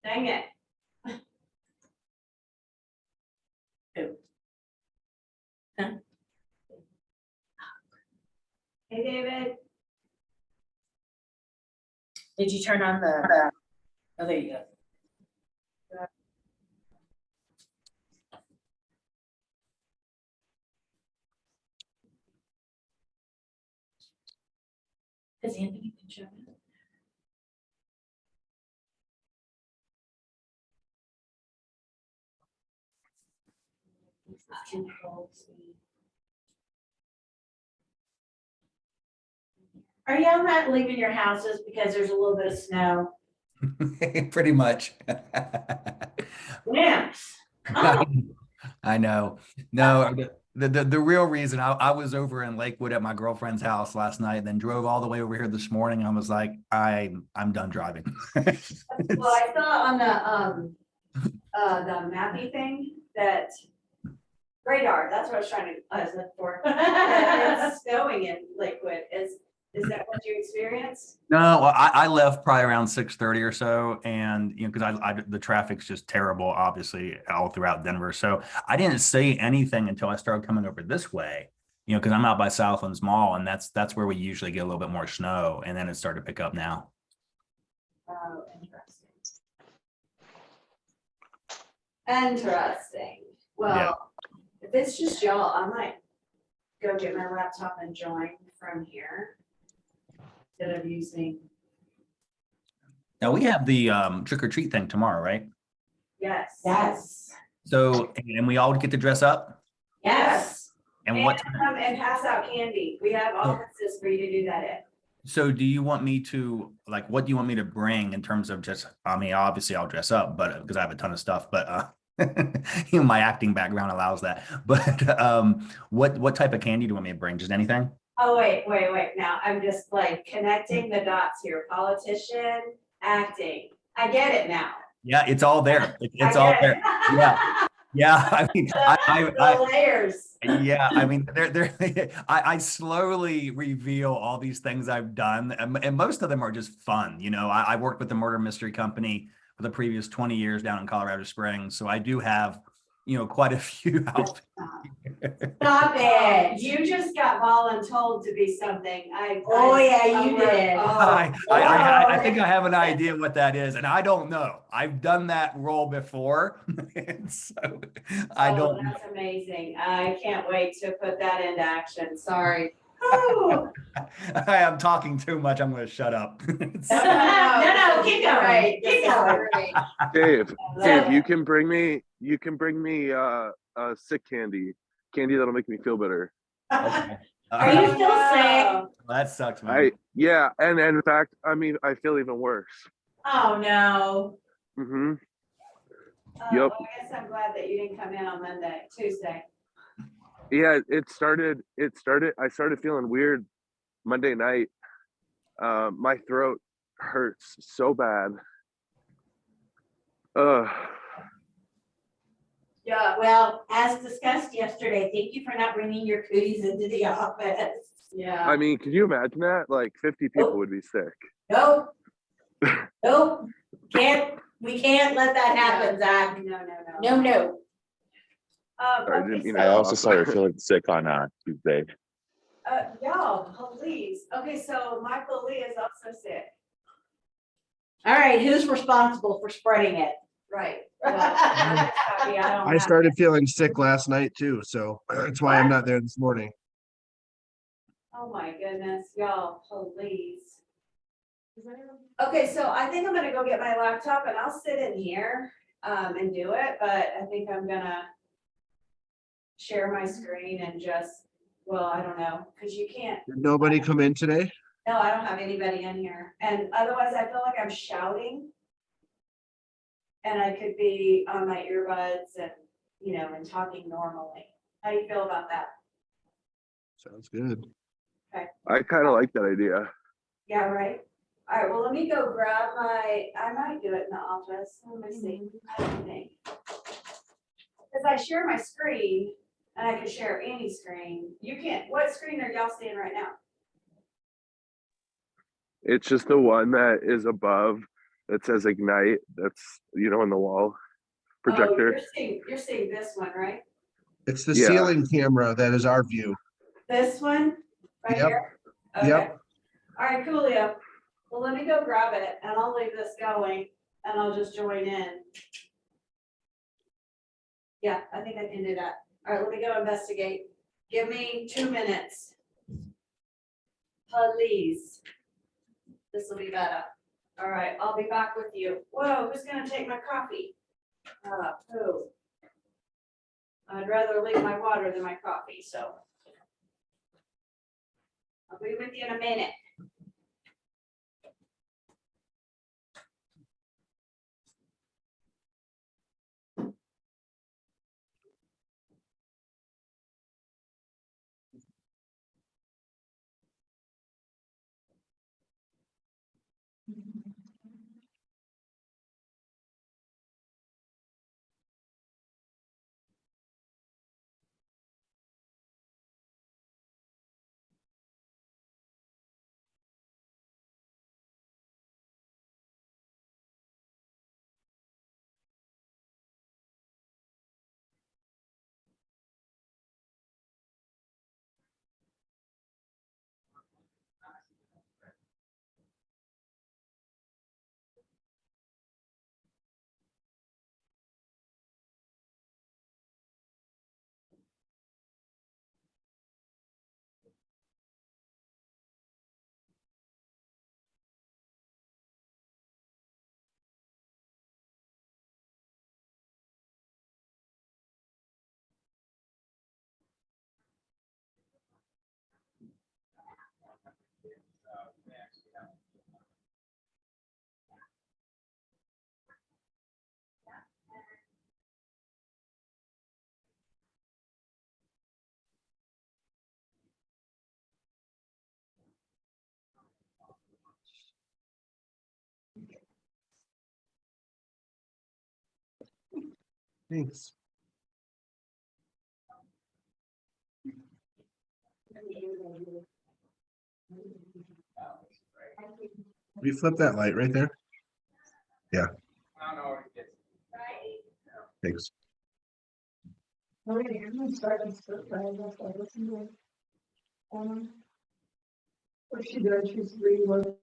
Dang it. Who? Huh? Hey, David. Did you turn on the? Oh, there you go. Has Anthony been showing up? Are y'all not leaving your houses because there's a little bit of snow? Pretty much. Wimps. Oh, I know. No, the real reason I was over in Lakewood at my girlfriend's house last night, then drove all the way over here this morning. I was like, I'm done driving. well, I saw on the mappy thing that radar, that's what I was looking for. That it's snowing in Lakewood. Is that what you experienced? No, well, I left probably around 6:30 or so, and because the traffic's just terrible, obviously all throughout Denver. So I didn't see anything until I started coming over this way, because I'm out by Southlands Mall, and that's where we usually get a little bit more snow, and then it started to pick up now. Oh, interesting. Interesting. Well, Yeah. if it's just y'all, I might go get my laptop and join from here instead of using, Now we have the trick or treat thing tomorrow, right? yes. Yes. So, and we all get to dress up, Yes. and what? Come and pass out candy. We have offices for you to do that in. So do you want me to, like, what do you want me to bring in terms of just, I mean, obviously I'll dress up, but because I have a ton of stuff, but my acting background allows that. But what type of candy do you want me to bring? Just anything? Oh, wait. Now I'm just like connecting the dots here. Politician, acting. I get it now. Yeah, it's all there. It's I all get there. it. Yeah. Yeah, I mean, The layers. yeah, I mean, I slowly reveal all these things I've done, and most of them are just fun. I worked with the murder mystery company for the previous 20 years down in Colorado Springs, so I do have, quite a few outfits. Stop it. You just got voluntold to be something. Oh, yeah, you did. I think I have an idea what that is, and I don't know. I've done that role before, and so I don't. That's amazing. I can't wait to put that into action. Sorry. Woo. I'm talking too much. I'm going to shut up. No, keep going. Right, Keep this is going. great. Dave, So- you can bring me sick candy that'll make me feel better. Okay. Are you still sick? Oh, That sucks, man. And in fact, I mean, I feel even worse. oh, no. Mm-hmm. Oh, Yep. well, I guess I'm glad that you didn't come in on Tuesday. Yeah, I started feeling weird Monday night. My throat hurts so bad. Yeah, well, as discussed yesterday, thank you for not bringing your cooties into the office. Yeah. I mean, can you imagine that? Like 50 people would be sick. Nope. Nope. We can't let that happen, Zach. No. Sorry, I didn't mean to I cut also off. started feeling sick on Tuesday. Y'all, please. Okay, so Michael Lee is also sick. All right, who's responsible for spreading it? Right. Well, I I started feeling sick last night too, so that's why I'm not there this morning. Oh my goodness, y'all, please. Okay, so I think I'm gonna go get my laptop and I'll sit in here and do it, but I think I'm gonna share my screen and just, well, I don't know, because you can't. Did nobody come in today? No, I don't have anybody in here. And otherwise I feel like I'm shouting. And I could be on my earbuds and, and talking normally. How do you feel about that? Sounds good. I kind of like that idea. Yeah, right? All right, well, let me go grab I might do it in the office. Let me see. I don't think. Because I share my screen and I can share any screen. You can't, what screen are y'all seeing right now? It's just the one that is above that says Ignite. That's, on the wall Oh, projector. you're seeing this one, right? It's the Yeah. ceiling camera that is our view. This one, right Yep. here? Yep. Okay. All right, coolio. Well, let me go grab it and I'll leave this going and I'll just join in. Yeah, I think I can do that. All right, let me go investigate. Give me 2 minutes. Please. This will be better. All right, I'll be back with you. Whoa, who's gonna take my coffee? Who? I'd rather leave my water than my coffee, so. I'll be with you in a minute. Thanks. We flip that light right there. Yeah. Thanks. What she does, she's reloading.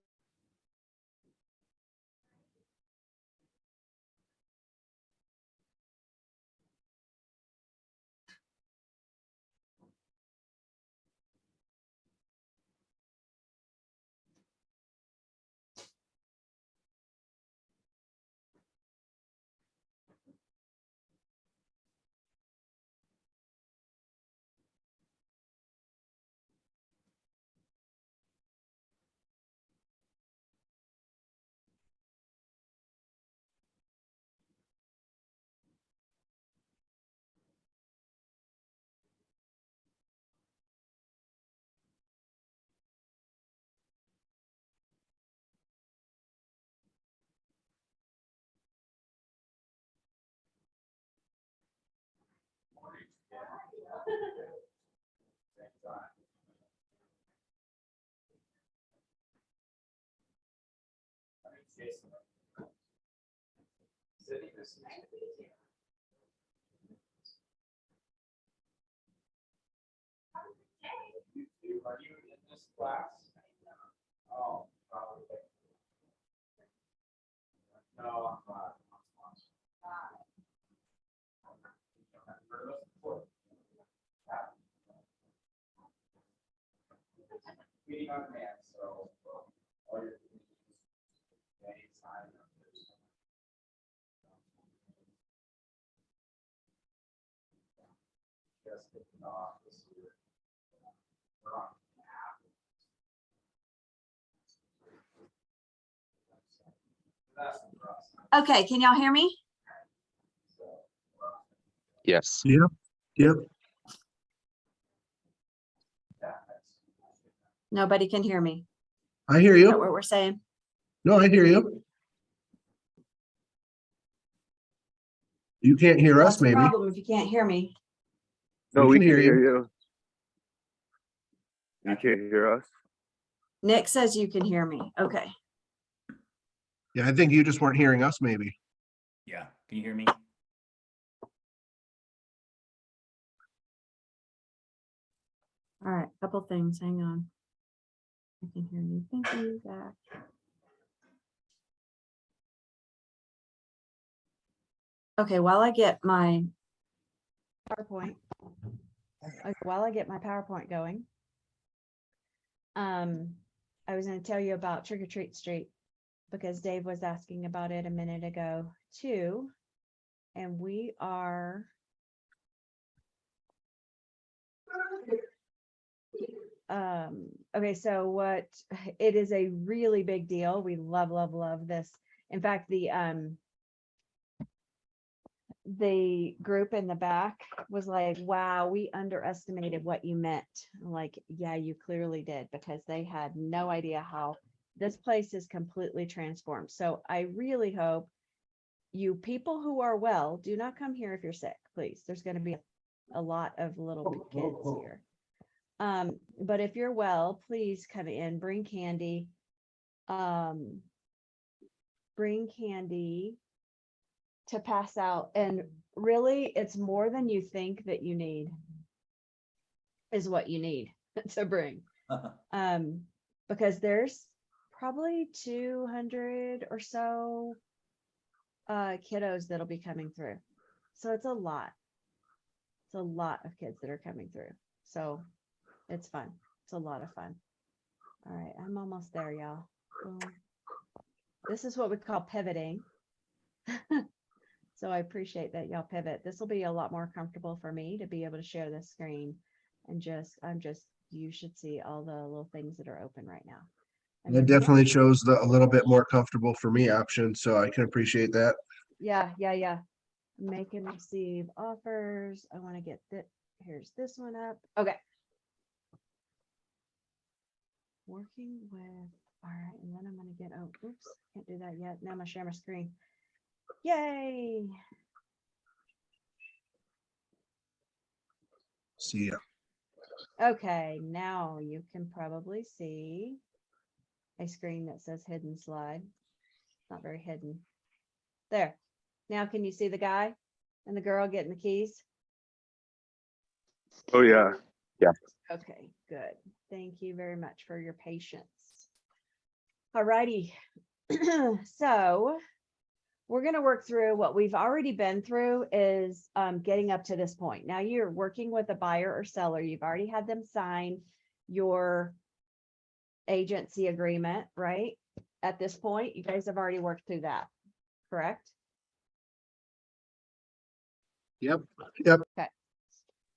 Are you in this class? Oh, probably. No, I'm not. Meeting on demand, so all your. Anytime. Just kicking off this year. We're on the app. That's for us. Okay, can y'all hear me? Yes. Yep. Yep. Nobody can hear me. I hear Is that you. what we're saying? No, I hear you. You can't hear us, That's the maybe. problem if you can't hear me. No, We we can can hear hear you. You can't hear us? Nick says you can hear me. Okay. Yeah, I think you just weren't hearing us maybe. Yeah, can you hear me? All right, couple things, hang on. I can hear you. Thank you, Zach. Okay, while I get my PowerPoint, going, I was gonna tell you about Trick or Treat Street because Dave was asking about it a minute ago too. And we are okay, so what it is a really big deal. We love, love, love this. In fact, the group in the back was like, wow, we underestimated what you meant. I'm like, yeah, you clearly did, because they had no idea how this place is completely transformed. So I really hope you people who are well, do not come here if you're sick, please. There's going to be a lot of little kids here. But if you're well, please come in, bring candy. Bring candy to pass out. And really, it's more than you think that you need, is what you need to bring. Because there's probably 200 or so kiddos that'll be coming through. So it's a lot. It's a lot of kids that are coming through. So it's fun. It's a lot of fun. All right, I'm almost there, y'all. Boom. This is what we call pivoting. So I appreciate that y'all pivot. This will be a lot more comfortable for me to be able to share this screen and you should see all the little things that are open right now. And It then the definitely chose the a little bit more comfortable for me option, so I can appreciate that. Yeah. Make and receive offers. I want to get that. Here's this one up. Okay. Working with, all right. And then I'm going to get, oh, oops, can't do that yet. Now I'm going to share my screen. Yay. See ya. Okay. Now you can probably see a screen that says hidden slide. Not very hidden. There. Now, can you see the guy and the girl getting the keys? Oh, yeah. Okay, good. Thank you very much for your patience. All righty. So we're going to work through what we've already been through is getting up to this point. Now you're working with a buyer or seller. You've already had them sign your agency agreement, right? At this point, you guys have already worked through that, correct? Yep.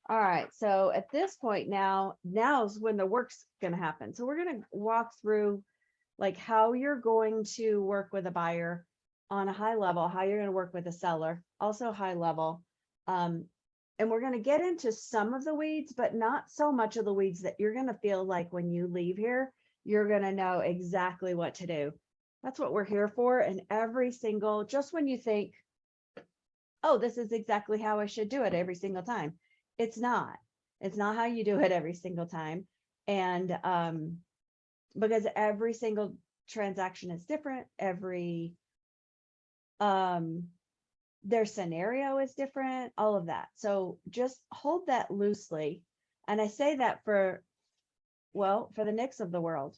All right, so at this point now's when the work's going to happen. So we're going to walk through like how you're going to work with a buyer on a high level, how you're going to work with a seller, also high level. And we're going to get into some of the weeds, but not so much of the weeds that you're going to feel like when you leave here, you're going to know exactly what to do. That's what we're here for. And every single, just when you think, oh, this is exactly how I should do it every single time. It's not how you do it every single time. And because every single transaction is different, their scenario is different, all of that. So just hold that loosely. And I say that for the Knicks of the world.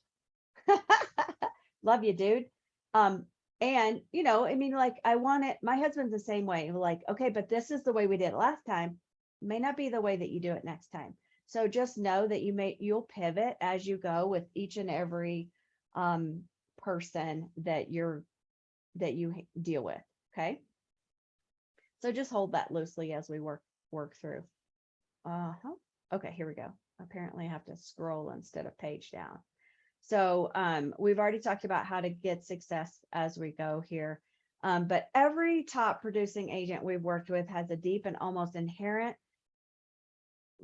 Love you, dude. And I mean, like, I want it, my husband's the same way, like, okay, but this is the way we did it last time. May not be the way that you do it next time. So just know that you'll pivot as you go with each and every person that you deal with. Okay. So just hold that loosely as we work through. Okay, here we go. Apparently I have to scroll instead of page down. So we've already talked about how to get success as we go here. But every top producing agent we've worked with has a deep and almost inherent,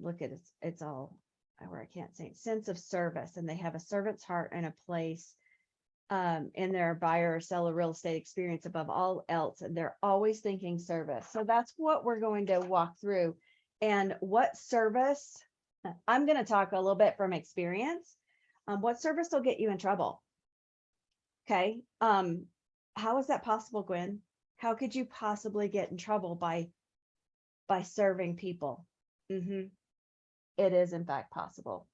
look at it, it's all where I can't say it, sense of service. And they have a servant's heart and a place in their buyer or seller real estate experience above all else. And they're always thinking service. So that's what we're going to walk through. And what service, I'm going to talk a little bit from experience. What service will get you in trouble? Okay. how is that possible, Gwen? How could you possibly get in trouble by serving people? It is in fact possible.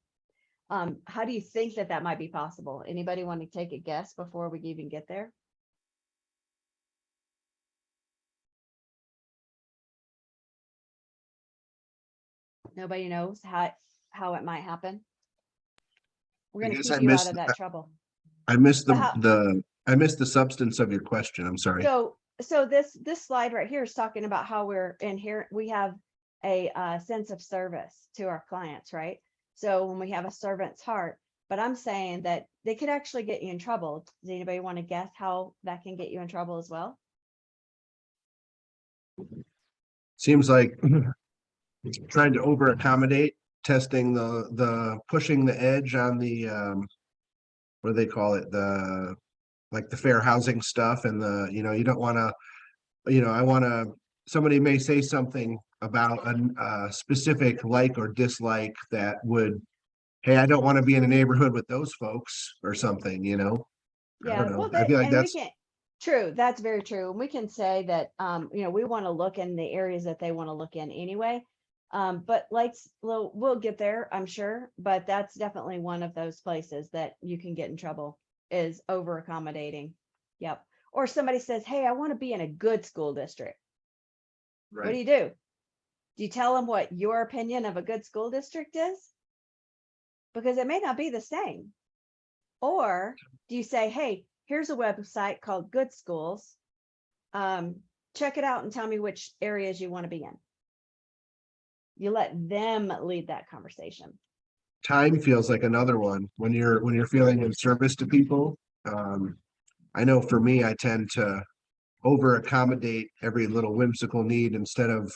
How do you think that might be possible? Anybody want to take a guess before we even get there? Nobody knows how it might happen. We're I gonna guess keep I you out missed- of that trouble. I missed So how- I missed the substance of your question. I'm sorry. So this slide right here is talking about how we're inherent, we have a sense of service to our clients, right? So when we have a servant's heart, but I'm saying that they could actually get you in trouble. Does anybody want to guess how that can get you in trouble as well? Seems like trying to over accommodate, testing the pushing the edge on the what do they call it? Like the fair housing stuff and you don't want to, somebody may say something about a specific like or dislike that would, hey, I don't want to be in a neighborhood with those folks or something, I don't Yeah, know. well, I feel like and we that's can, true, that's very true. And we can say that, we want to look in the areas that they want to look in anyway. But we'll get there, I'm sure, but that's definitely one of those places that you can get in trouble is over accommodating. Yep. Or somebody says, hey, I want to be in a good school district. What do right. you do? Do you tell them what your opinion of a good school district is? Because it may not be the same. Or do you say, hey, here's a website called Good Schools. Check it out and tell me which areas you want to be in. You let them lead that conversation. Time feels like another one when you're feeling in service to people. I know for me, I tend to over accommodate every little whimsical need instead of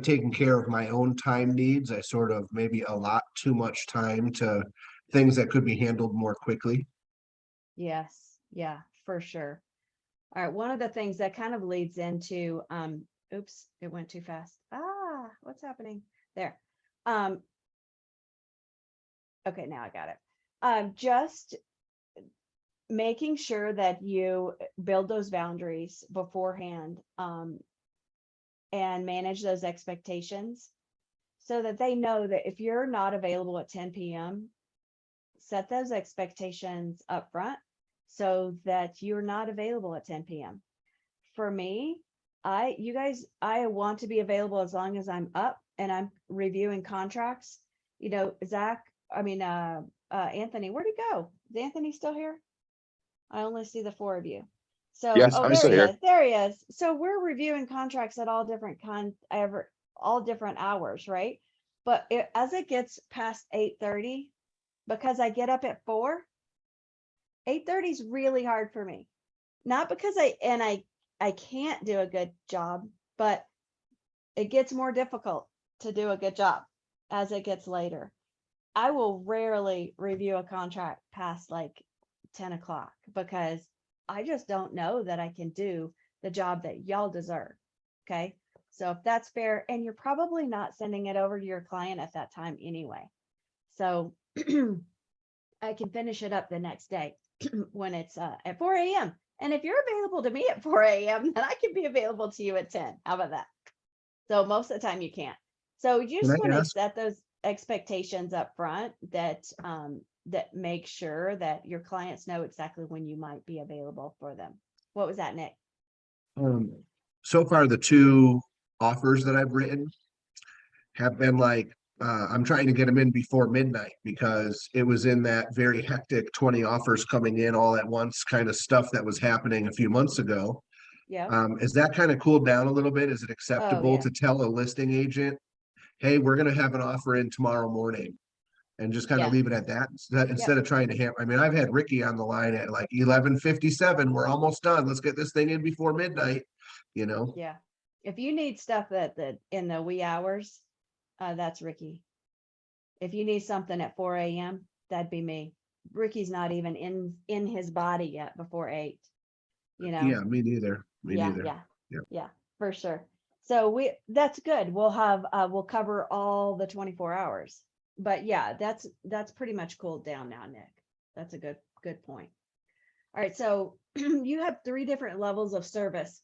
taking care of my own time needs. I sort of maybe allot too much time to things that could be handled more quickly. Yes. Yeah, for sure. All right. One of the things that kind of leads into, oops, it went too fast. What's happening there? Okay, now I got it. Just making sure that you build those boundaries beforehand, and manage those expectations so that they know that if you're not available at 10 p.m., set those expectations up front so that you're not available at 10 p.m. For me, I want to be available as long as I'm up and I'm reviewing contracts. Anthony, where'd he go? Is Anthony still here? I only see the four of you. So, Yes, oh, I'm there still he here. is. There he is. So we're reviewing contracts at all different hours, right? But as it gets past 8:30, because I get up at 4, 8:30 is really hard for me. Not because I can't do a good job, but it gets more difficult to do a good job as it gets later. I will rarely review a contract past like 10 o'clock because I just don't know that I can do the job that y'all deserve. Okay. So if that's fair, and you're probably not sending it over to your client at that time anyway. So I can finish it up the next day when it's at 4 a.m. And if you're available to me at 4 a.m., then I can be available to you at 10. How about that? So most of the time you can't. So you Can just I want to ask- set those expectations up front that make sure that your clients know exactly when you might be available for them. What was that, Nick? So far, the 2 offers that I've written have been like, I'm trying to get them in before midnight because it was in that very hectic 20 offers coming in all at once kind of stuff that was happening a few months ago. Yeah. Is that kind of cooled down a little bit? Is it acceptable yeah. to tell a listing agent, hey, we're gonna have an offer in tomorrow morning? And just kind Yeah. of leave it at that instead of trying to I mean, I've had Ricky on the line at like 11:57. We're almost done. Let's get this thing in before midnight, Yeah. If you need stuff that in the wee hours, that's Ricky. If you need something at 4 a.m., that'd be me. Ricky's not even in his body yet before 8. Yeah, me neither. Me neither. Yeah, for sure. So that's good. We'll cover all the 24 hours. But yeah, that's pretty much cooled down now, Nick. That's a good point. All right, so you have 3 different levels of service.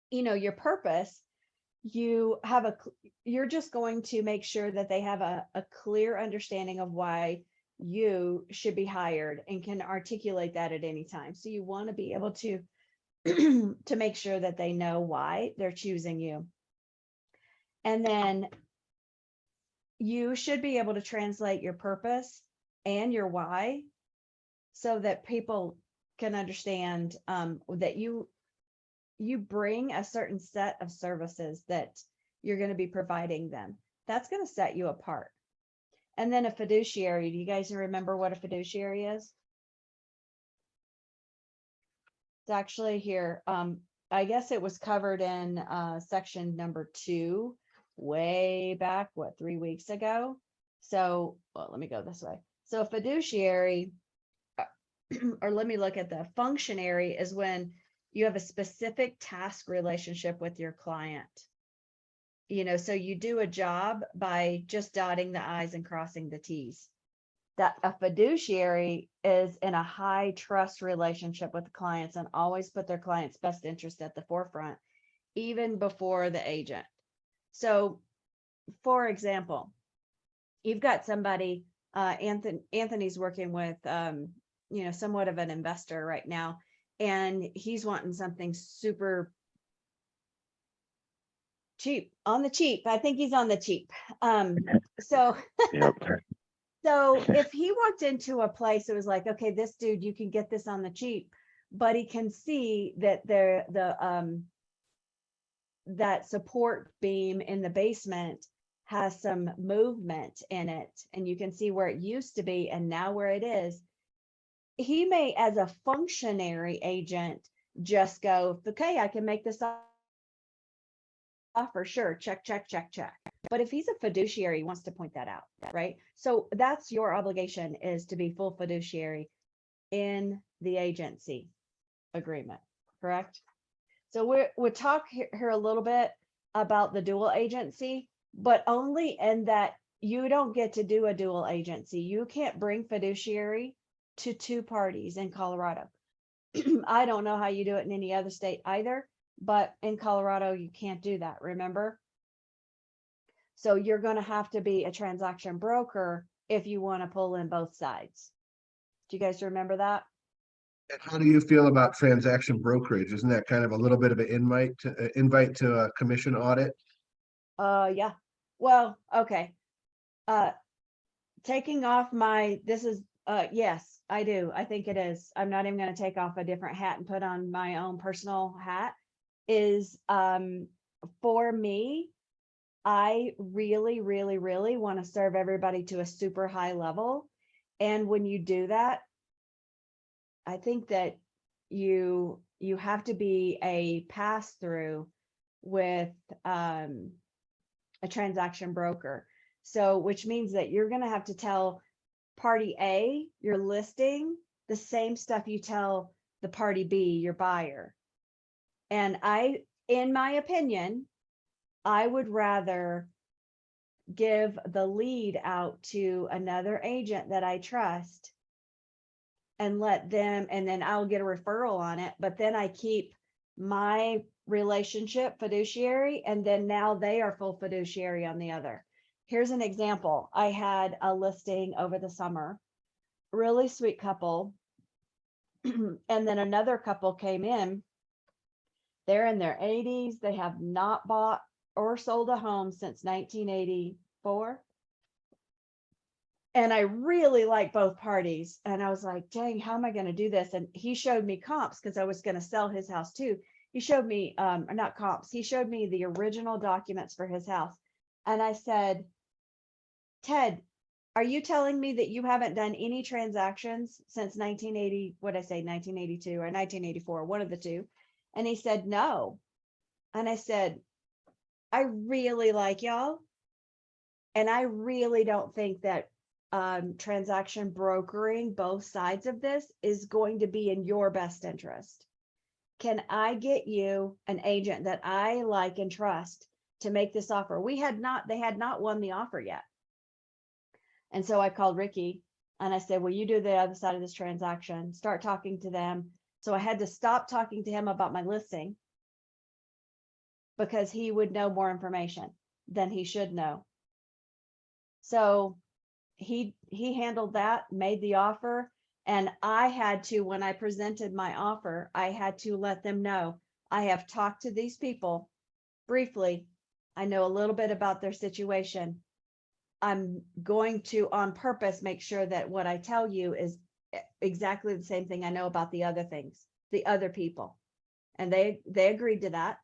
You know, your purpose, you have you're just going to make sure that they have a clear understanding of why you should be hired and can articulate that at any time. So you want to be able to to make sure that they know why they're choosing you. And then you should be able to translate your purpose and your why so that people can understand that you bring a certain set of services that you're going to be providing them. That's going to set you apart. And then a fiduciary. Do you guys remember what a fiduciary is? It's actually here. I guess it was covered in section number 2 way back, 3 weeks ago. So, well, let me go this way. So a fiduciary, or let me look at the functionary, is when you have a specific task relationship with your client. You know, so you do a job by just dotting the I's and crossing the T's. That a fiduciary is in a high trust relationship with the clients and always put their client's best interest at the forefront, even before the agent. So, for example, you've got somebody, Anthony's working with, you know, somewhat of an investor right now, and he's wanting something super cheap, on the cheap. I think he's on the cheap. So Yep. So if he walked into a place, it was like, okay, this dude, you can get this on the cheap, but he can see that that support beam in the basement has some movement in it, and you can see where it used to be and now where it is. He may, as a functionary agent, just go, okay, I can make this offer, sure, check, check, check, check. But if he's a fiduciary, he wants to point that out, right? So that's your obligation, is to be full fiduciary in the agency agreement, correct? So we'll talk here a little bit about the dual agency, but only in that you don't get to do a dual agency. You can't bring fiduciary to 2 parties in Colorado. I don't know how you do it in any other state either, but in Colorado, you can't do that, remember? So you're going to have to be a transaction broker if you want to pull in both sides. Do you guys remember that? And how do you feel about transaction brokerage? Isn't that kind of a little bit of an invite to a commission audit? Yeah. Well, okay. Taking off yes, I do. I think it is. I'm not even going to take off a different hat and put on my own personal hat. Is for me, I really, really, really want to serve everybody to a super high level. And when you do that, I think that you have to be a pass-through with a transaction broker. So, which means that you're going to have to tell party A, your listing, the same stuff you tell the party B, your buyer. And in my opinion, I would rather give the lead out to another agent that I trust and let them, and then I'll get a referral on it, but then I keep my relationship fiduciary, and then now they are full fiduciary on the other. Here's an example. I had a listing over the summer, really sweet couple, and then another couple came in. They're in their 80s. They have not bought or sold a home since 1984. And I really like both parties. And I was like, dang, how am I going to do this? And he showed me comps because I was going to sell his house too. He showed me, not comps, he showed me the original documents for his house. And I said, Ted, are you telling me that you haven't done any transactions since 1980, what I say, 1982 or 1984, one of the two? And he said, no. And I said, I really like y'all. And I really don't think that transaction brokering both sides of this is going to be in your best interest. Can I get you an agent that I like and trust to make this offer? They had not won the offer yet. And so I called Ricky And I said, well, you do the other side of this transaction, start talking to them. So I had to stop talking to him about my listing because he would know more information than he should know. So he handled that, made the offer. And I had to, when I presented my offer, I had to let them know, I have talked to these people briefly. I know a little bit about their situation. I'm going to, on purpose, make sure that what I tell you is exactly the same thing I know about the other things, the other people. And they agreed to that.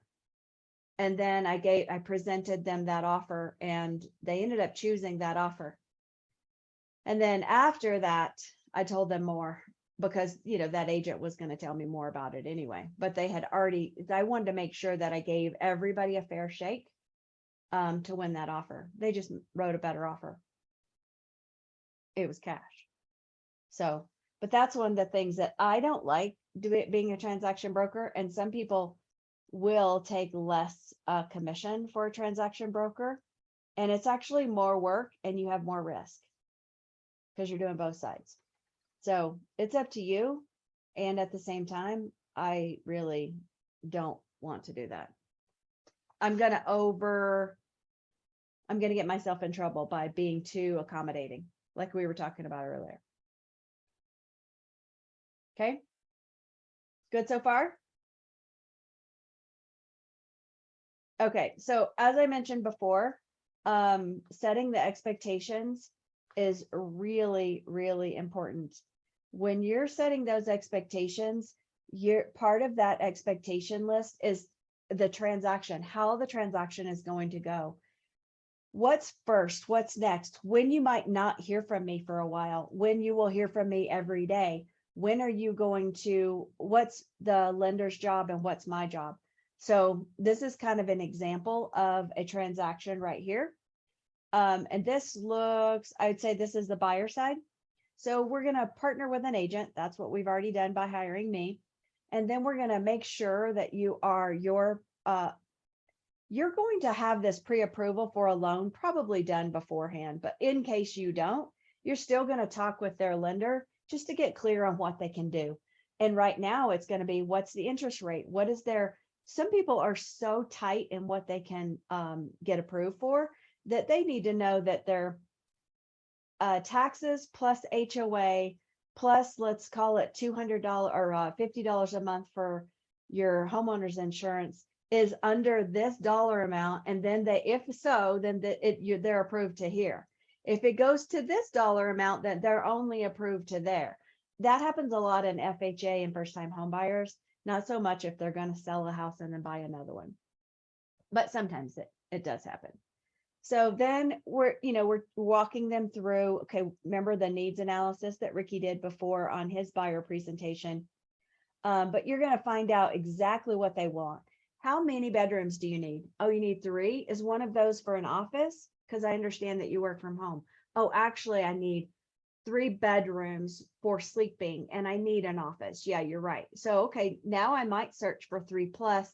And then I presented them that offer and they ended up choosing that offer. And then after that, I told them more because, you know, that agent was going to tell me more about it anyway, but they had already, I wanted to make sure that I gave everybody a fair shake to win that offer. They just wrote a better offer. It was cash. So, but that's one of the things that I don't like being a transaction broker. And some people will take less commission for a transaction broker. And it's actually more work and you have more risk because you're doing both sides. So it's up to you. And at the same time, I really don't want to do that. I'm going to get myself in trouble by being too accommodating, like we were talking about earlier. Okay. Good so far? Okay. So as I mentioned before, setting the expectations is really, really important. When you're setting those expectations, part of that expectation list is the transaction, how the transaction is going to go. What's first? What's next? When you might not hear from me for a while, when you will hear from me every day. When are you going to, what's the lender's job and what's my job? So this is kind of an example of a transaction right here. And this looks, I would say this is the buyer side. So we're going to partner with an agent. That's what we've already done by hiring me. And then we're going to make sure that you're going to have this pre-approval for a loan probably done beforehand, but in case you don't, you're still going to talk with their lender just to get clear on what they can do. And right now it's going to be, what's the interest rate? What is some people are so tight in what they can get approved for that they need to know that their taxes plus HOA plus, let's call it $200 or $50 a month for your homeowner's insurance is under this dollar amount. And then they're approved to here. If it goes to this dollar amount, then they're only approved to there. That happens a lot in FHA and first time home buyers, not so much if they're going to sell a house and then buy another one. But sometimes it does happen. So then we're walking them through, okay, remember the needs analysis that Ricky did before on his buyer presentation. But you're going to find out exactly what they want. How many bedrooms do you need? Oh, you need 3. Is one of those for an office? Because I understand that you work from home. Oh, actually, I need 3 bedrooms for sleeping and I need an office. Yeah, you're right. So, okay, now I might search for 3+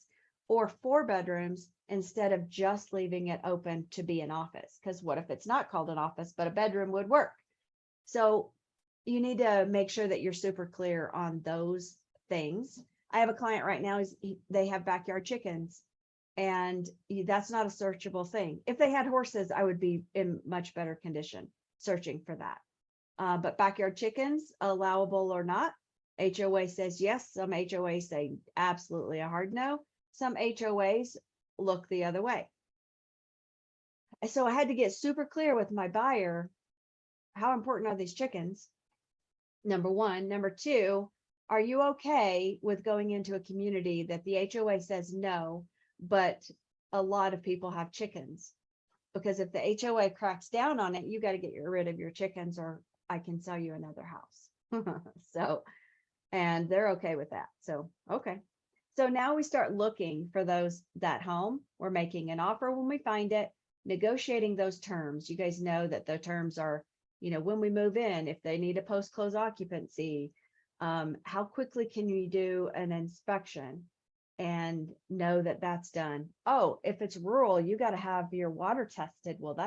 or 4 bedrooms instead of just leaving it open to be an office. Because what if it's not called an office, but a bedroom would work? So you need to make sure that you're super clear on those things. I have a client right now, they have backyard chickens and that's not a searchable thing. If they had horses, I would be in much better condition searching for that. But backyard chickens, allowable or not, HOA says yes. Some HOAs say absolutely a hard no. Some HOAs look the other way. So I had to get super clear with my buyer. How important are these chickens? Number one. Number two, are you okay with going into a community that the HOA says no, but a lot of people have chickens? Because if the HOA cracks down on it, you got to get rid of your chickens or I can sell you another house. So, and they're okay with that. So, okay. So now we start looking for that home. We're making an offer when we find it, negotiating those terms. You guys know that the terms are, when we move in, if they need a post-close occupancy, how quickly can you do an inspection and know that that's done? Oh, if it's rural, you got to have your water tested. Well,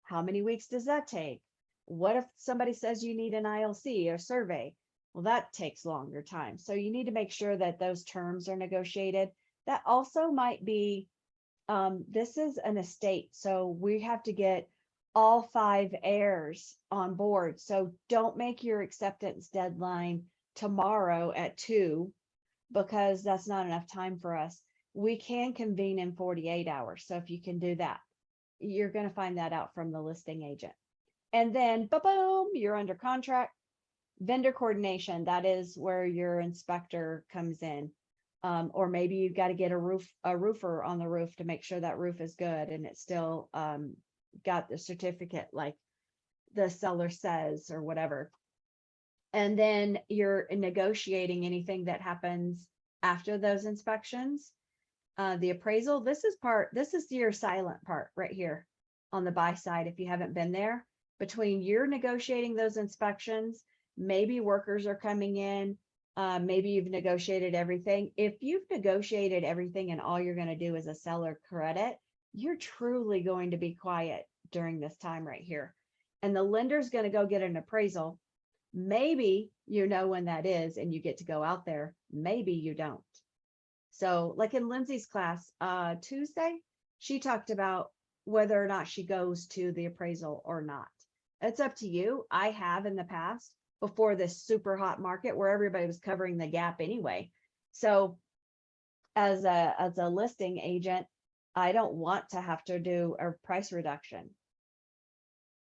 how many weeks does that take? What if somebody says you need an ILC or survey? Well, that takes longer time. So you need to make sure that those terms are negotiated. That also might be, this is an estate, so we have to get all 5 heirs on board. So don't make your acceptance deadline tomorrow at 2, because that's not enough time for us. We can convene in 48 hours. So if you can do that, you're going to find that out from the listing agent. And then boom, you're under contract. Vendor coordination, that is where your inspector comes in. Or maybe you've got to get a roofer on the roof to make sure that roof is good and it's still got the certificate like the seller says or whatever. And then you're negotiating anything that happens after those inspections. The appraisal, this is your silent part right here on the buy side. If you haven't been there, between you're negotiating those inspections, maybe workers are coming in, maybe you've negotiated everything. If you've negotiated everything and all you're going to do is a seller credit, you're truly going to be quiet during this time right here. And the lender's going to go get an appraisal. Maybe you know when that is and you get to go out there. Maybe you don't. So like in Lindsay's class, Tuesday, she talked about whether or not she goes to the appraisal or not. It's up to you. I have in the past before this super hot market where everybody was covering the gap anyway. So as a listing agent, I don't want to have to do a price reduction.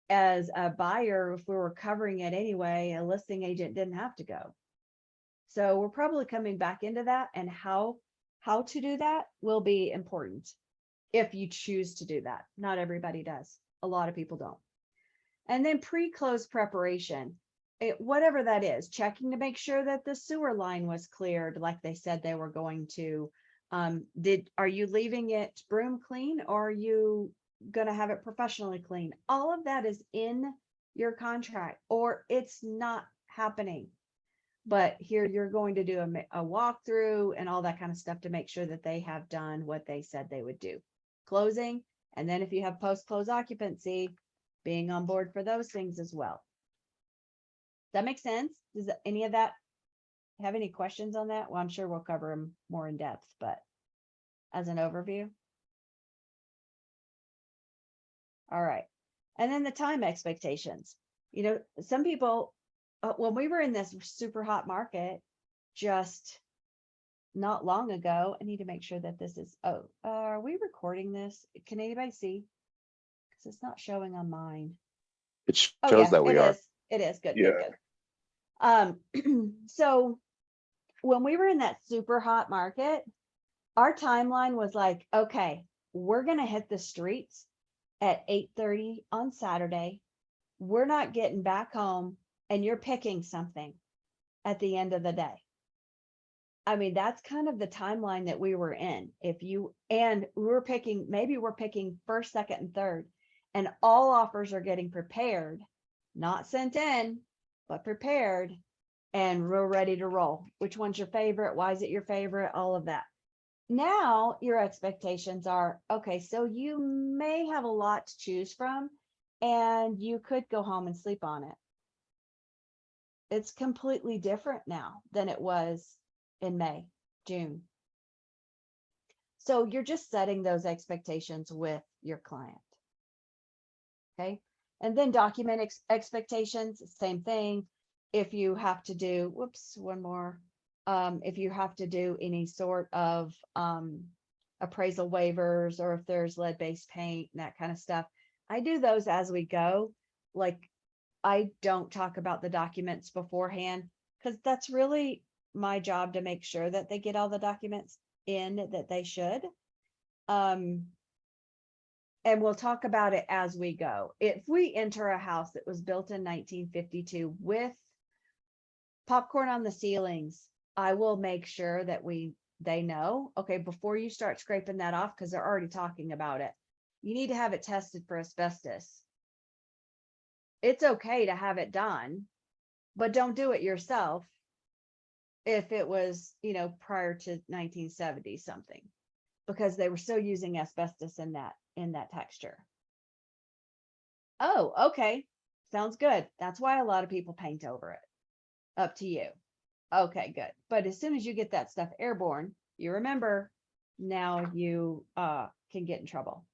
As a buyer, if we were covering it anyway, a listing agent didn't have to go. So we're probably coming back into that, and how to do that will be important if you choose to do that. Not everybody does. A lot of people don't. And then pre-close preparation, whatever that is, checking to make sure that the sewer line was cleared like they said they were going to. Are you leaving it broom clean, or are you going to have it professionally clean? All of that is in your contract, or it's not happening. But here you're going to do a walkthrough and all that kind of stuff to make sure that they have done what they said they would do. Closing, and then if you have post-close occupancy, being on board for those things as well. That makes sense? Does any of that have any questions on that? Well, I'm sure we'll cover them more in depth, but as an overview. All right. And then the time expectations. You know, some people, when we were in this super hot market just not long ago, I need to make sure that this is, are we recording this? Can anybody see? Because it's not showing on mine. It shows Yeah, that we it are. is. It is good. Yeah. Good, good. So when we were in that super hot market, our timeline was like, okay, we're going to hit the streets at 8:30 on Saturday. We're not getting back home, and you're picking something at the end of the day. I mean, that's kind of the timeline that we were in. And we're picking, maybe we're picking first, second, and third, and all offers are getting prepared, not sent in, but prepared, and we're ready to roll. Which one's your favorite? Why is it your favorite? All of that. Now your expectations are, okay, so you may have a lot to choose from, and you could go home and sleep on it. It's completely different now than it was in May, June. So you're just setting those expectations with your client. Okay. And then document expectations, same thing. If you have to do, whoops, one more. If you have to do any sort of appraisal waivers, or if there's lead-based paint and that kind of stuff, I do those as we go. Like, I don't talk about the documents beforehand, because that's really my job to make sure that they get all the documents in that they should. And we'll talk about it as we go. If we enter a house that was built in 1952 with popcorn on the ceilings, I will make sure that they know, okay, before you start scraping that off, because they're already talking about it, you need to have it tested for asbestos. It's okay to have it done, but don't do it yourself if it was, prior to 1970 something, because they were still using asbestos in that texture. Oh, okay. Sounds good. That's why a lot of people paint over it. Up to you. Okay, good. But as soon as you get that stuff airborne, you remember, now you can get in trouble.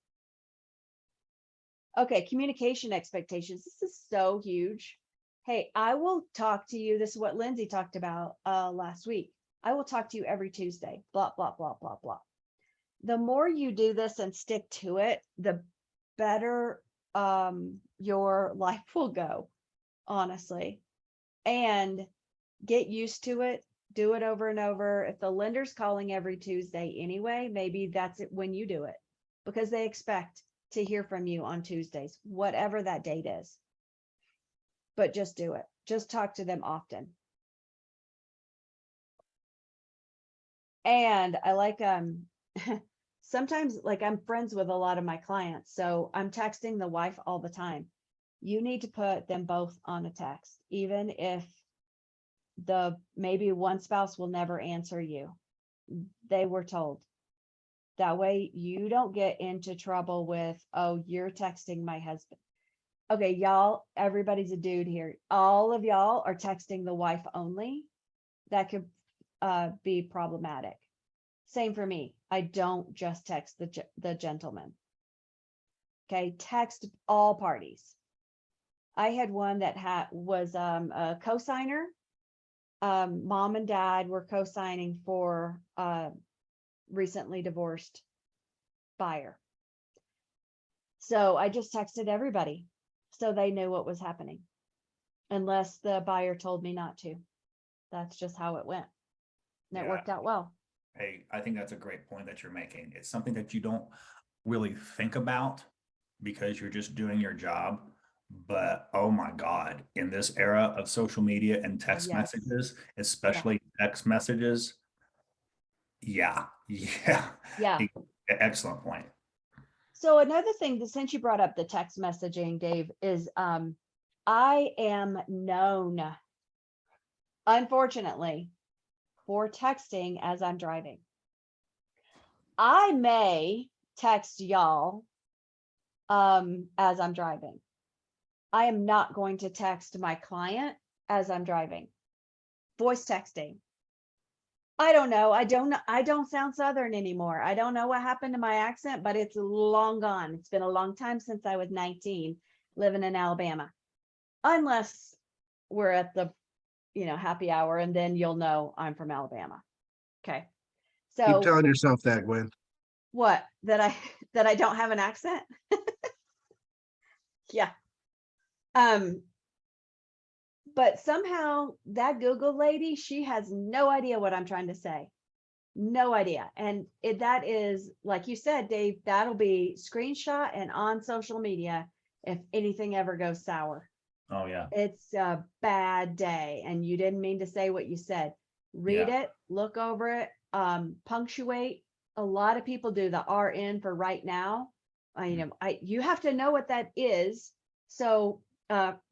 Okay, communication expectations. This is so huge. Hey, I will talk to you. This is what Lindsay talked about last week. I will talk to you every Tuesday, blah, blah, blah, blah, blah. The more you do this and stick to it, the better your life will go, honestly. And get used to it. Do it over and over. If the lender's calling every Tuesday anyway, maybe that's it when you do it, because they expect to hear from you on Tuesdays, whatever that date is. But just do it. Just talk to them often. And I like sometimes, like, I'm friends with a lot of my clients, so I'm texting the wife all the time. You need to put them both on a text, even if maybe one spouse will never answer you. They were told. That way you don't get into trouble with, oh, you're texting my husband. Okay, y'all, everybody's a dude here. All of y'all are texting the wife only. That could be problematic. Same for me. I don't just text the gentleman. Okay, text all parties. I had one that was a co-signer. Mom and dad were co-signing for recently divorced buyer. So I just texted everybody so they knew what was happening, unless the buyer told me not to. That's just how it went. And it Yeah. worked out well. Hey, I think that's a great point that you're making. It's something that you don't really think about because you're just doing your job. But oh my God, in this era of social media and text Yes. messages, especially text messages. Yeah. Yeah. Excellent point. So another thing that, since you brought up the text messaging, Dave, is I am known, unfortunately, for texting as I'm driving. I may text y'all as I'm driving. I am not going to text my client as I'm driving. Voice texting. I don't know. I don't sound Southern anymore. I don't know what happened to my accent, but it's long gone. It's been a long time since I was 19 living in Alabama. Unless we're at the, happy hour, and then you'll know I'm from Alabama. Okay. Keep So telling yourself that, Gwen. what? That I don't have an accent? Yeah. But somehow that Google lady, she has no idea what I'm trying to say. No idea. And that is, like you said, Dave, that'll be screenshot and on social media if anything ever goes sour. Oh yeah. It's a bad day and you didn't mean to say what you said. Read it, look over it, punctuate. A lot of people do the RN for right now. You have to know what that is. So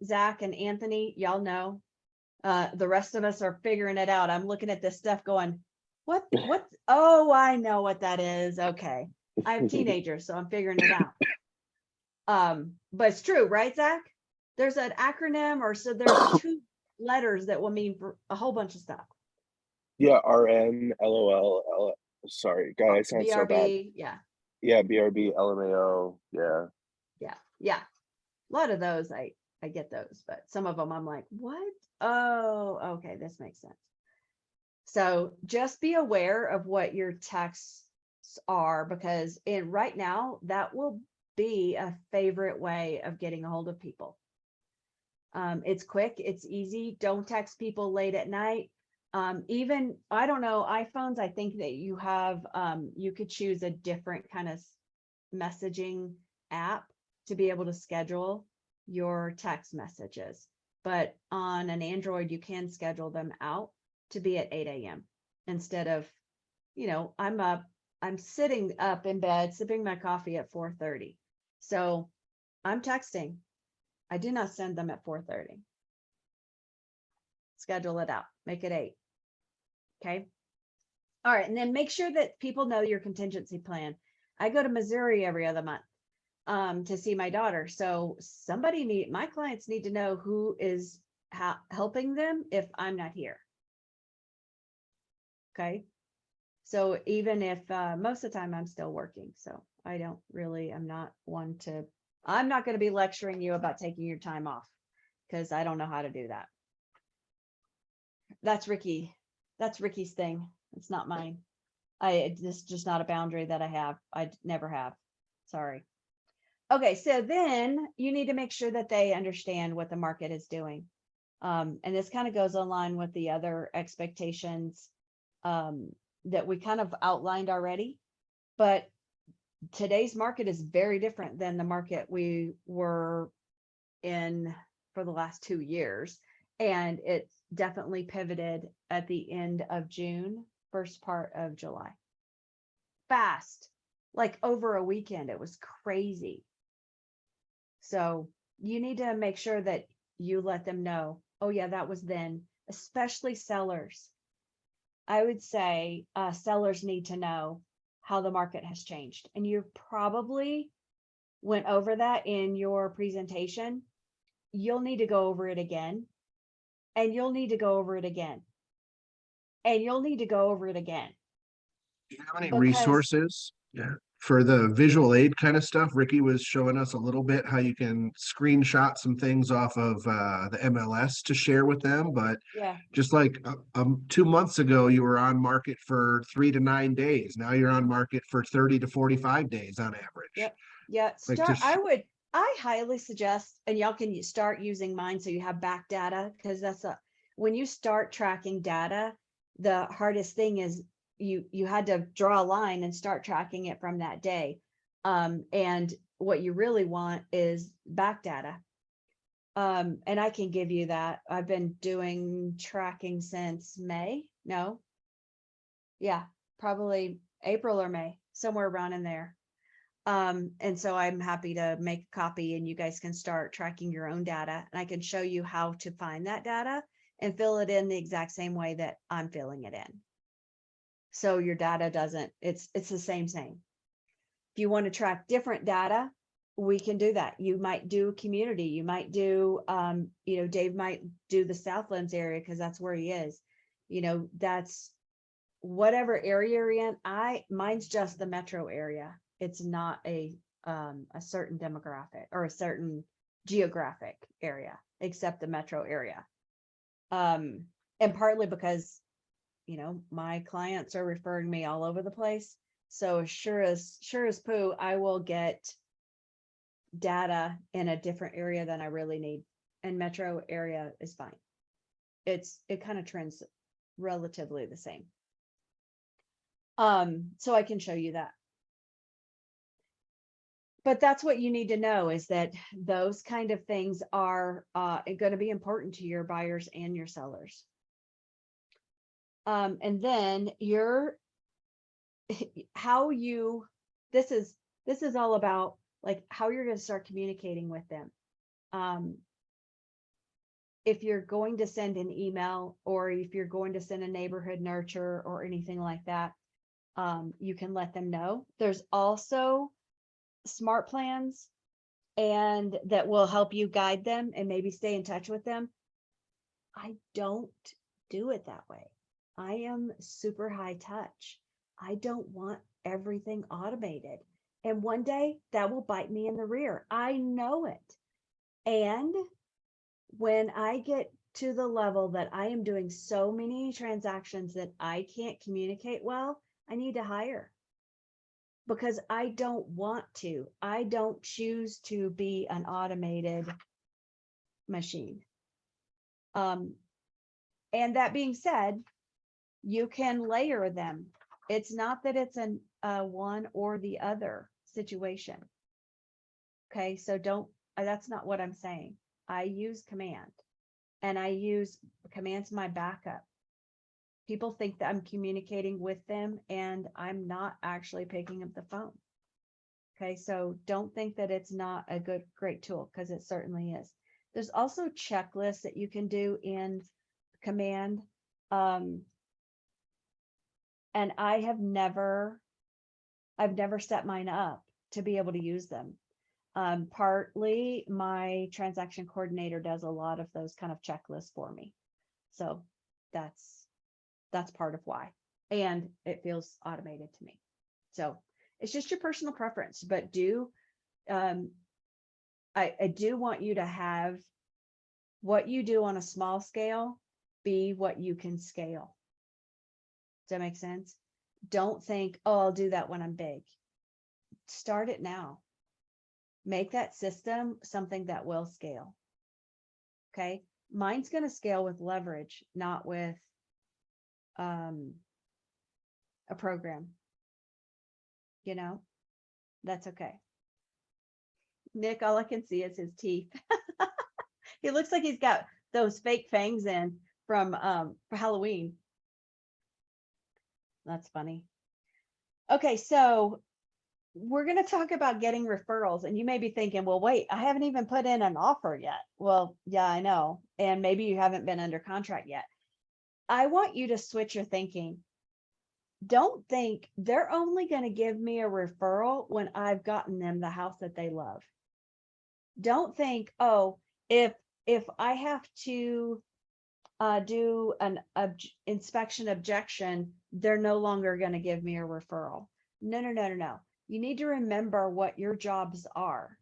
Zach and Anthony, y'all know. The rest of us are figuring it out. I'm looking at this stuff going, what? Oh, I know what that is. Okay. I have teenagers, so I'm figuring it out. But it's true, right, Zach? There's an acronym, or so there's 2 letters that will mean for a whole bunch of stuff. Yeah, RN, LOL, sorry, God, I sound so bad. BRB, yeah. Yeah, BRB, LMAO, yeah. Yeah. A lot of those, I get those, but some of them I'm like, what? Oh, okay, this makes sense. So just be aware of what your texts are, because right now that will be a favorite way of getting a hold of people. It's quick, it's easy. Don't text people late at night. Even, I don't know, iPhones, I think that you have, you could choose a different kind of messaging app to be able to schedule your text messages. But on an Android, you can schedule them out to be at 8 a.m. instead of, I'm sitting up in bed, sipping my coffee at 4:30. So I'm texting. I do not send them at 4:30. Schedule it out, make it 8. Okay. All right. And then make sure that people know your contingency plan. I go to Missouri every other month. to see my daughter. So my clients need to know who is helping them if I'm not here. Okay. So even if, most of the time I'm still working, so I'm not going to be lecturing you about taking your time off because I don't know how to do that. That's Ricky. That's Ricky's thing. It's not mine. This is just not a boundary that I have. I never have. Sorry. Okay, so then you need to make sure that they understand what the market is doing. And this kind of goes online with the other expectations that we kind of outlined already. But today's market is very different than the market we were in for the last 2 years. And it's definitely pivoted at the end of June, first part of July. Fast, like over a weekend, it was crazy. So you need to make sure that you let them know, oh yeah, that was then, especially sellers. I would say sellers need to know how the market has changed. And you probably went over that in your presentation. You'll need to go over it again. And you'll need to go over it again. And you'll need to go over it again. Do you have any Because- resources? Yeah. For the visual aid kind of stuff, Ricky was showing us a little bit how you can screenshot some things off of the MLS to share with them. But Yeah, just like 2 months ago, you were on market for 3 to 9 days. Now you're on market for 30 to 45 days on average. Yep. yeah. Like I highly suggest, and y'all can start using mine so you have back data, because when you start tracking data, the hardest thing is you had to draw a line and start tracking it from that day. And what you really want is back data. And I can give you that. I've been doing tracking since May. No. Yeah, probably April or May, somewhere around in there. And so I'm happy to make a copy and you guys can start tracking your own data, and I can show you how to find that data and fill it in the exact same way that I'm filling it in. So your data it's the same. If you want to track different data, we can do that. You might do community, you might do, Dave might do the Southlands area because that's where he is. That's whatever area you're in. Mine's just the metro area. It's not a certain demographic or a certain geographic area, except the metro area. And partly because my clients are referring me all over the place. So sure as poo, I will get data in a different area than I really need. And metro area is fine. It kind of trends relatively the same. So I can show you that. But that's what you need to know, is that those kind of things are going to be important to your buyers and your sellers. And then this is all about like how you're going to start communicating with them. If you're going to send an email, or if you're going to send a neighborhood nurture or anything like that, you can let them know. There's also smart plans and that will help you guide them and maybe stay in touch with them. I don't do it that way. I am super high touch. I don't want everything automated. And one day that will bite me in the rear. I know it. And when I get to the level that I am doing so many transactions that I can't communicate well, I need to hire. Because I don't want to. I don't choose to be an automated machine. And that being said, you can layer them. It's not that it's one or the other situation. Okay, so that's not what I'm saying. I use command, and I use command's my backup. People think that I'm communicating with them and I'm not actually picking up the phone. Okay, so don't think that it's not a great tool, because it certainly is. There's also checklists that you can do in command. And I've never set mine up to be able to use them. Partly my transaction coordinator does a lot of those kind of checklists for me. So that's part of why. And it feels automated to me. So it's just your personal preference, but I do want you to have what you do on a small scale be what you can scale. Does that make sense? Don't think, oh, I'll do that when I'm big. Start it now. Make that system something that will scale. Okay. Mine's going to scale with leverage, not with a program. You know, that's okay. Nick, all I can see is his teeth. He looks like he's got those fake fangs in from for Halloween. That's funny. Okay, so we're going to talk about getting referrals, and you may be thinking, well, wait, I haven't even put in an offer yet. Well, yeah, I know. And maybe you haven't been under contract yet. I want you to switch your thinking. Don't think they're only going to give me a referral when I've gotten them the house that they love. Don't think, oh, if I have to do an inspection objection, they're no longer going to give me a referral. No. You need to remember what your jobs are.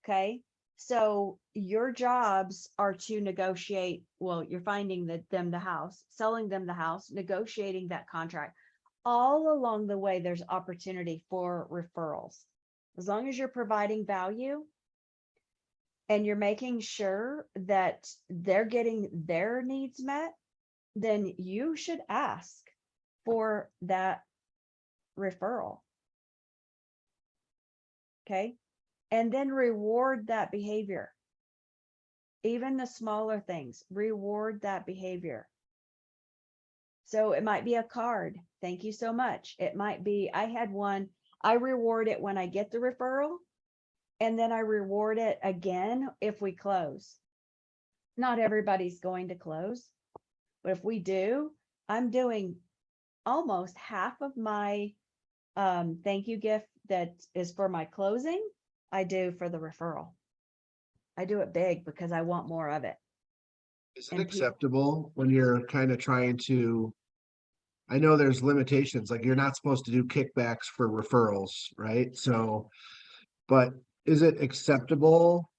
Okay. So your jobs are to negotiate. Well, you're finding them the house, selling them the house, negotiating that contract. All along the way, there's opportunity for referrals. As long as you're providing value and you're making sure that they're getting their needs met, then you should ask for that referral. Okay. And then reward that behavior. Even the smaller things, reward that behavior. So it might be a card. Thank you so much. It might be, I had one, I reward it when I get the referral, and then I reward it again if we close. Not everybody's going to close, but if we do, I'm doing almost half of my thank you gift that is for my closing, I do for the referral. I do it big because I want more of it. Is it And acceptable when you're kind of trying to, I know there's limitations, like you're not supposed to do kickbacks for referrals, right? So, but is it acceptable?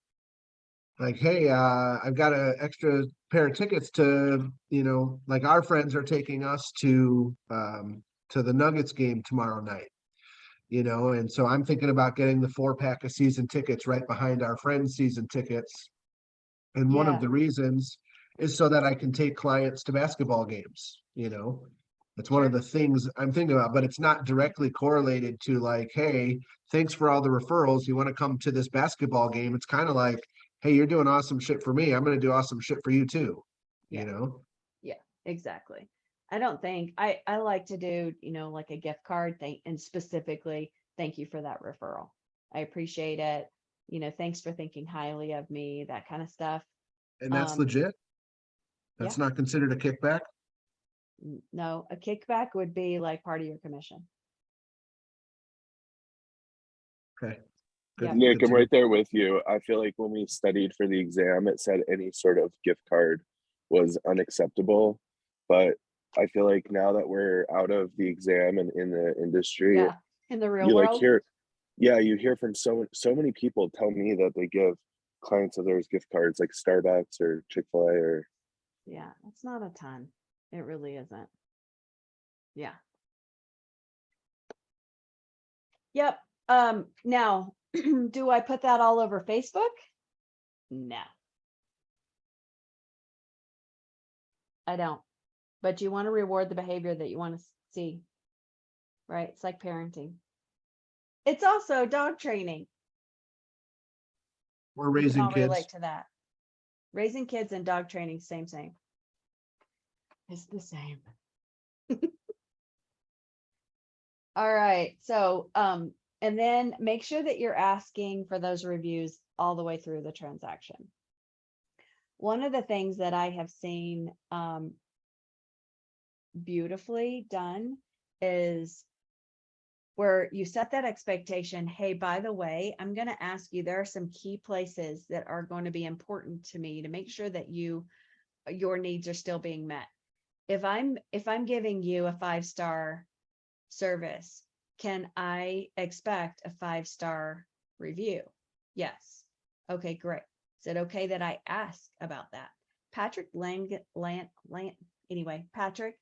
Like, hey, I've got an extra pair of tickets to, like our friends are taking us to the Nuggets game tomorrow night. And so I'm thinking about getting the 4-pack of season tickets right behind our friends' season tickets. And one of Yeah. the reasons is so that I can take clients to basketball games, That's one of the things I'm thinking about, but it's not directly correlated to like, hey, thanks for all the referrals. You want to come to this basketball game? It's kind of like, hey, you're doing awesome shit for me. I'm going to do awesome shit for you too, Yeah. Yeah, exactly. I don't think I like to do, like a gift card thing, and specifically thank you for that referral. I appreciate it. Thanks for thinking highly of me, that kind of stuff. And that's legit. That's not considered a kickback. No, a kickback would be like part of your commission. Okay. Yep. Nick, I'm right there with you. I feel like when we studied for the exam, it said any sort of gift card was unacceptable. But I feel like now that we're out of the exam and in the industry, Yeah. In the real you like world. you hear from so many people tell me that they give clients of theirs gift cards like Starbucks or Chick-fil-A or. Yeah, it's not a ton. It really isn't. Yeah. Yep. Now, do I put that all over Facebook? No. I don't. But you want to reward the behavior that you want to see. Right? It's like parenting. It's also dog training. We're We can raising all kids. relate to that. Raising kids and dog training, same. It's the same. All right. So, and then make sure that you're asking for those reviews all the way through the transaction. One of the things that I have seen beautifully done is where you set that expectation. Hey, by the way, I'm going to ask you, there are some key places that are going to be important to me to make sure that your needs are still being met. If I'm giving you a 5-star service, can I expect a 5-star review? Yes. Okay, great. Is it okay that I ask about that? Patrick Patrick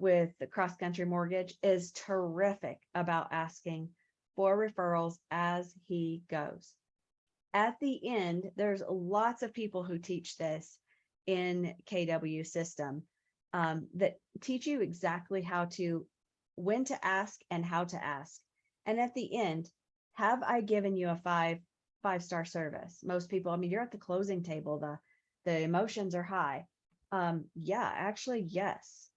with the Cross Country Mortgage is terrific about asking for referrals as he goes. At the end, there's lots of people who teach this in KW system that teach you exactly when to ask and how to ask. And at the end, have I given you a 5-star service? Most people, I mean, you're at the closing table, the emotions are high. Yeah, actually, yes.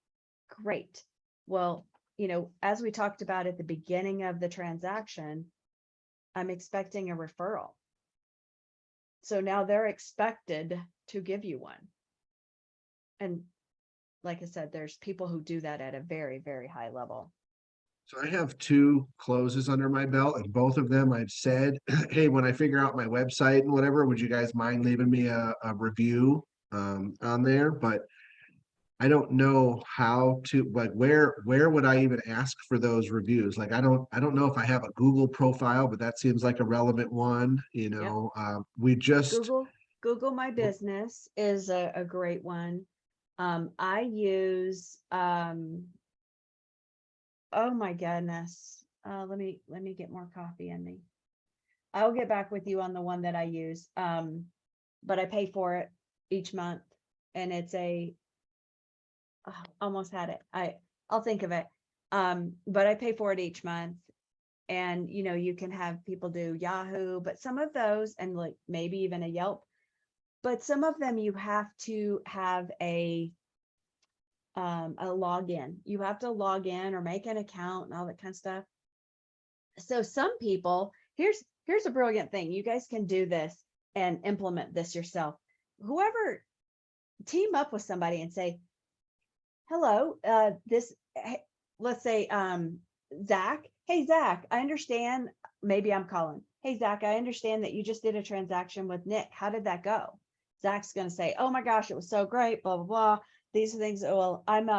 Great. Well, as we talked about at the beginning of the transaction, I'm expecting a referral. So now they're expected to give you one. And like I said, there's people who do that at a very, very high level. So I have 2 closes under my belt, and both of them I've said, hey, when I figure out my website and whatever, would you guys mind leaving me a review on there? But I don't know how to, like, where would I even ask for those reviews? Like, I don't know if I have a Google profile, but that seems like a relevant one, we just, Google My Business is a great one. I use, oh my goodness. Let me get more coffee in me. I'll get back with you on the one that I use. But I pay for it each month, and it's almost had it. I'll think of it. But I pay for it each month. And you can have people do Yahoo, but some of those, and like maybe even a Yelp, but some of them you have to have a login. You have to log in or make an account and all that kind of stuff. So some people, here's a brilliant thing. You guys can do this and implement this yourself. Whoever, team up with somebody and say, hello, let's say Zach. Hey, Zach, I understand. Maybe I'm calling. Hey, Zach, I understand that you just did a transaction with Nick. How did that go? Zach's going to say, oh my gosh, it was so great, blah, blah, blah. These are things. Well, I'm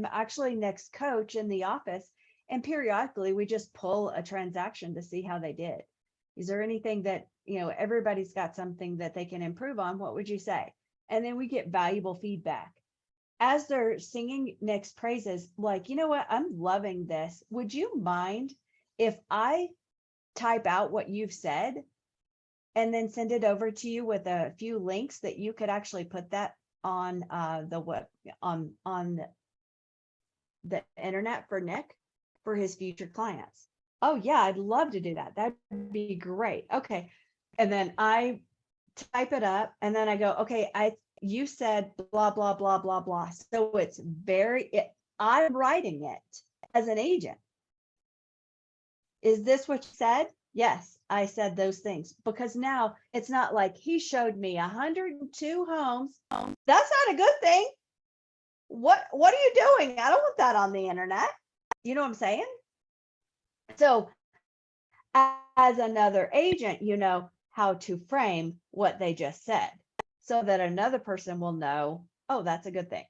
actually Nick's coach in the office. And periodically we just pull a transaction to see how they did. Is there anything that, everybody's got something that they can improve on? What would you say? And then we get valuable feedback. As they're singing Nick's praises, like, you know what, I'm loving this. Would you mind if I type out what you've said and then send it over to you with a few links that you could actually put that on the web, on the internet for Nick, for his future clients? Oh yeah, I'd love to do that. That'd be great. Okay. And then I type it up and then I go, okay, you said blah, blah, blah, blah, blah. So it's I'm writing it as an agent. Is this what you said? Yes, I said those things, because now it's not like he showed me 102 homes. That's not a good thing. What are you doing? I don't want that on the internet. You know what I'm saying? So as another agent, you know how to frame what they just said so that another person will know, oh, that's a good thing.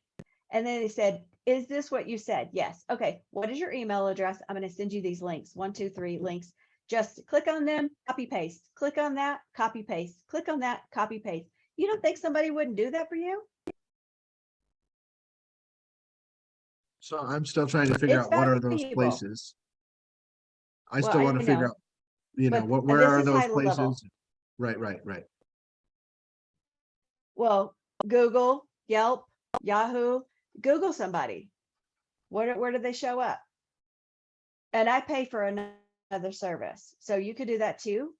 And then they said, is this what you said? Yes. Okay. What is your email address? I'm going to send you these links. 1, 2, 3 links. Just click on them, copy, paste, click on that, copy, paste, click on that, copy, paste. You don't think somebody wouldn't do that for you? so I'm still trying to figure It's out what are those valuable. places. I Well, still I want to figure know, out, you know, but where this are is those high level. places? Right. Well, Google, Yelp, Yahoo, Google somebody. Where do they show up? And I pay for another service. So you could do that too.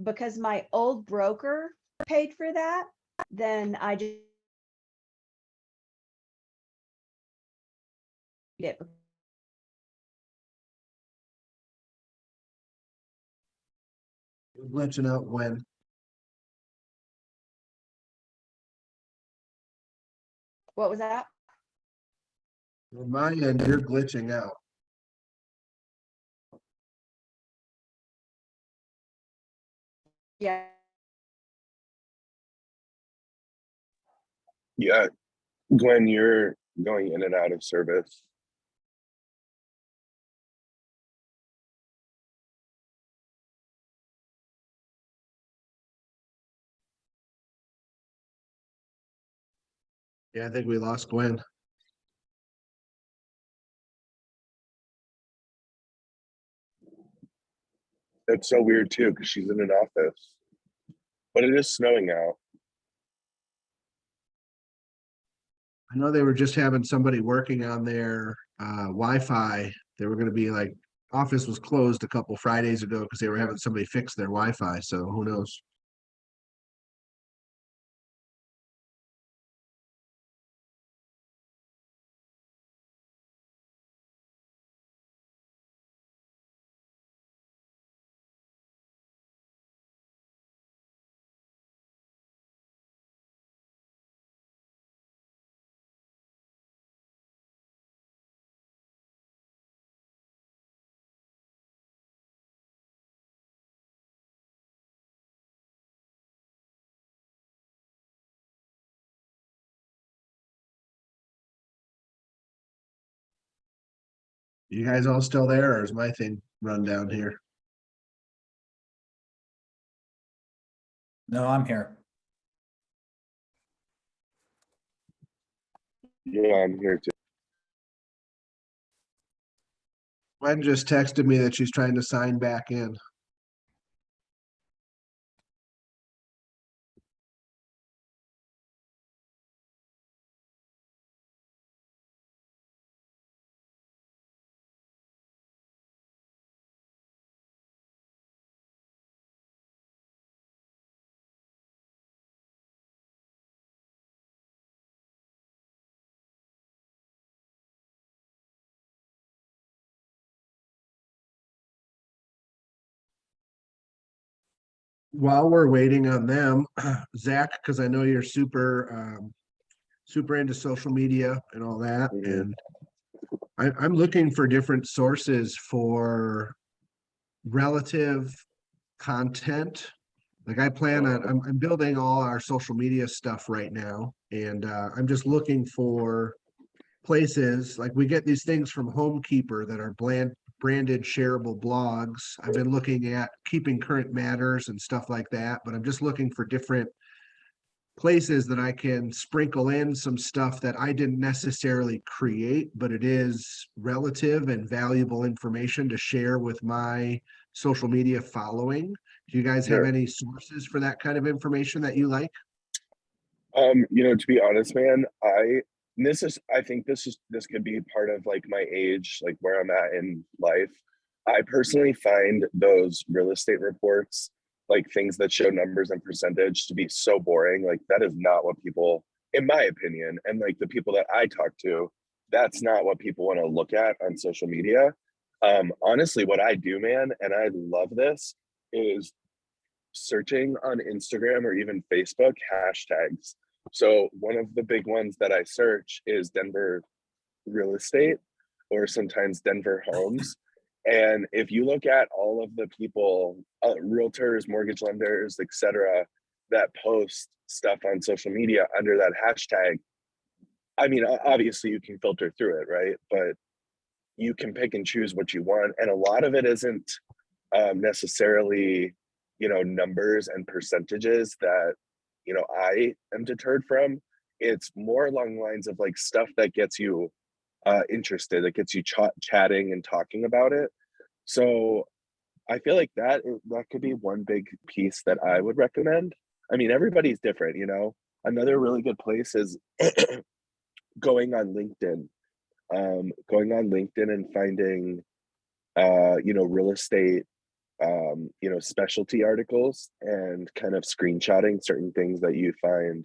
Because my old broker paid for that, then I just did it. Glitching out when, What was that? on my end, you're glitching out. Yeah. Yeah, Gwen, you're going in and out of service. Yeah, I think we lost Gwen. That's so weird too, because she's in an office. But it is snowing out. I know they were just having somebody working on their Wi-Fi. They were gonna be like, office was closed a couple Fridays ago because they were having somebody fix their Wi-Fi, so who knows? You guys all still there, or is my thing run down here? No, I'm here. Yeah, I'm here too. Gwen just texted me that she's trying to sign back in. While we're waiting on them, Zach, because I know you're super into social media and all that, Mhm. and I'm looking for different sources for relative content. Like I plan on, I'm building all our social media stuff right now, and I'm just looking for places, like we get these things from Homekeeper that are branded shareable blogs. I've been looking at Keeping Current Matters and stuff like that, but I'm just looking for different places that I can sprinkle in some stuff that I didn't necessarily create, but it is relative and valuable information to share with my social media following. Do you guys have Sure. any sources for that kind of information that you like? To be honest, man, I think this could be part of like my age, like where I'm at in life. I personally find those real estate reports, like things that show numbers and percentage, to be so boring. Like that is not what people, in my opinion, and like the people that I talk to, that's not what people want to look at on social media. Honestly, what I do, man, and I love this, is searching on Instagram or even Facebook hashtags. So one of the big ones that I search is Denver real estate, or sometimes Denver homes. And if you look at all of the people, realtors, mortgage lenders, etc., that post stuff on social media under that hashtag, I mean, obviously you can filter through it, right? But you can pick and choose what you want. And a lot of it isn't necessarily, numbers and percentages that, I am deterred from. It's more along the lines of like stuff that gets you interested, that gets you chatting and talking about it. So I feel like that could be one big piece that I would recommend. I mean, everybody's different, Another really good place is going on LinkedIn. Going on LinkedIn and finding, real estate, specialty articles, and kind of screenshotting certain things that you find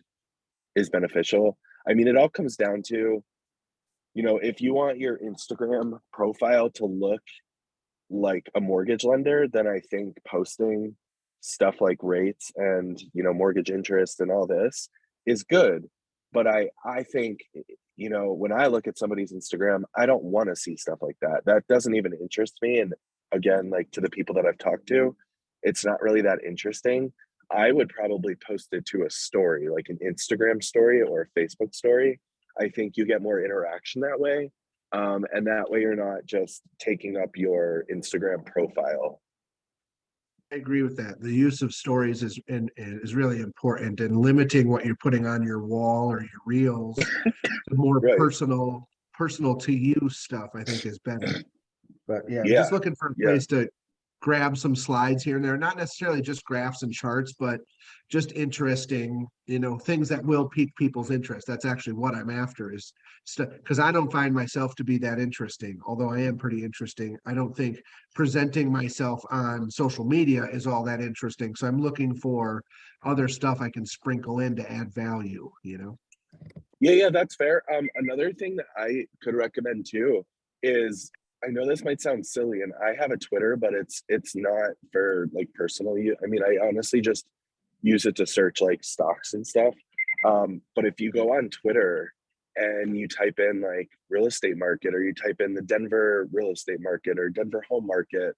is beneficial. I mean, it all comes down to, if you want your Instagram profile to look like a mortgage lender, then I think posting stuff like rates and, mortgage interest and all this is good. But I think, when I look at somebody's Instagram, I don't want to see stuff like that. That doesn't even interest me. And again, like to the people that I've talked to, it's not really that interesting. I would probably post it to a story, like an Instagram story or a Facebook story. I think you get more interaction that way. And that way you're not just taking up your Instagram profile. I agree with that. The use of stories is really important, and limiting what you're putting on your wall or your reels to more Right. personal to you stuff, I think is better. But yeah, Yeah, just looking for a yeah. place to grab some slides here and there, not necessarily just graphs and charts, but just interesting, things that will pique people's interest. That's actually what I'm after is stuff, because I don't find myself to be that interesting, although I am pretty interesting. I don't think presenting myself on social media is all that interesting. So I'm looking for other stuff I can sprinkle in to add value. Yeah, that's fair. Another thing that I could recommend too is, I know this might sound silly, and I have a Twitter, but it's not for like personal use. I mean, I honestly just use it to search like stocks and stuff. But if you go on Twitter and you type in like real estate market, or you type in the Denver real estate market or Denver home market,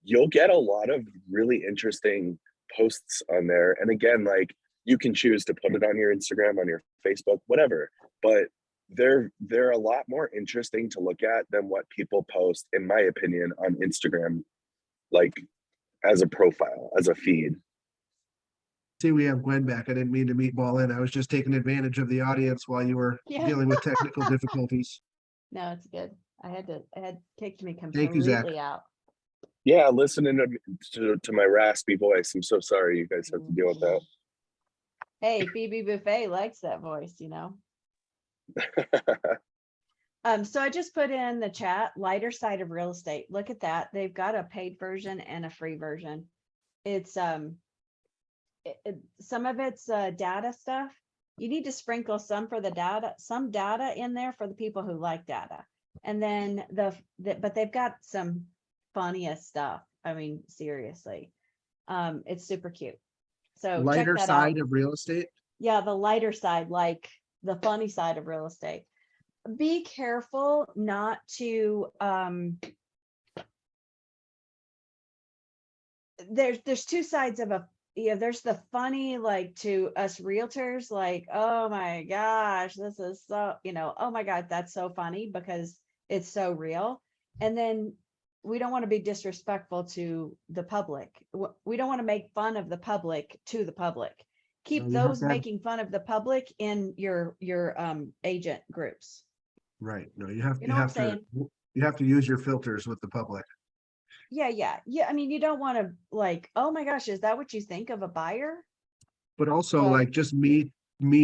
you'll get a lot of really interesting posts on there. And again, like, you can choose to put it on your Instagram, on your Facebook, whatever, but they're a lot more interesting to look at than what people post, in my opinion, on Instagram, like as a profile, as a feed. See, we have Gwen back. I didn't mean to meatball in. I was just taking advantage of the audience while you were Yeah. dealing with technical difficulties. No, it's good. It had kicked me Thank you, Zach. completely out. Yeah, listening to my raspy voice, I'm so sorry you guys have to deal with that. Hey, Phoebe Buffet likes that voice, So I just put in the chat, lighter side of real estate. Look at that. They've got a paid version and a free version. It's some of it's data stuff. You need to sprinkle some for the data, some data in there for the people who like data. And then but they've got some funniest stuff. I mean, seriously. It's super cute. So check Lighter that side out. of real estate. Yeah, the lighter side, like the funny side of real estate. Be careful not to there's two sides of there's the funny, like, to us realtors, like, oh my gosh, this is so, oh my God, that's so funny because it's so real. And then we don't want to be disrespectful to the public. We don't want to make fun of the public to the public. Keep No, you have those to have- making fun of the public in your agent groups. Right. No, you have You know what I'm to saying? you have to use your filters with the public. Yeah. I mean, you don't want to, like, oh my gosh, is that what you think of a buyer? But also, Well- like, just me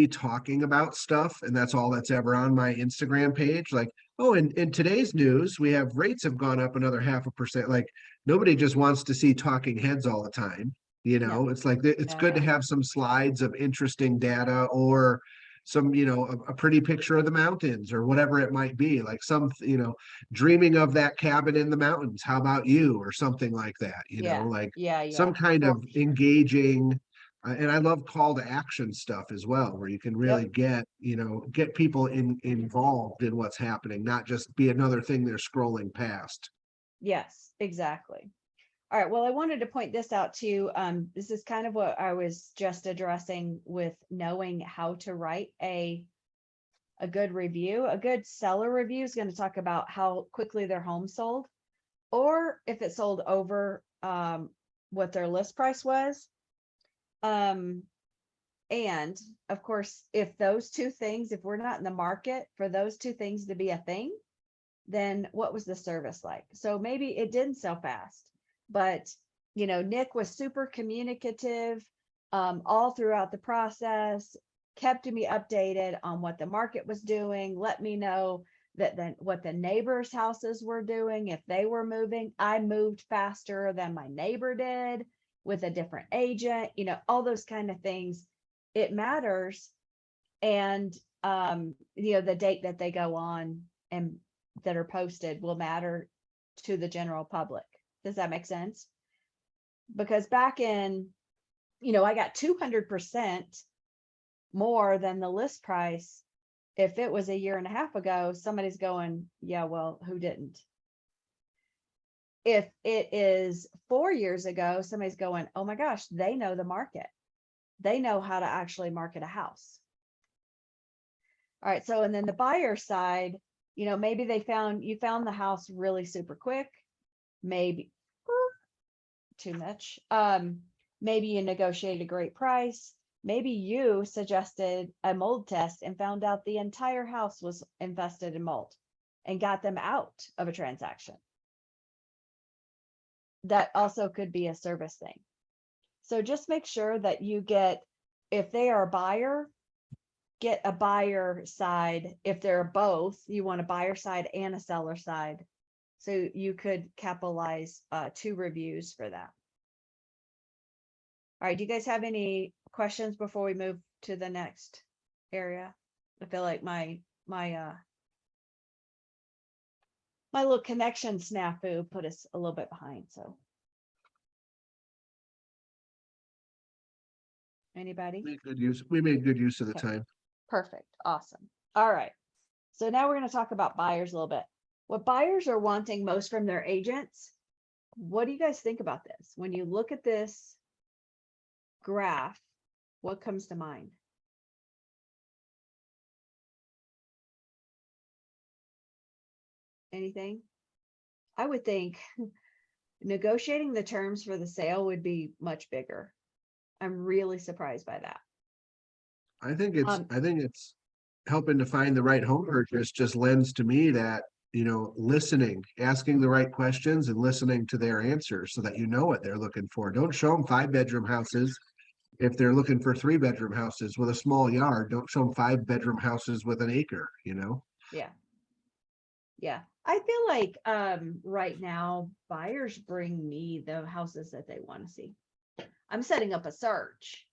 talking about stuff, and that's all that's ever on my Instagram page. Like, oh, in today's news, we have rates have gone up another 0.5%. Like, nobody just wants to see talking heads all the time. No. It's like it's good to have some slides of interesting data, or some, a pretty picture of the mountains, or whatever it might be, like some, dreaming of that cabin in the mountains. How about you? Or something like that, Yeah. like Yeah. some kind Well, of engaging. And I love call to action stuff as well, where you can really get people involved in what's happening, not just be another thing they're scrolling past. Yes, exactly. All right. Well, I wanted to point this out too. This is kind of what I was just addressing with knowing how to write a good review. A good seller review is going to talk about how quickly their home sold, or if it sold over what their list price was. And of course, if those two things, if we're not in the market for those two things to be a thing, then what was the service like? So maybe it didn't sell fast, but Nick was super communicative all throughout the process, kept me updated on what the market was doing, let me know that then what the neighbors' houses were doing, if they were moving. I moved faster than my neighbor did with a different agent, all those kind of things. It matters. And the date that they go on and that are posted will matter to the general public. Does that make sense? Because back in, I got 200% more than the list price. If it was a year and a half ago, somebody's going, yeah, well, who didn't? If it is 4 years ago, somebody's going, oh my gosh, they know the market. They know how to actually market a house. All right, so and then the buyer side, you know, maybe you found the house really super quick, maybe too much. Maybe you negotiated a great price. Maybe you suggested a mold test and found out the entire house was infested in mold and got them out of a transaction. That also could be a service thing. So just make sure that you get, if they are a buyer, get a buyer side. If they're both, you want a buyer side and a seller side. So you could capitalize 2 reviews for that. All right, do you guys have any questions before we move to the next area? I feel like my little connection snafu put us a little bit behind, so. Anybody? We made good use of the Okay. time. Perfect, awesome. All right. So now we're going to talk about buyers a little bit. What buyers are wanting most from their agents. What do you guys think about this? When you look at this graph, what comes to mind? Anything? I would think negotiating the terms for the sale would be much bigger. I'm really surprised by that. I think it's helping to find the right home purchase just lends to me that, you know, listening, asking the right questions and listening to their answers so that you know what they're looking for. Don't show them 5-bedroom houses. If they're looking for 3-bedroom houses with a small yard, don't show them 5-bedroom houses with an acre, you know? Yeah. Yeah. I feel like right now buyers bring me the houses that they want to see. I'm setting up a search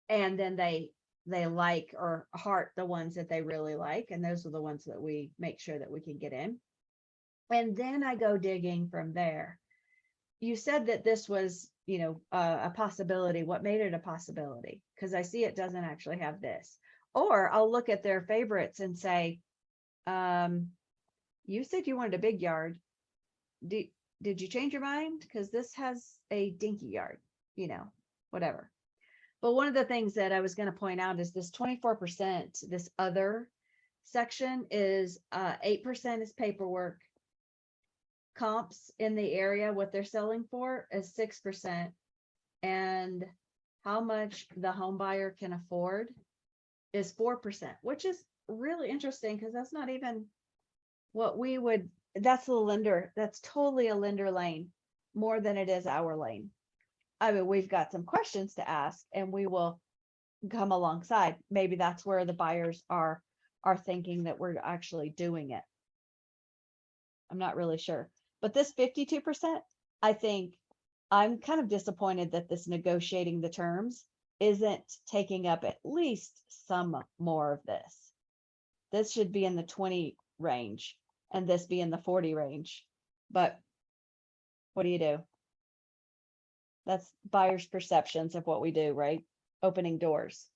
and then they like or heart the ones that they really like. And those are the ones that we make sure that we can get in. And then I go digging from there. You said that this was, you know, a possibility. What made it a possibility? Because I see it doesn't actually have this. Or I'll look at their favorites and say, you said you wanted a big yard. Did you change your mind? Because this has a dinky yard, you know, whatever. But one of the things that I was going to point out is this 24%, this other section is 8% is paperwork. Comps in the area, what they're selling for is 6%. And how much the home buyer can afford is 4%, which is really interesting because that's not even what we would, that's the lender, that's totally a lender lane more than it is our lane. I mean, we've got some questions to ask and we will come alongside. Maybe that's where the buyers are thinking that we're actually doing it. I'm not really sure. But this 52%, I think I'm kind of disappointed that this negotiating the terms isn't taking up at least some more of this. This should be in the 20 range and this be in the 40 range. But what do you do? That's buyers' perceptions of what we do, right? Opening doors.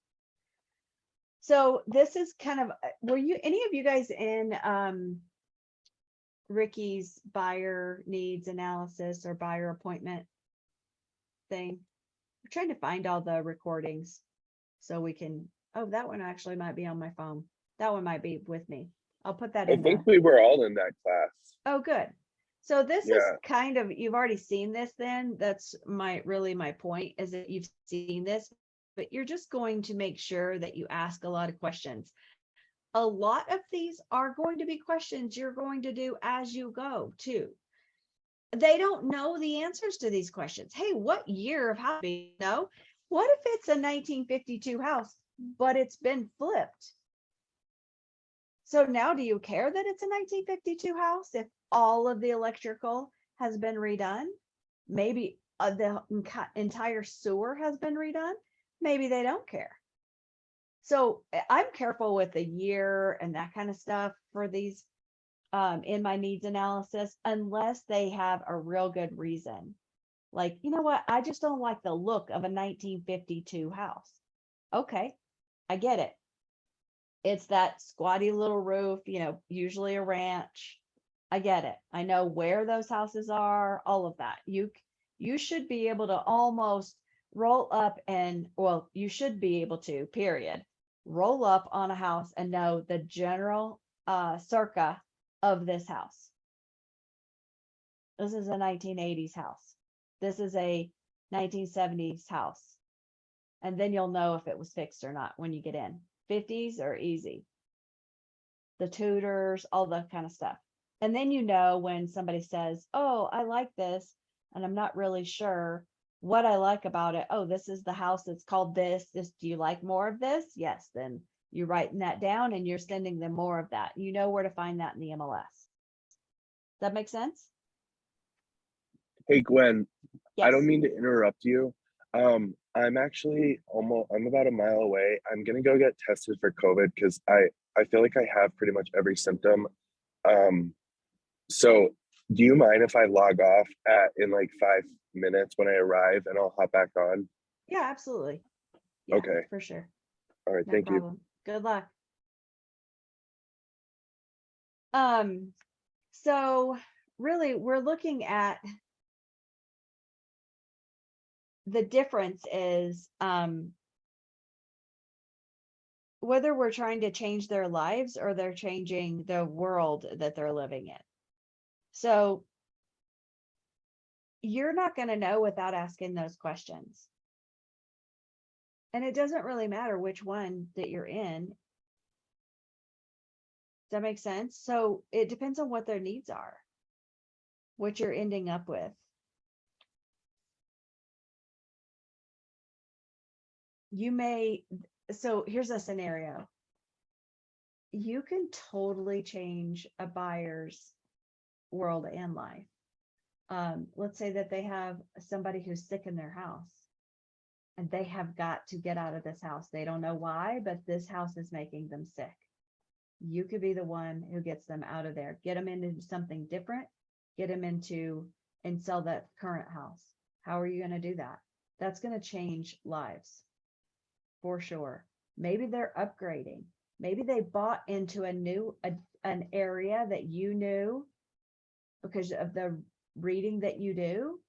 So this is kind of, were you, any of you guys in Ricky's buyer needs analysis or buyer appointment thing? We're trying to find all the recordings so we can, oh, that one actually might be on my phone. That one might be with me. I'll put that I in think the, we were all in that class. oh, good. So this is Yeah. kind of, you've already seen this then. That's really my point is that you've seen this, but you're just going to make sure that you ask a lot of questions. A lot of these are going to be questions you're going to do as you go too. They don't know the answers to these questions. Hey, what year of house? No. What if it's a 1952 house, but it's been flipped? So now do you care that it's a 1952 house if all of the electrical has been redone? Maybe the entire sewer has been redone. Maybe they don't care. So I'm careful with the year and that kind of stuff for these in my needs analysis, unless they have a real good reason. Like, you know what? I just don't like the look of a 1952 house. Okay, I get it. It's that squatty little roof, you know, usually a ranch. I get it. I know where those houses are, all of that. You should be able to almost roll up and, well, you should be able to, period. Roll up on a house and know the general circa of this house. This is a 1980s house. This is a 1970s house. And then you'll know if it was fixed or not when you get in. 50s are easy. The Tudors, all that kind of stuff. And then you know when somebody says, oh, I like this, and I'm not really sure what I like about it. Oh, this is the house that's called this. Do you like more of this? Yes. Then you're writing that down and you're sending them more of that. You know where to find that in the MLS. Does that make sense? Hey, Gwen, I Yes. don't mean to interrupt you. I'm about a mile away. I'm gonna go get tested for COVID because I feel like I have pretty much every symptom. So do you mind if I log off in like 5 minutes when I arrive and I'll hop back on? Yeah, absolutely. Yeah, Okay. for sure. All right, No thank you. problem. Good luck. So really we're looking at the difference is whether we're trying to change their lives or they're changing the world that they're living in. So you're not going to know without asking those questions. And it doesn't really matter which one that you're in. Does that make sense? So it depends on what their needs are, what you're ending up with. So here's a scenario. You can totally change a buyer's world and life. Let's say that they have somebody who's sick in their house and they have got to get out of this house. They don't know why, but this house is making them sick. You could be the one who gets them out of there, get them into something different, get them into and sell that current house. How are you going to do that? That's going to change lives for sure. Maybe they're upgrading. Maybe they bought into an area that you knew because of the reading that you do.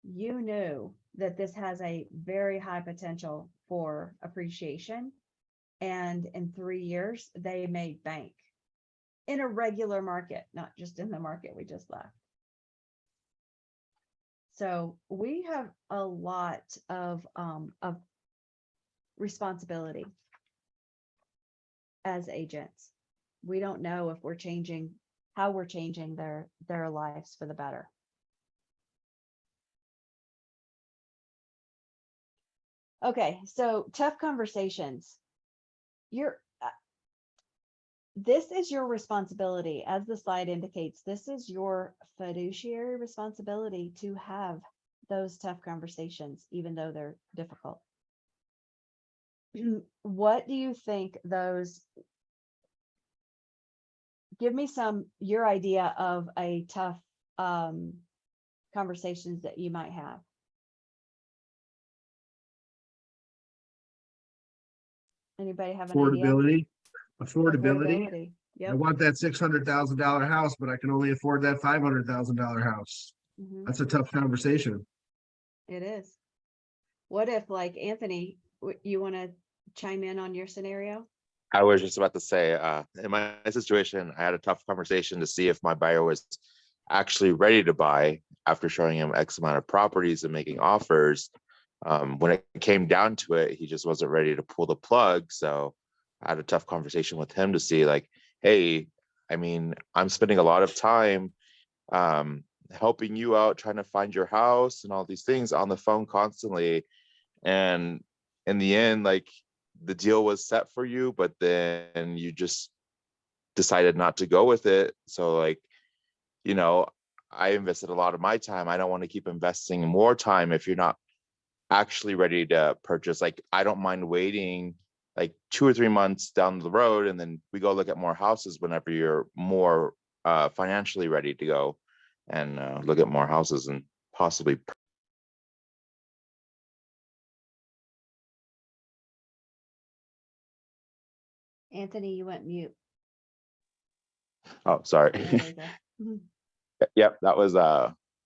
You knew that this has a very high potential for appreciation. And in 3 years, they made bank in a regular market, not just in the market we just left. So we have a lot of responsibility as agents. We don't know if we're changing, how we're changing their lives for the better. Okay, so tough conversations. This is your responsibility. As the slide indicates, this is your fiduciary responsibility to have those tough conversations, even though they're difficult. What do you think give me your idea of a tough conversations that you might have. Anybody have an idea? Affordability. I Yep. want that $600,000 house, but I can only afford that $500,000 house. Mhm. That's a tough conversation. It is. What if, like, Anthony, you want to chime in on your scenario? I was just about to say, in my situation, I had a tough conversation to see if my buyer was actually ready to buy after showing him X amount of properties and making offers. When it came down to it, he just wasn't ready to pull the plug. So I had a tough conversation with him to see, like, hey, I mean, I'm spending a lot of time helping you out, trying to find your house and all these things on the phone constantly. And in the end, like, the deal was set for you, but then you just decided not to go with it. So, like, you know, I invested a lot of my time. I don't want to keep investing more time if you're not actually ready to purchase. Like, I don't mind waiting like 2 or 3 months down the road, and then we go look at more houses whenever you're more financially ready to go and look at more houses and possibly. Anthony, you went mute. Oh, sorry. There we go. Mhm. Yep, that was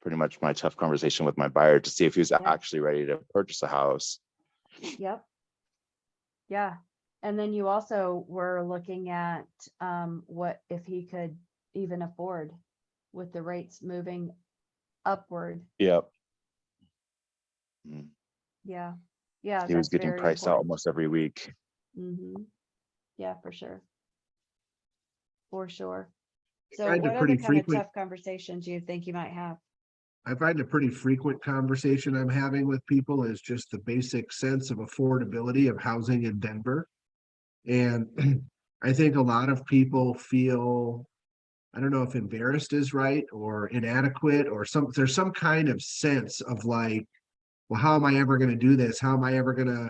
pretty much my tough conversation with my buyer to see if he was Yeah. actually ready to purchase a house. Yep. Yeah. And then you also were looking at what if he could even afford with the rates moving upward. Yep. Yeah. Yeah. He was that's getting very priced out important. almost every week. Yeah, for sure. For sure. I So find it what other pretty kind of frequent. tough conversations do you think you might have? I find a pretty frequent conversation I'm having with people is just the basic sense of affordability of housing in Denver. And I think a lot of people feel, I don't know if embarrassed is right or inadequate or there's some kind of sense of like, well, how am I ever going to do this? How am I ever going to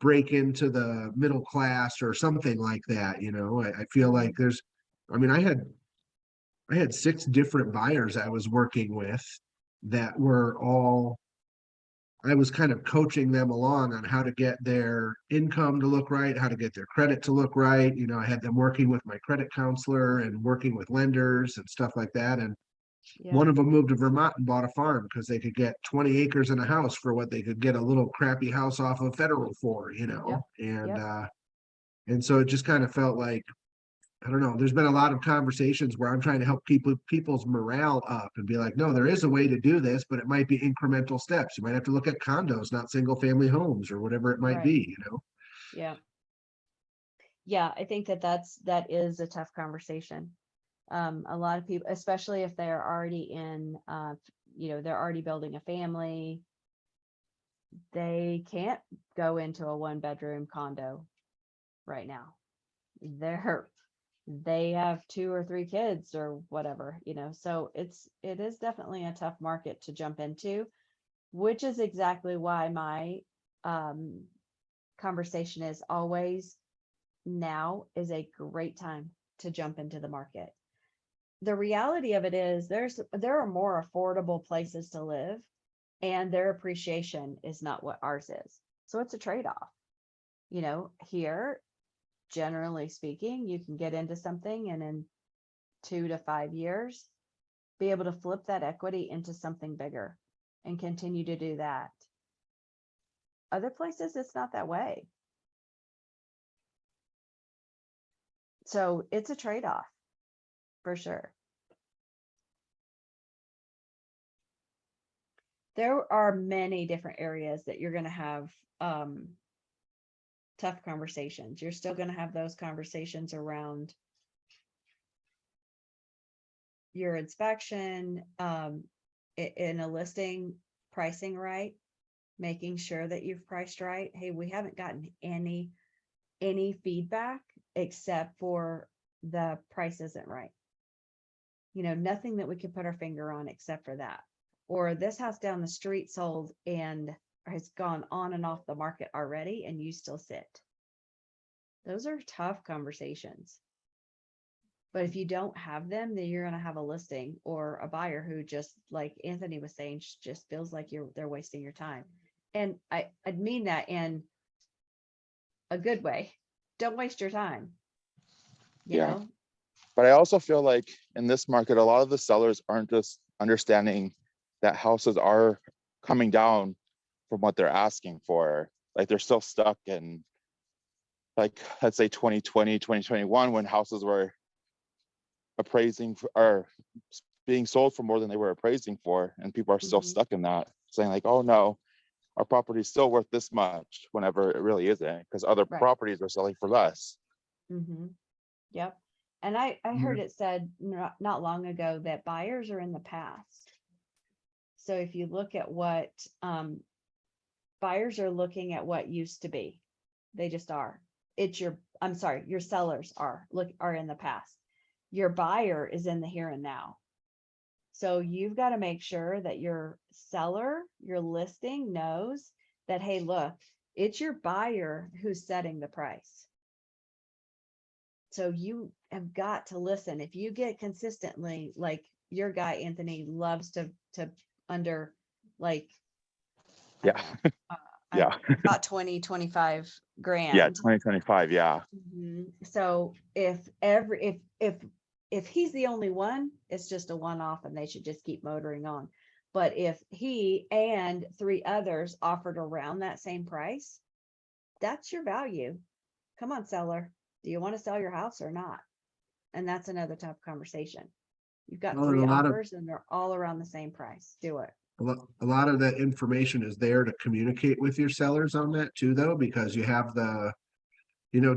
break into the middle class or something like that? You know, I feel like I had 6 different buyers I was working with that were all, I was kind of coaching them along on how to get their income to look right, how to get their credit to look right. You know, I had them working with my credit counselor and working with lenders and stuff like that. And one Yeah. of them moved to Vermont and bought a farm because they could get 20 acres and a house for what they could get a little crappy house off of Federal for, you know? Yep. And so it just kind of felt like, I don't know, there's been a lot of conversations where I'm trying to help people's morale up and be like, no, there is a way to do this, but it might be incremental steps. You might have to look at condos, not single family homes or whatever it might Right. be, you know? Yeah. Yeah, I think that is a tough conversation. A lot of people, especially if they're already in, they're already building a family, they can't go into a 1-bedroom condo right now. They have 2 or 3 kids or whatever, so it is definitely a tough market to jump into, which is exactly why my conversation is always, now is a great time to jump into the market. The reality of it is there are more affordable places to live, and their appreciation is not what ours is. So it's a trade-off. Here, generally speaking, you can get into something and in 2 to 5 years, be able to flip that equity into something bigger and continue to do that. Other places, it's not that way. So it's a trade-off for sure. There are many different areas that you're going to have tough conversations. You're still going to have those conversations around your inspection, in a listing, pricing right, making sure that you've priced right. Hey, we haven't gotten any feedback except for the price isn't right. Nothing that we could put our finger on except for that. Or this house down the street sold and has gone on and off the market already, and you still sit. Those are tough conversations. But if you don't have them, then you're going to have a listing or a buyer who, just like Anthony was saying, just feels like they're wasting your time. And I'd mean that in a good way. Don't waste your time. You know? But I also feel like in this market, a lot of the sellers aren't just understanding that houses are coming down from what they're asking for. Like they're still stuck in, like, let's say 2020, 2021, when houses were appraising or being sold for more than they were appraising for. And people are still stuck in that, saying like, oh no, our property is still worth this much, whenever it really isn't, because other properties are selling for less. Yep. And I heard it said not long ago that buyers are in the past. So if you look at what buyers are looking at what used to be, they just are. Your sellers are in the past. Your buyer is in the here and now. So you've got to make sure that your seller, your listing, knows that, hey, look, it's your buyer who's setting the price. So you have got to listen. If you get consistently, like your guy, Anthony, loves to under, like, about 20, 25 grand. Yeah, 2025. Yeah. So if he's the only one, it's just a one-off and they should just keep motoring on. But if he and 3 others offered around that same price, that's your value. Come on, seller. Do you want to sell your house or not? And that's another tough conversation. You've got Well, and 3 a lot of- offers and they're all around the same price. Do it. A lot of that information is there to communicate with your sellers on that too, though, because you have the,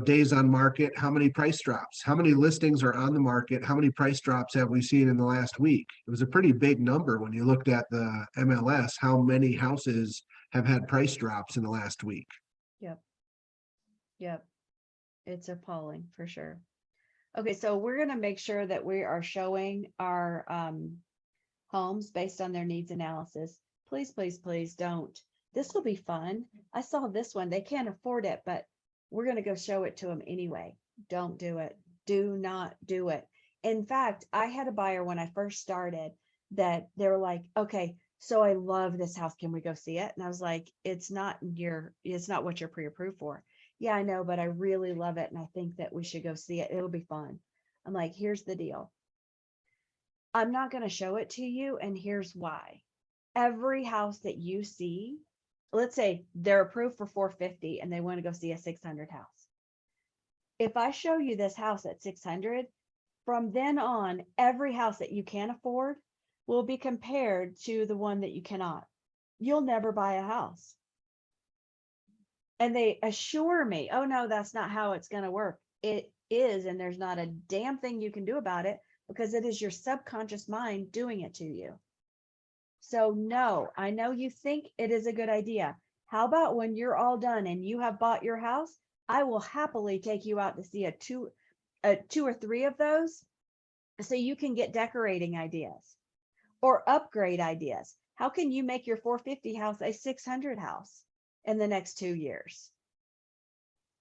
days on market, how many price drops, how many listings are on the market, how many price drops have we seen in the last week? It was a pretty big number when you looked at the MLS, how many houses have had price drops in the last week. Yep. It's appalling for sure. Okay, so we're gonna make sure that we are showing our homes based on their needs analysis. Please, please, please don't. This will be fun. I saw this one. They can't afford it, but we're gonna go show it to them anyway. Don't do it. Do not do it. In fact, I had a buyer when I first started that they were like, okay, so I love this house. Can we go see it? And I was like, it's not what you're pre-approved for. Yeah, I know, but I really love it. And I think that we should go see it. It'll be fun. I'm like, here's the deal. I'm not going to show it to you. And here's why. Every house that you see, let's say they're approved for 450 and they want to go see a 600 house. If I show you this house at 600, from then on, every house that you can afford will be compared to the one that you cannot. You'll never buy a house. And they assure me, oh no, that's not how it's going to work. It is, and there's not a damn thing you can do about it because it is your subconscious mind doing it to you. So no, I know you think it is a good idea. How about when you're all done and you have bought your house, I will happily take you out to see a two or three of those so you can get decorating ideas or upgrade ideas. How can you make your 450 house a 600 house in the next 2 years?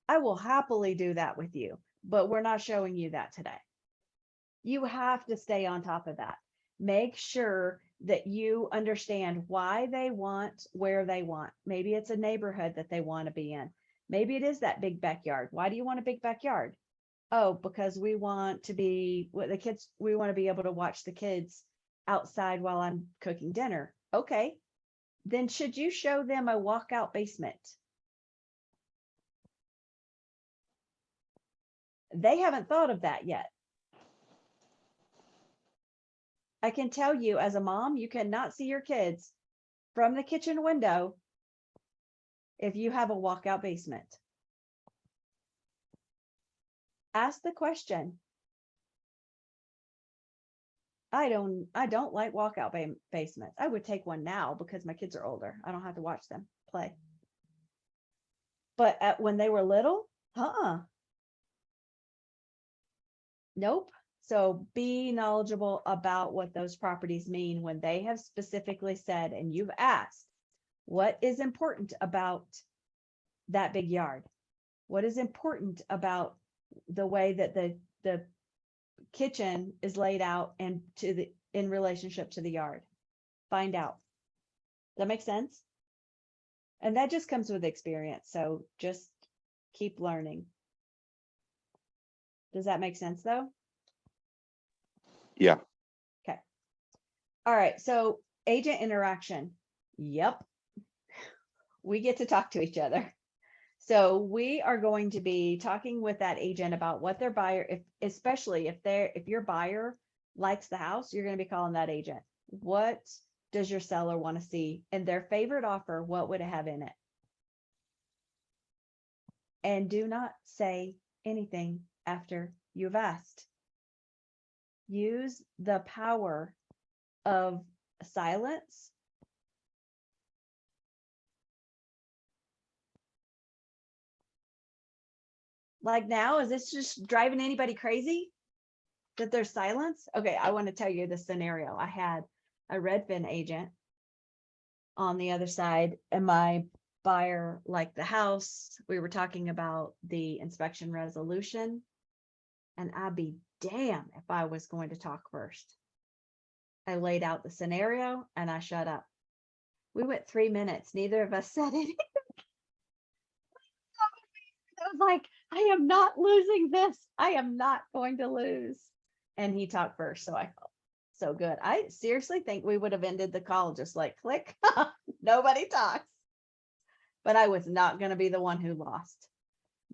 I will happily do that with you, but we're not showing you that today. You have to stay on top of that. Make sure that you understand why they want where they want. Maybe it's a neighborhood that they want to be in. Maybe it is that big backyard. Why do you want a big backyard? Oh, because we want to be with the kids. We want to be able to watch the kids outside while I'm cooking dinner. Okay. Then should you show them a walkout basement? They haven't thought of that yet. I can tell you as a mom, you cannot see your kids from the kitchen window if you have a walkout basement. Ask the question. I don't like walkout basements. I would take one now because my kids are older. I don't have to watch them play. But when they were little, nope. So be knowledgeable about what those properties mean when they have specifically said, and you've asked, what is important about that big yard? What is important about the way that the kitchen is laid out and in relationship to the yard? Find out. Does that make sense? And that just comes with experience. So just keep learning. Does that make sense though? Yeah. Okay. All right. So agent interaction. Yep. We get to talk to each other. So we are going to be talking with that agent about what their buyer, especially if your buyer likes the house, you're going to be calling that agent. What does your seller want to see? And their favorite offer, what would it have in it? And do not say anything after you've asked. Use the power of silence. Like now, is this just driving anybody crazy that there's silence? Okay, I want to tell you the scenario. I had a Redfin agent on the other side, and my buyer liked the house. We were talking about the inspection resolution, and I'd be damn if I was going to talk first. I laid out the scenario and I shut up. We went 3 minutes. Neither of us said anything. I was like, I am not losing this. I am not going to lose. And he talked first. so good. I seriously think we would have ended the call just like click, nobody talks. But I was not going to be the one who lost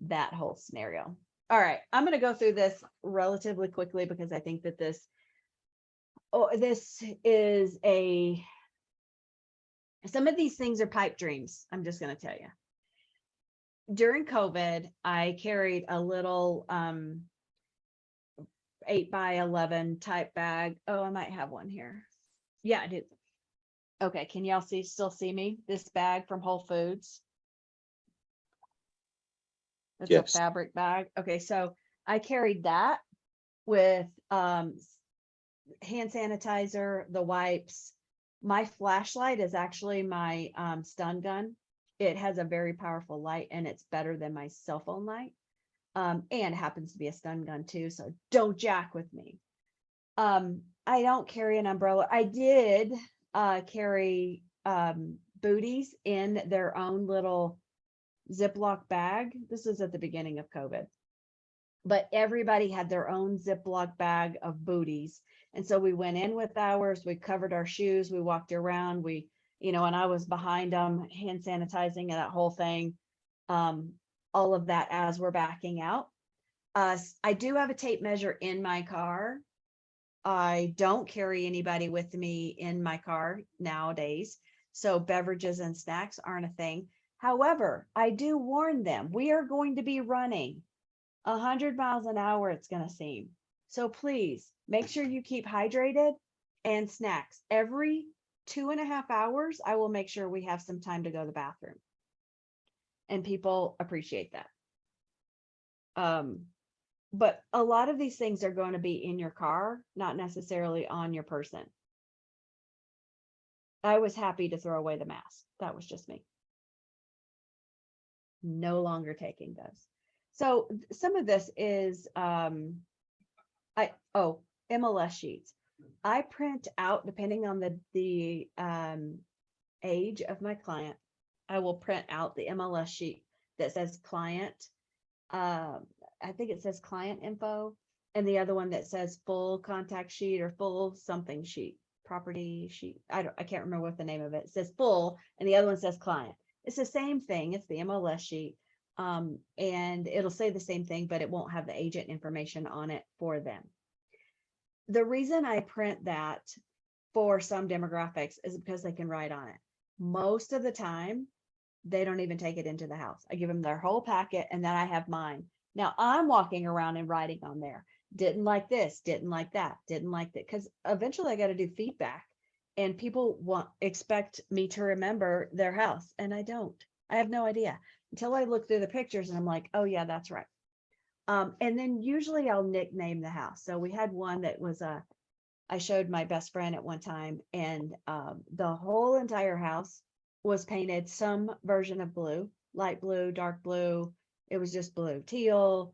that whole scenario. All right, I'm going to go through this relatively quickly because I think that this is some of these things are pipe dreams. I'm just going to tell you. During COVID, I carried a little 8x11 type bag. Oh, I might have one here. Yeah, I do. Okay, can y'all still see me? This bag from Whole Foods. It's Yes. a fabric bag. Okay, so I carried that with hand sanitizer, the wipes. My flashlight is actually my stun gun. It has a very powerful light and it's better than my cell phone light. And happens to be a stun gun too, so don't jack with me. I don't carry an umbrella. I did carry booties in their own little Ziploc bag. This was at the beginning of COVID. But everybody had their own Ziploc bag of booties. And so we went in with ours, we covered our shoes, we walked around, and I was behind them, hand sanitizing and that whole thing. All of that as we're backing out. I do have a tape measure in my car. I don't carry anybody with me in my car nowadays. So beverages and snacks aren't a thing. However, I do warn them, we are going to be running 100 miles an hour, it's going to seem. So please make sure you keep hydrated and snacks. Every 2.5 hours, I will make sure we have some time to go to the bathroom. And people appreciate that. But a lot of these things are going to be in your car, not necessarily on your person. I was happy to throw away the mask. That was just me. No longer taking those. So some of this is MLS sheets. I print out, depending on the age of my client, I will print out the MLS sheet that says client. I think it says client info, and the other one that says full contact sheet or full something sheet, property sheet. I can't remember what the name of it. It says full, and the other one says client. It's the same thing. It's the MLS sheet. And it'll say the same thing, but it won't have the agent information on it for them. The reason I print that for some demographics is because they can write on it. Most of the time, they don't even take it into the house. I give them their whole packet and then I have mine. Now I'm walking around and writing on there. Didn't like this, didn't like that, didn't like that. Because eventually I got to do feedback and people expect me to remember their house. And I don't. I have no idea until I look through the pictures and I'm like, oh yeah, that's right. And then usually I'll nickname the house. So we had one that was I showed my best friend at one time, and the whole entire house was painted some version of blue, light blue, dark blue. It was just blue, teal,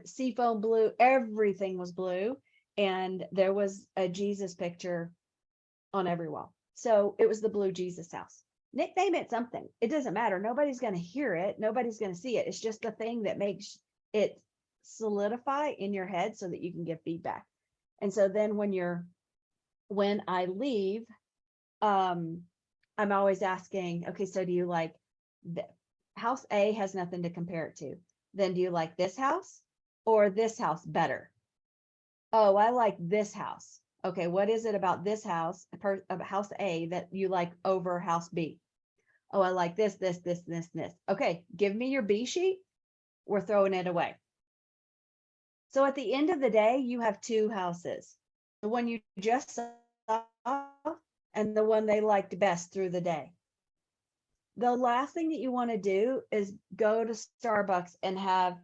seafoam blue, everything was blue. And there was a Jesus picture on every wall. So it was the blue Jesus house. Nickname it something. It doesn't matter. Nobody's going to hear it. Nobody's going to see it. It's just the thing that makes it solidify in your head so that you can give feedback. And so then when I leave, I'm always asking, okay, so do you like house A has nothing to compare it to. Then do you like this house or this house better? Oh, I like this house. Okay, what is it about this house, house A, that you like over house B? Oh, I like this, this, this, this, this. Okay, give me your B sheet. We're throwing it away. So at the end of the day, you have two houses. The one you just saw and the one they liked best through the day. The last thing that you want to do is go to Starbucks and have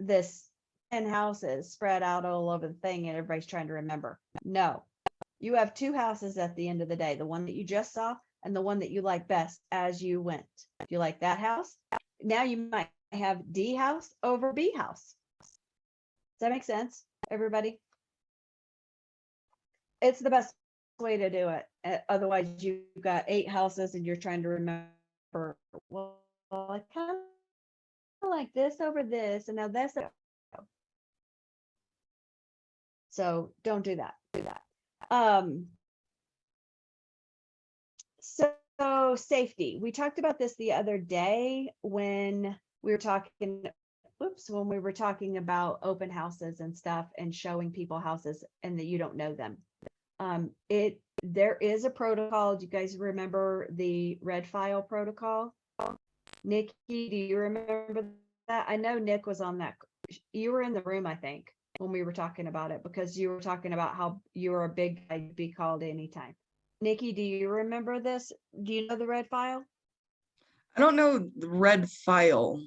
this 10 houses spread out all over the thing and everybody's trying to remember. No, you have two houses at the end of the day, the one that you just saw and the one that you like best as you went. Do you like that house? Now you might have D house over B house. Does that make sense, everybody? It's the best way to do it. Otherwise, you've got 8 houses and you're trying to remember, well, I kind of like this over this, and now this. So don't do that. Um, so safety, we talked about this the other day when we were talking, when we were talking about open houses and stuff and showing people houses and that you don't know them. There is a protocol. Do you guys remember the red file protocol? Nikki, do you remember that? I know Nick was on that. You were in the room, I think, when we were talking about it, because you were talking about how you were a big guy to be called anytime. Nikki, do you remember this? Do you know the red file? I don't know the red file.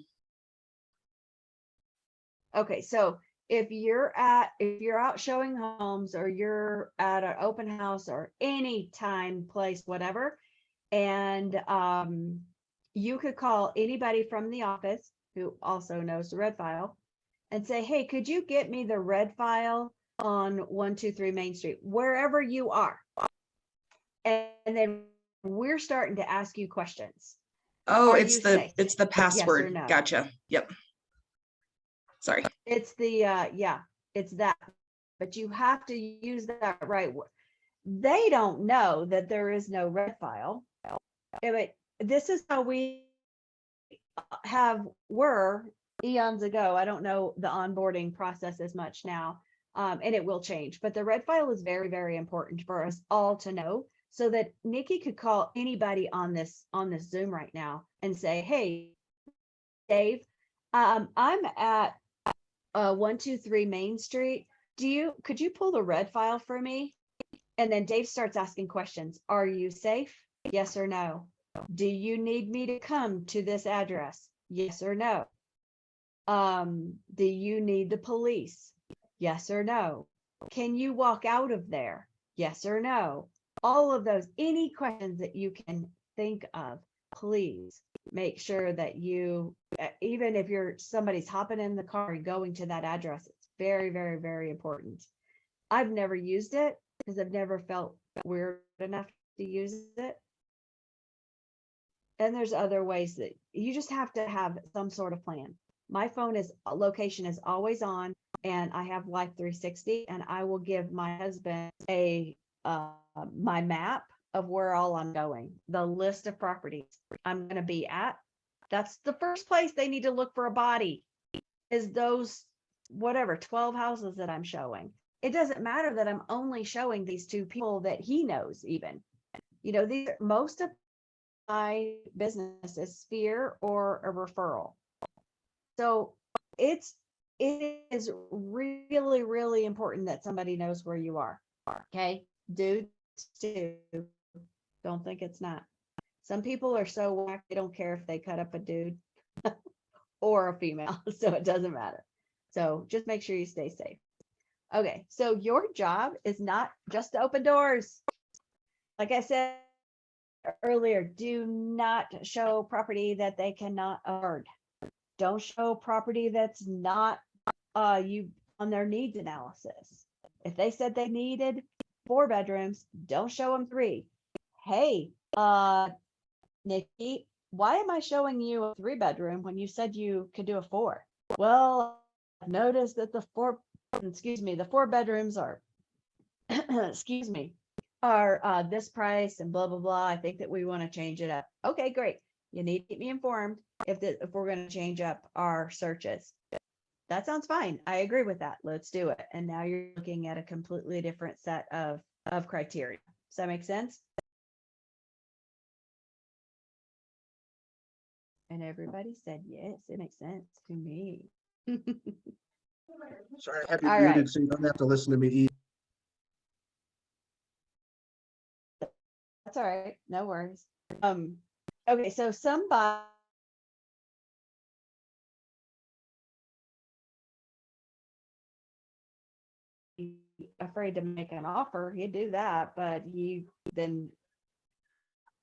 Okay, so if you're out showing homes or you're at an open house or any time, place, whatever, and you could call anybody from the office who also knows the red file and say, hey, could you get me the red file on 123 Main Street, wherever you are? And then we're starting to ask you questions. Oh, Are it's you the safe? it's the password. no? Gotcha. Yep. Sorry. It's the it's that, but you have to use that right word. They don't know that there is no red file. But this is how we were eons ago. I don't know the onboarding process as much now, and it will change. But the red file is very, very important for us all to know, so that Nikki could call anybody on this Zoom right now and say, "Hey, Dave, I'm at 123 Main Street. Could you pull the red file for me?" And then Dave starts asking questions. Are you safe? Yes or no? Do you need me to come to this address? Yes or no? Do you need the police? Yes or no? Can you walk out of there? Yes or no? All of those, any questions that you can think of, please make sure that you, even if somebody's hopping in the car and going to that address, it's very, very, very important. I've never used it because I've never felt weird enough to use it. And there's other ways that you just have to have some sort of plan. My phone location is always on, and I have Life 360, and I will give my husband my map of where all I'm going, the list of properties I'm going to be at. That's the first place they need to look for a body, is those 12 houses that I'm showing. It doesn't matter that I'm only showing these 2 people that he knows even. Most of my business is sphere or a referral. So it is really, really important that somebody knows where you are. Okay, dudes too. Don't think it's not. Some people are so whack, they don't care if they cut up a dude or a female, so it doesn't matter. So just make sure you stay safe. Okay, so your job is not just to open doors. Like I said earlier, do not show property that they cannot afford. Don't show property that's not you on their needs analysis. If they said they needed 4 bedrooms, don't show them 3. Hey, Nikki, why am I showing you a 3-bedroom when you said you could do a 4? Well, I've noticed that the 4 bedrooms are are this price and blah blah blah. I think that we want to change it up. Okay, great. You need to keep me informed if we're going to change up our searches. That sounds fine. I agree with that. Let's do it. And now you're looking at a completely different set of criteria. Does that make sense? And everybody said, yes, it makes sense to me. Sorry, I have you All muted right. so you don't have to listen to me eat. That's all right. No worries. Okay, so somebody afraid to make an offer, he'd do that, but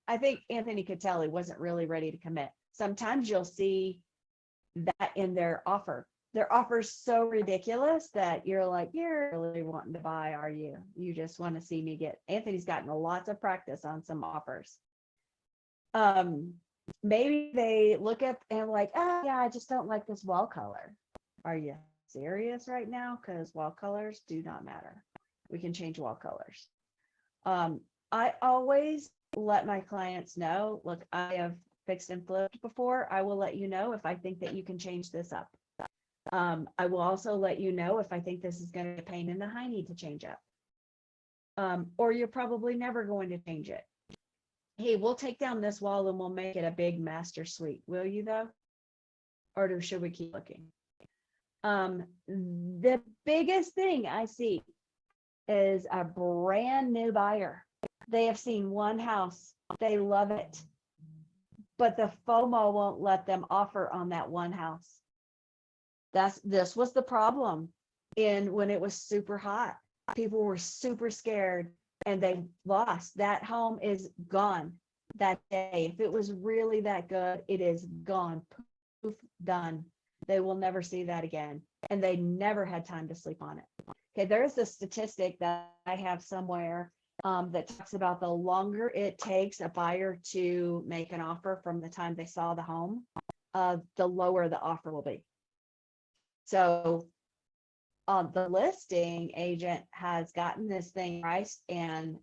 I think Anthony could tell he wasn't really ready to commit. Sometimes you'll see that in their offer. Their offer's so ridiculous that you're like, you're really wanting to buy, are you? You just want to see me get. Anthony's gotten lots of practice on some offers. Maybe they look up and like, oh yeah, I just don't like this wall color. Are you serious right now? Because wall colors do not matter. We can change wall colors. I always let my clients know, look, I have fixed and flipped before. I will let you know if I think that you can change this up. I will also let you know if I think this is going to be a pain in the hiney to change up. Or you're probably never going to change it. Hey, we'll take down this wall and we'll make it a big master suite. Will you though? Or should we keep looking? The biggest thing I see is a brand new buyer. They have seen one house, they love it, but the FOMO won't let them offer on that one house. This was the problem when it was super hot. People were super scared and they lost. That home is gone that day. If it was really that good, it is gone. Poof, done. They will never see that again. And they never had time to sleep on it. Okay, there's a statistic that I have somewhere that talks about the longer it takes a buyer to make an offer from the time they saw the home, the lower the offer will be. So the listing agent has gotten this thing priced and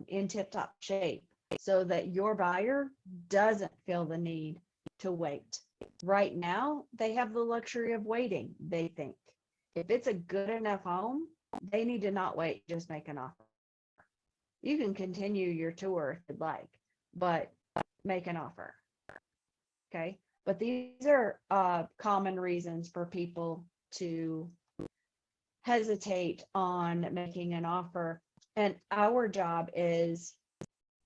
in tip-top shape so that your buyer doesn't feel the need to wait. Right now, they have the luxury of waiting, they think. If it's a good enough home, they need to not wait, just make an offer. You can continue your tour if you'd like, but make an offer. Okay, but these are common reasons for people to hesitate on making an offer. And our job is,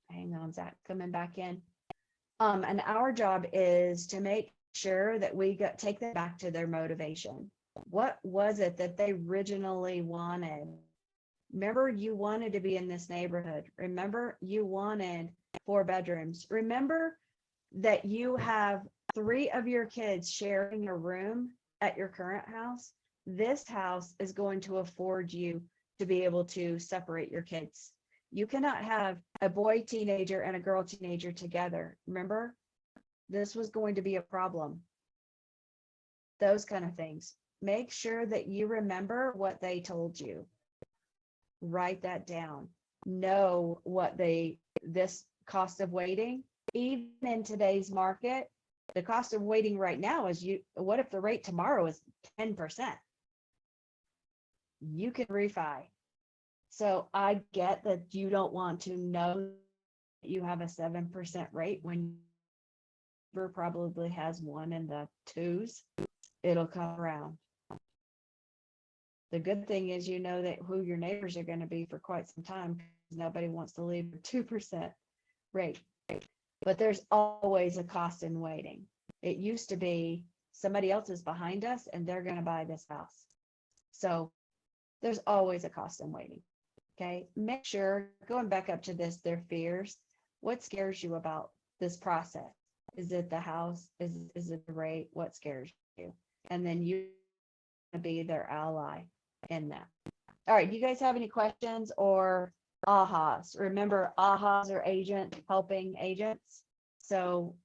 hang on, Zach, coming back in. And our job is to make sure that we take them back to their motivation. What was it that they originally wanted? Remember, you wanted to be in this neighborhood. Remember, you wanted 4 bedrooms. Remember that you have 3 of your kids sharing a room at your current house. This house is going to afford you to be able to separate your kids. You cannot have a boy teenager and a girl teenager together. Remember, this was going to be a problem. Those kind of things. Make sure that you remember what they told you. Write that down. Know what this cost of waiting, even in today's market, the cost of waiting right now is what if the rate tomorrow is 10%? You can refi. So I get that you don't want to know that you have a 7% rate when your probably has one in the 2s. It'll come around. The good thing is you know that who your neighbors are going to be for quite some time because nobody wants to leave a 2% rate. But there's always a cost in waiting. It used to be somebody else is behind us and they're going to buy this house. So there's always a cost in waiting. Okay, make sure, going back up to this, their fears. What scares you about this process? Is it the house? Is it the rate? What scares you? And then you be their ally in that. All right, do you guys have any questions or ahas? Remember, ahas are agent helping agents. So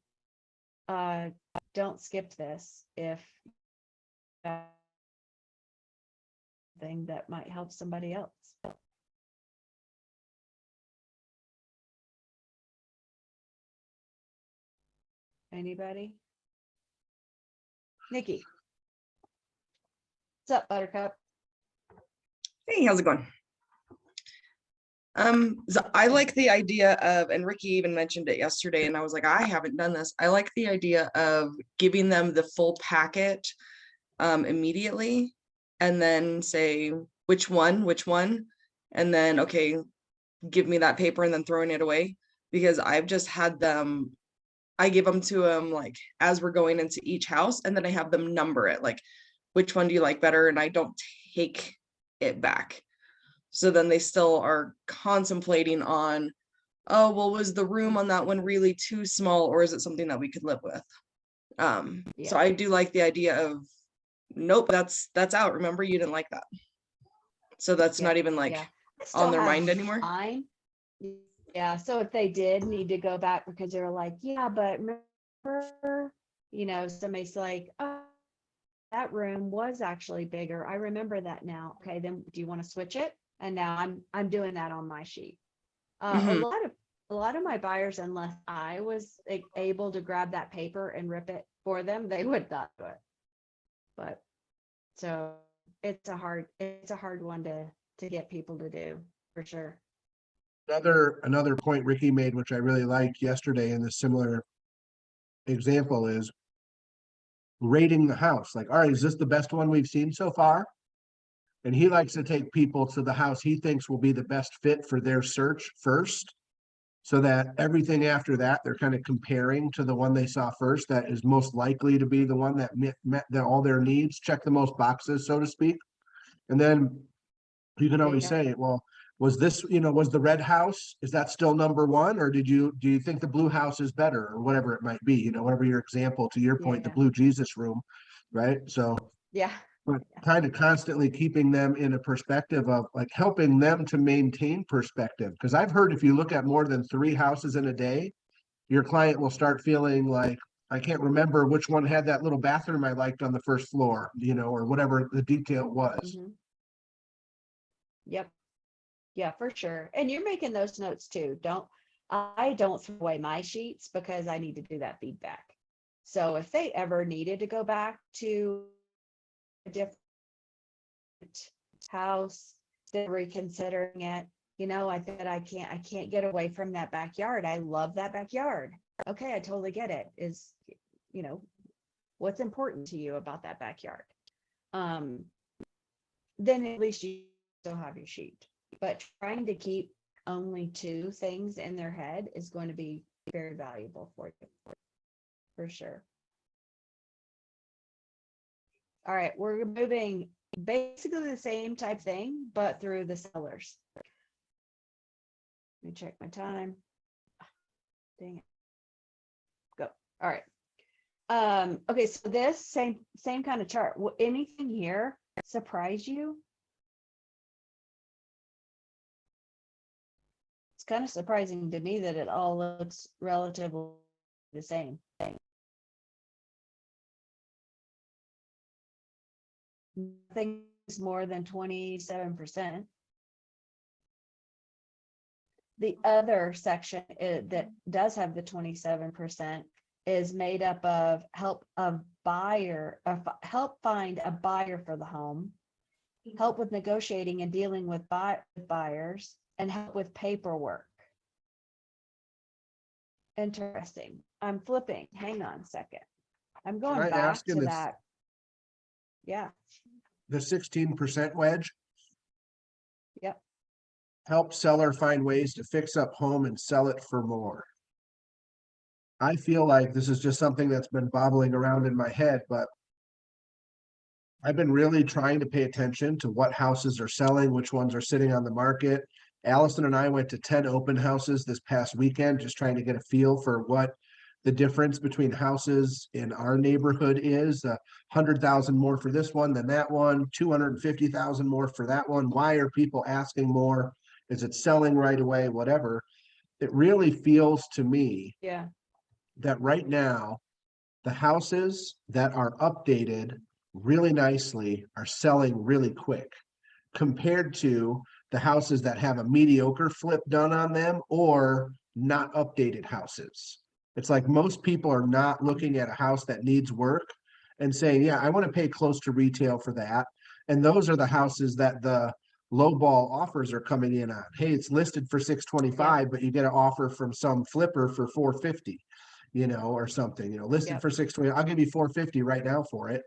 don't skip this if thing that might help somebody else. Anybody? Nikki. What's up, Buttercup? Hey, how's it going? So I like the idea of, and Ricky even mentioned it yesterday, and I was like, I haven't done this. I like the idea of giving them the full packet immediately, and then say which one, and then, okay, give me that paper and then throwing it away, because I've just had them, I give them to them like as we're going into each house, and then I have them number it, like, which one do you like better? And I don't take it back. So then they still are contemplating on, oh, well, was the room on that one really too small, or is it something that we could live with? So I do like the idea of, nope, that's out. Remember, you didn't like that. So that's not even like on their mind anymore. Fine. Yeah, so if they did need to go back because they were like, yeah, but remember, somebody's like, oh, that room was actually bigger. I remember that now. Okay, then do you want to switch it? And now I'm doing that on my sheet. A Mhm. lot of my buyers, unless I was able to grab that paper and rip it for them, they would not do it. But so it's a hard one to get people to do, for sure. Another point Ricky made, which I really liked yesterday in the similar example, is rating the house. Like, all right, is this the best one we've seen so far? And he likes to take people to the house he thinks will be the best fit for their search first. So that everything after that, they're kind of comparing to the one they saw first that is most likely to be the one that met all their needs, check the most boxes, so to speak. And then you can always Yeah. say, well, was this, was the red house, is that still number one? Or do you think the blue house is better, or whatever it might be, whatever your example, to your point, the Yeah. blue Jesus room, right? So, Yeah. but kind of constantly keeping them in a perspective of like helping them to maintain perspective. Because I've heard if you look at more than 3 houses in a day, your client will start feeling like, I can't remember which one had that little bathroom I liked on the first floor, or whatever the detail was. Mhm. Yep. Yeah, for sure. And you're making those notes too. I don't throw away my sheets because I need to do that feedback. So if they ever needed to go back to a different house, they're reconsidering it, I said, I can't get away from that backyard. I love that backyard. Okay, I totally get it. Is, what's important to you about that backyard? Then at least you still have your sheet. But trying to keep only 2 things in their head is going to be very valuable for you, for sure. All right, we're moving basically the same type thing, but through the sellers. Let me check my time. Dang it. Go. All right. Okay, so this same kind of chart. Anything here surprise you? It's kind of surprising to me that it all looks relatively the same. Nothing's more than 27%. The other section that does have the 27% is made up of help find a buyer for the home, help with negotiating and dealing with buyers, and help with paperwork. Interesting. I'm flipping. Hang on a second. I'm going I back ask to in this- that. Yeah. The 16% wedge, Yep. help seller find ways to fix up home and sell it for more. I feel like this is just something that's been bobbling around in my head, but I've been really trying to pay attention to what houses are selling, which ones are sitting on the market. Allison and I went to 10 open houses this past weekend, just trying to get a feel for what the difference between houses in our neighborhood is. 100,000 more for this one than that one, 250,000 more for that one. Why are people asking more? Is it selling right away? Whatever. It really feels to me Yeah. that right now, the houses that are updated really nicely are selling really quick compared to the houses that have a mediocre flip done on them or not updated houses. It's like most people are not looking at a house that needs work and saying, yeah, I want to pay close to retail for that. And those are the houses that the low ball offers are coming in on. Hey, it's listed for 625, but you get an offer from some flipper for 450, or something, listed Yep. for 620. I'll give you 450 right now for it,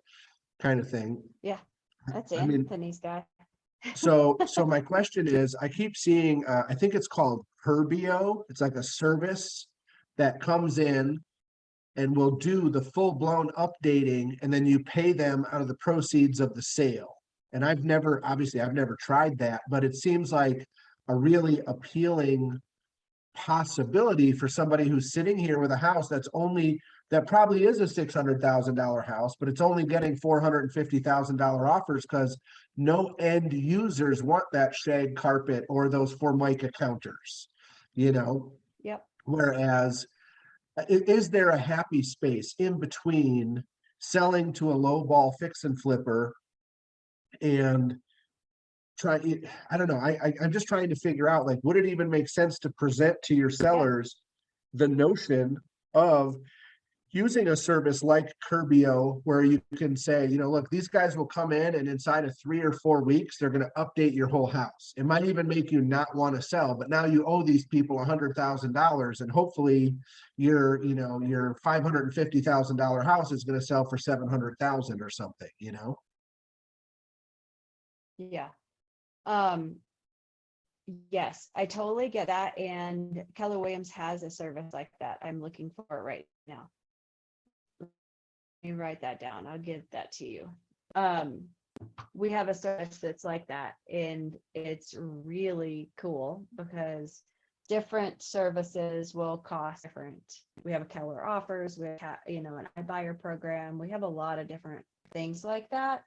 kind of thing. Yeah. That's I mean, Anthony's guy. so my question is, I keep seeing, I think it's called Herbio. It's like a service that comes in and will do the full blown updating, and then you pay them out of the proceeds of the sale. And I've never tried that, but it seems like a really appealing possibility for somebody who's sitting here with a house that probably is a $600,000 house, but it's only getting $450,000 offers because no end users want that shag carpet or those Formica counters, Yep. Whereas, is there a happy space in between selling to a low ball fix and flipper and trying, I don't know, I'm just trying to figure out, like, would it even make sense to present to your sellers the notion of using a service like Curbio, where you can say, you know, look, these guys will come in and inside of 3 or 4 weeks, they're going to update your whole house. It might even make you not want to sell, but now you owe these people $100,000, and hopefully your, you know, your $550,000 house is going to sell for 700,000 or something, you know? Yeah. Yes, I totally get that. And Keller Williams has a service like that. I'm looking for it right now. Let me write that down. I'll give that to you. We have a service that's like that, and it's really cool because different services will cost different. We have a Keller Offers, we have, you know, an iBuyer program. We have a lot of different things like that.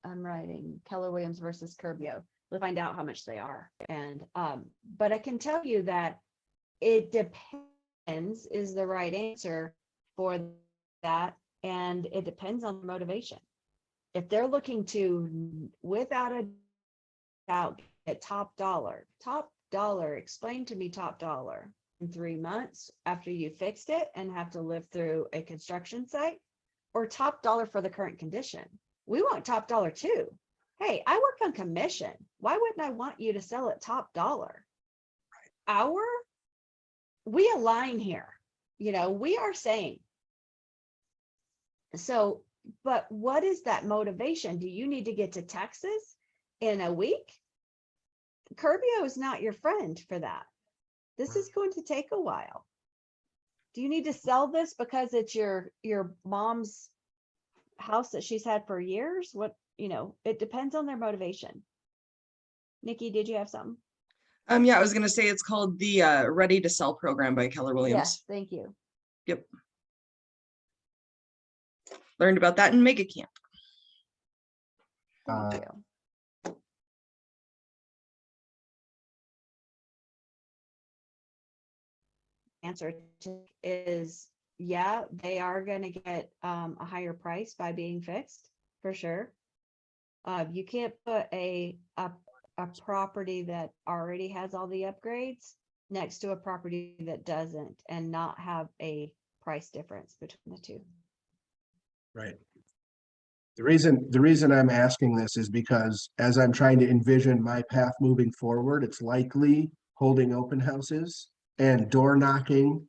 I'm writing Keller Williams versus Curbio. We'll find out how much they are. And but I can tell you that it depends is the right answer for that. And it depends on the motivation. If they're looking to, without a doubt, get top dollar, explain to me top dollar in 3 months after you fixed it and have to live through a construction site, or top dollar for the current condition. We want top dollar too. Hey, I work on commission. Why wouldn't I want you to sell at top dollar? We align here, you know, we are saying. So, but what is that motivation? Do you need to get to Texas in a week? Curbio is not your friend for that. This is going to take a while. Do you need to sell this because it's your mom's house that she's had for years? What, you know, it depends on their motivation. Nikki, did you have something? Yeah, I was gonna say it's called the Ready to Sell program by Keller Williams. Yes, thank you. Yep. Learned about that in Mega Camp. Thank you. Answer is, yeah, they are going to get a higher price by being fixed, for sure. You can't put a property that already has all the upgrades next to a property that doesn't and not have a price difference between the two. Right. The reason I'm asking this is because as I'm trying to envision my path moving forward, it's likely holding open houses and door knocking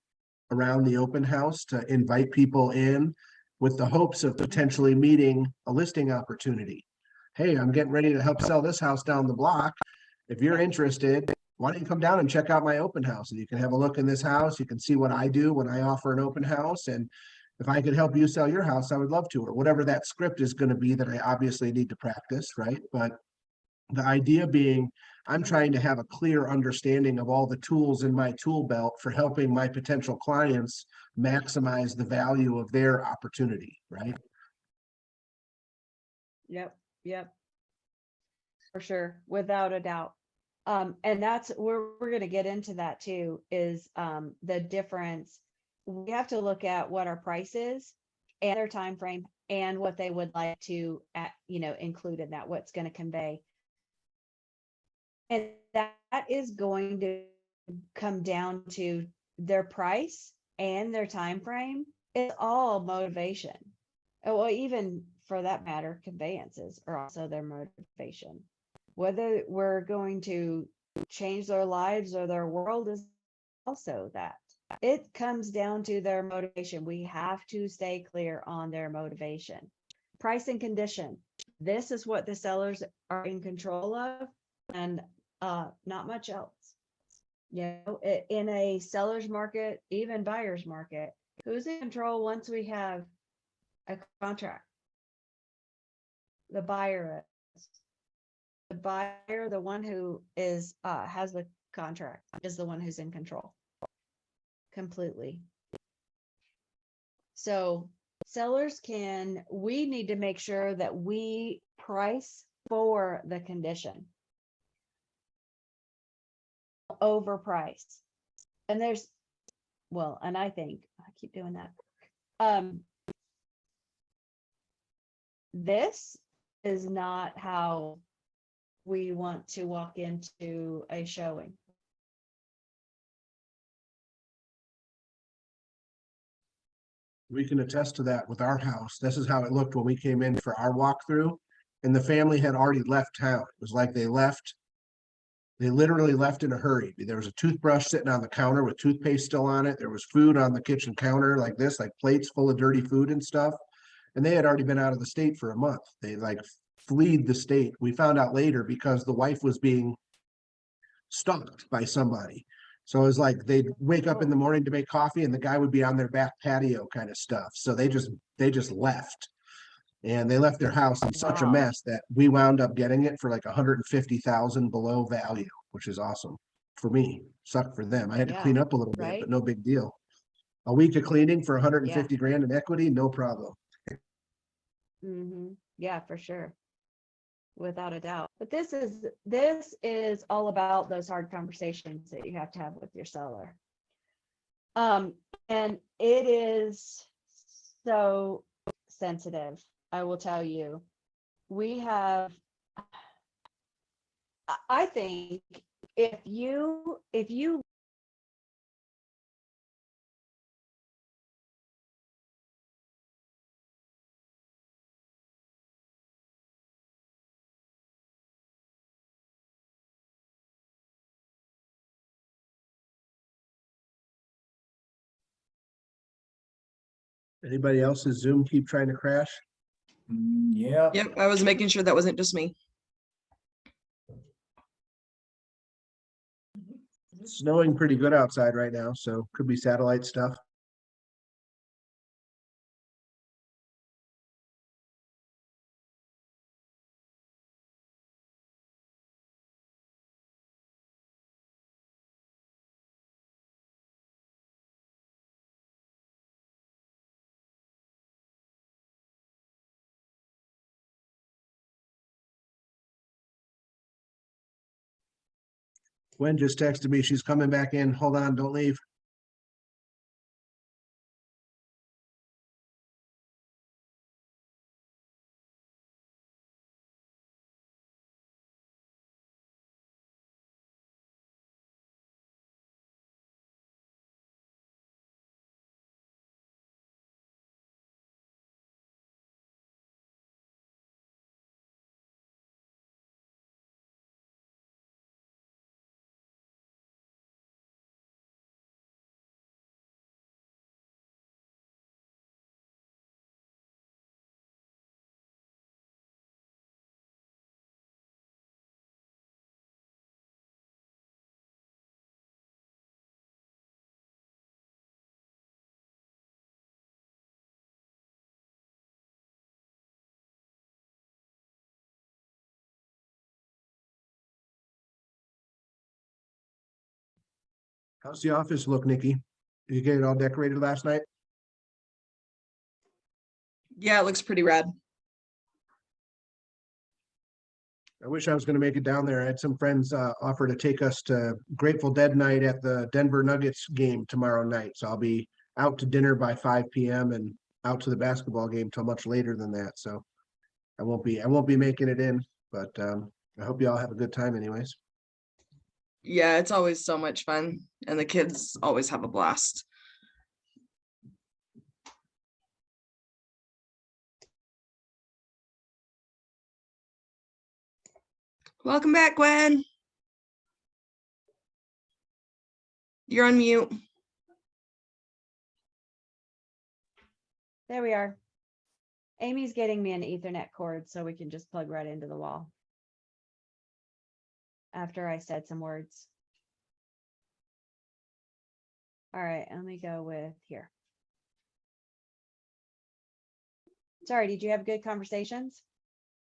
around the open house to invite people in with the hopes of potentially meeting a listing opportunity. Hey, I'm getting ready to help sell this house down the block. If you're interested, why don't you come down and check out my open house? And you can have a look in this house. You can see what I do when I offer an open house. And if I could help you sell your house, I would love to, or whatever that script is going to be that I obviously need to practice, right? But the idea being, I'm trying to have a clear understanding of all the tools in my tool belt for helping my potential clients maximize the value of their opportunity, right? Yep. For sure, without a doubt. And that's where we're going to get into that too, is the difference. We have to look at what our price is and their time frame and what they would like to, you know, include in that, what's going to convey. And that is going to come down to their price and their time frame. It's all motivation. Well, even for that matter, conveyances are also their motivation. Whether we're going to change their lives or their world is also that. It comes down to their motivation. We have to stay clear on their motivation. Price and condition. This is what the sellers are in control of, and not much else. You know, in a seller's market, even buyer's market, who's in control once we have a contract? The buyer is. The buyer, the one who is has the contract, is the one who's in control completely. So sellers we need to make sure that we price for the condition. Overpriced. And and I think I keep doing that. this is not how we want to walk into a showing. We can attest to that with our house. This is how it looked when we came in for our walkthrough. And the family had already left town. It was like they left. They literally left in a hurry. There was a toothbrush sitting on the counter with toothpaste still on it. There was food on the kitchen counter like this, like plates full of dirty food and stuff. And they had already been out of the state for a month. They like fled the state. We found out later because the wife was being stalked by somebody. So it was like they'd wake up in the morning to make coffee and the guy would be on their back patio kind of stuff. So they just left. And they left their house in such a Wow. mess that we wound up getting it for like 150,000 below value, which is awesome for me. Sucked for them. I had to Yeah, clean up a little bit, right? but no big deal. A week of cleaning for 150 grand in equity, no problem. Yeah, for sure. Without a doubt. But this is all about those hard conversations that you have to have with your seller. And it is so sensitive, I will tell you. We have, I think if you Anybody else's Zoom keep trying to crash? Yeah. Yep, I was making sure that wasn't just me. It's snowing pretty good outside right now, so could be satellite stuff. Gwen just texted me. She's coming back in. Hold on, don't leave. How's the office look, Nikki? Did you get it all decorated last night? Yeah, it looks pretty rad. I wish I was gonna make it down there. I had some friends offer to take us to Grateful Dead night at the Denver Nuggets game tomorrow night. So I'll be out to dinner by 5 PM and out to the basketball game till much later than that. So I won't be making it in, but I hope you all have a good time anyways. Yeah, it's always so much fun, and the kids always have a blast. Welcome back, Gwen. You're on mute. There we are. Amy's getting me an Ethernet cord so we can just plug right into the wall. After I said some words. All right, let me go with here. Sorry, did you have good conversations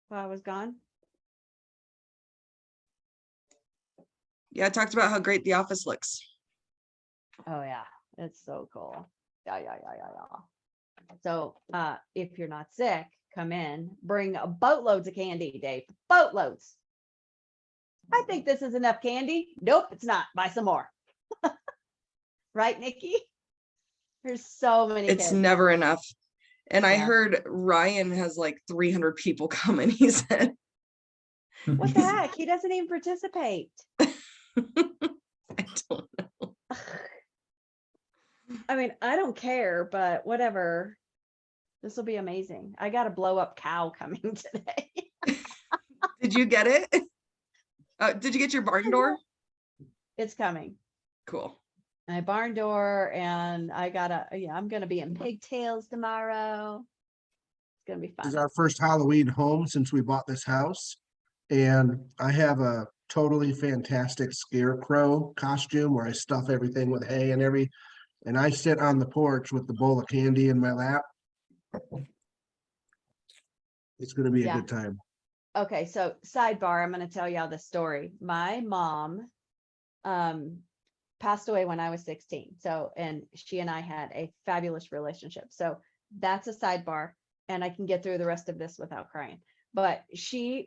while I was gone? Yeah, I talked about how great the office looks. Oh yeah, it's so cool. Yeah. So if you're not sick, come in, bring boatloads of candy, Dave. Boatloads. I think this is enough candy. Nope, it's not. Buy some more. Right, Nikki? There's so many It's kids. never enough. And I Yeah. heard Ryan has like 300 people coming, he said. What the heck? He doesn't even participate. I don't I mean, I don't care, but whatever. This will be amazing. I got a blow up cow coming today. Did you get it? Did you get your barn door? It's coming. Cool. My barn door, and I'm gonna be in pigtails tomorrow. It's gonna be This is fun. our first Halloween home since we bought this house. And I have a totally fantastic scarecrow costume where I stuff everything with hay and I sit on the porch with the bowl of candy in my lap. It's gonna be a Yeah. good time. Okay, so sidebar, I'm gonna tell y'all the story. My mom passed away when I was 16. So, and she and I had a fabulous relationship. So that's a sidebar, and I can get through the rest of this without crying. But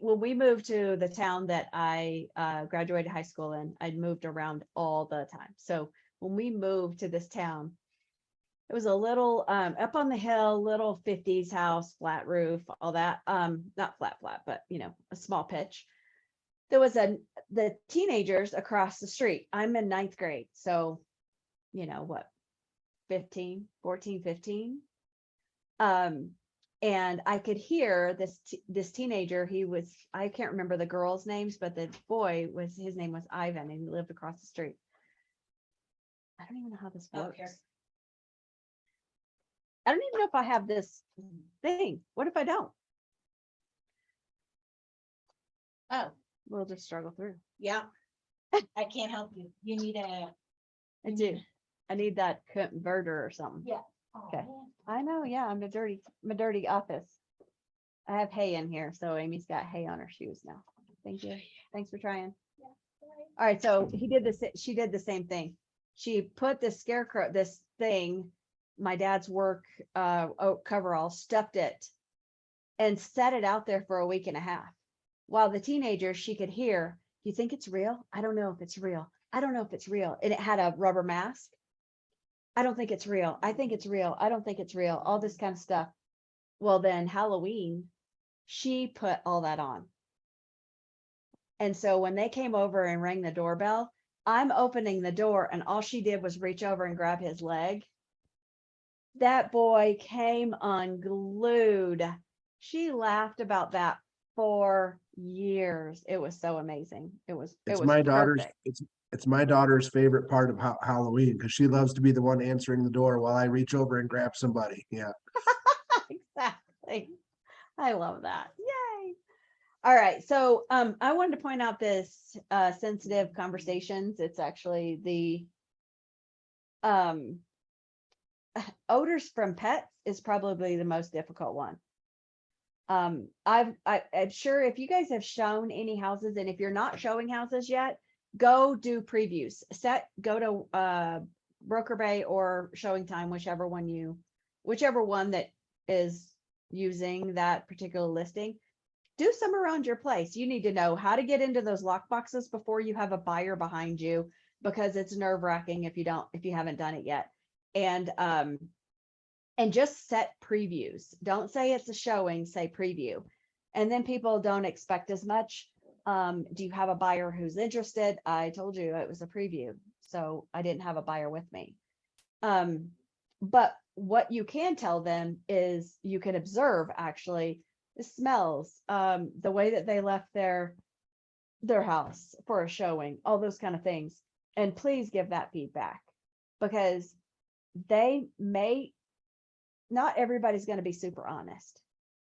when we moved to the town that I graduated high school in, I'd moved around all the time. So when we moved to this town, it was a little up on the hill, little 50s house, flat roof, all that. Not flat, but a small pitch. There was the teenagers across the street. I'm in 9th grade. So, what, 14, 15. And I could hear this teenager. I can't remember the girls' names, but the boy his name was Ivan, and he lived across the street. I don't even know how this works. Okay. I don't even know if I have this thing. What if I don't? Oh, We'll just struggle through. yeah. I can't help you. You need a. I do. I need that converter or something. Yeah. Okay. I know. Yeah, I'm a dirty office. I have hay in here, so Amy's got hay on her shoes now. Thank you. Thanks for trying. All right, so she did the same thing. She put this thing, my dad's work oak coverall, stuffed it, and set it out there for a week and a half. While the teenagers, she could hear, "You think it's real? I don't know if it's real. I don't know if it's real." And it had a rubber mask. "I don't think it's real. I think it's real. I don't think it's real." All this kind of stuff. Well, then Halloween, she put all that on. And so when they came over and rang the doorbell, I'm opening the door, and all she did was reach over and grab his leg. That boy came unglued. She laughed about that for years. It was so amazing. It was My daughter's, perfect. it's my daughter's favorite part of Halloween because she loves to be the one answering the door while I reach over and grab somebody. Yeah. Exactly. I love that. Yay. All right. So I wanted to point out this sensitive conversations. It's actually the odors from pets is probably the most difficult one. I'm sure if you guys have shown any houses, and if you're not showing houses yet, go do previews. Go to Broker Bay or Showing Time, whichever one that is using that particular listing. Do some around your place. You need to know how to get into those lock boxes before you have a buyer behind you, because it's nerve-wracking if you haven't done it yet. And just set previews. Don't say it's a showing, say preview. And then people don't expect as much. Do you have a buyer who's interested? I told you it was a preview, so I didn't have a buyer with me. But what you can tell them is you can observe actually the smells, the way that they left their house for a showing, all those kind of things. And please give that feedback, because not everybody's going to be super honest.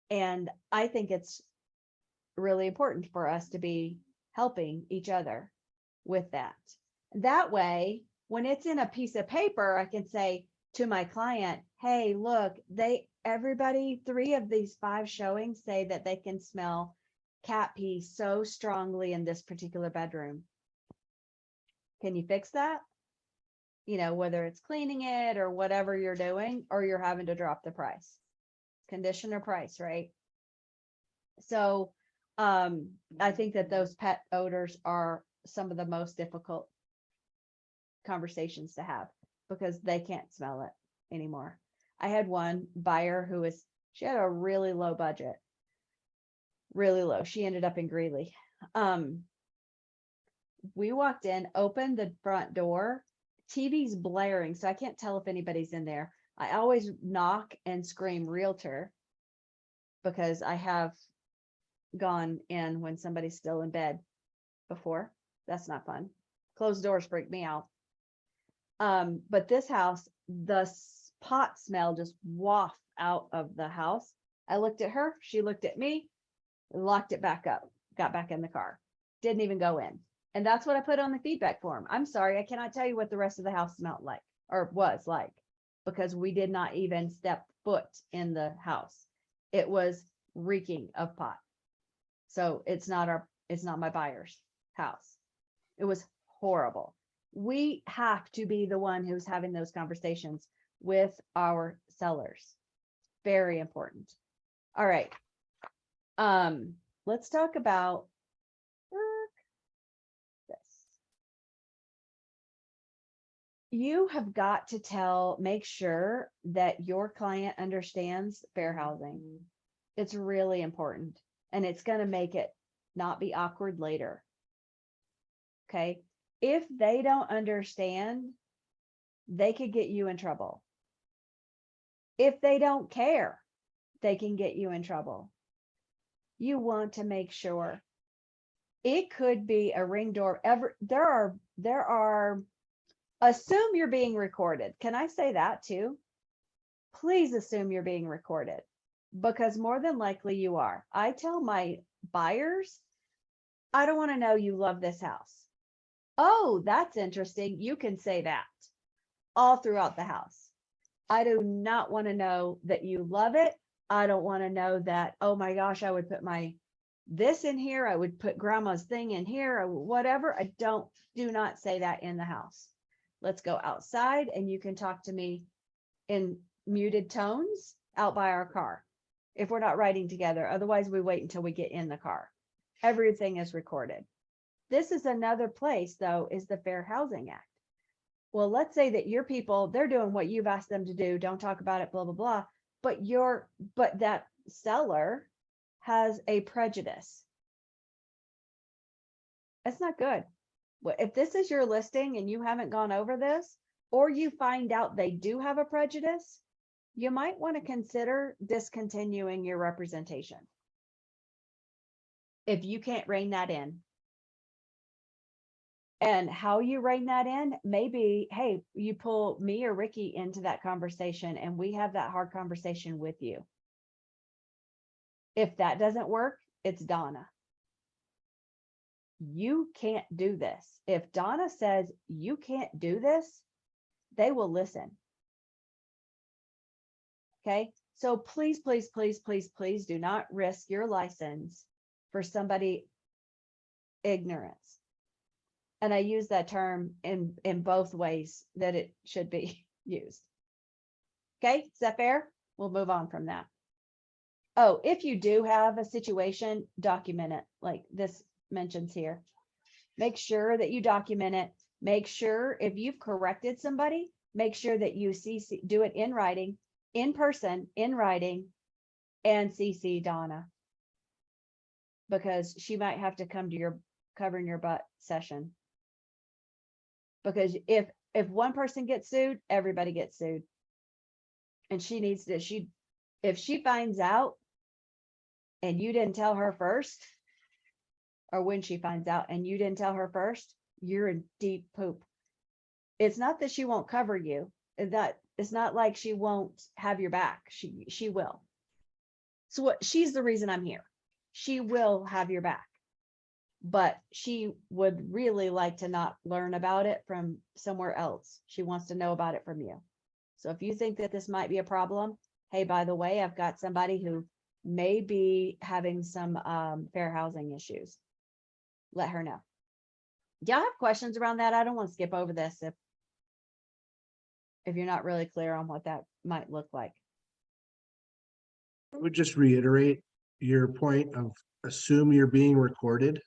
And I think it's really important for us to be helping each other with that. That way, when it's in a piece of paper, I can say to my client, "Hey, look, 3 of these 5 showings say that they can smell cat pee so strongly in this particular bedroom. Can you fix that?" Whether it's cleaning it or whatever you're doing, or you're having to drop the price, condition or price, right? So I think that those pet odors are some of the most difficult conversations to have, because they can't smell it anymore. I had one buyer she had a really low budget. Really low. She ended up in Greeley. We walked in, opened the front door, TV's blaring, so I can't tell if anybody's in there. I always knock and scream realtor because I have gone in when somebody's still in bed before. That's not fun. Closed doors freak me out. But this house, the pot smell just wafted out of the house. I looked at her, she looked at me, locked it back up, got back in the car, didn't even go in. And that's what I put on the feedback form. I'm sorry, I cannot tell you what the rest of the house smelled like or was like, because we did not even step foot in the house. It was reeking of pot. So it's not my buyer's house. It was horrible. We have to be the one who's having those conversations with our sellers. Very important. All right. Let's talk about this. You have got to make sure that your client understands fair housing. It's really important, and it's going to make it not be awkward later. Okay. If they don't understand, they could get you in trouble. If they don't care, they can get you in trouble. You want to make sure. It could be a ring door. There are, assume you're being recorded. Can I say that too? Please assume you're being recorded, because more than likely you are. I tell my buyers, I don't want to know you love this house. Oh, that's interesting. You can say that all throughout the house. I do not want to know that you love it. I don't want to know that, oh my gosh, I would put this in here. I would put grandma's thing in here or whatever. Do not say that in the house. Let's go outside and you can talk to me in muted tones out by our car if we're not riding together. Otherwise, we wait until we get in the car. Everything is recorded. This is another place, though, is the Fair Housing Act. Well, let's say that your people, they're doing what you've asked them to do. Don't talk about it, blah, blah, blah. But that seller has a prejudice. That's not good. If this is your listing and you haven't gone over this, or you find out they do have a prejudice, you might want to consider discontinuing your representation. If you can't rein that in. And how you rein that in, maybe, hey, you pull me or Ricky into that conversation and we have that hard conversation with you. If that doesn't work, it's Donna. You can't do this. If Donna says you can't do this, they will listen. Okay. So please, please, please, please, please do not risk your license for somebody ignorance. And I use that term in both ways that it should be used. Okay, is that fair? We'll move on from that. Oh, if you do have a situation, document it like this mentions here. Make sure that you document it. Make sure if you've corrected somebody, make sure that you do it in writing, in person, in writing, and CC Donna. Because she might have to come to your covering your butt session. Because if one person gets sued, everybody gets sued. And she needs to, if she finds out and you didn't tell her first, or when she finds out and you didn't tell her first, you're in deep poop. It's not that she won't cover you. That it's not like she won't have your back. She will. So she's the reason I'm here. She will have your back. But she would really like to not learn about it from somewhere else. She wants to know about it from you. So if you think that this might be a problem, hey, by the way, I've got somebody who may be having some fair housing issues. Let her know. Do y'all have questions around that? I don't want to skip over this if you're not really clear on what that might look like. I would just reiterate your point of assume you're being recorded.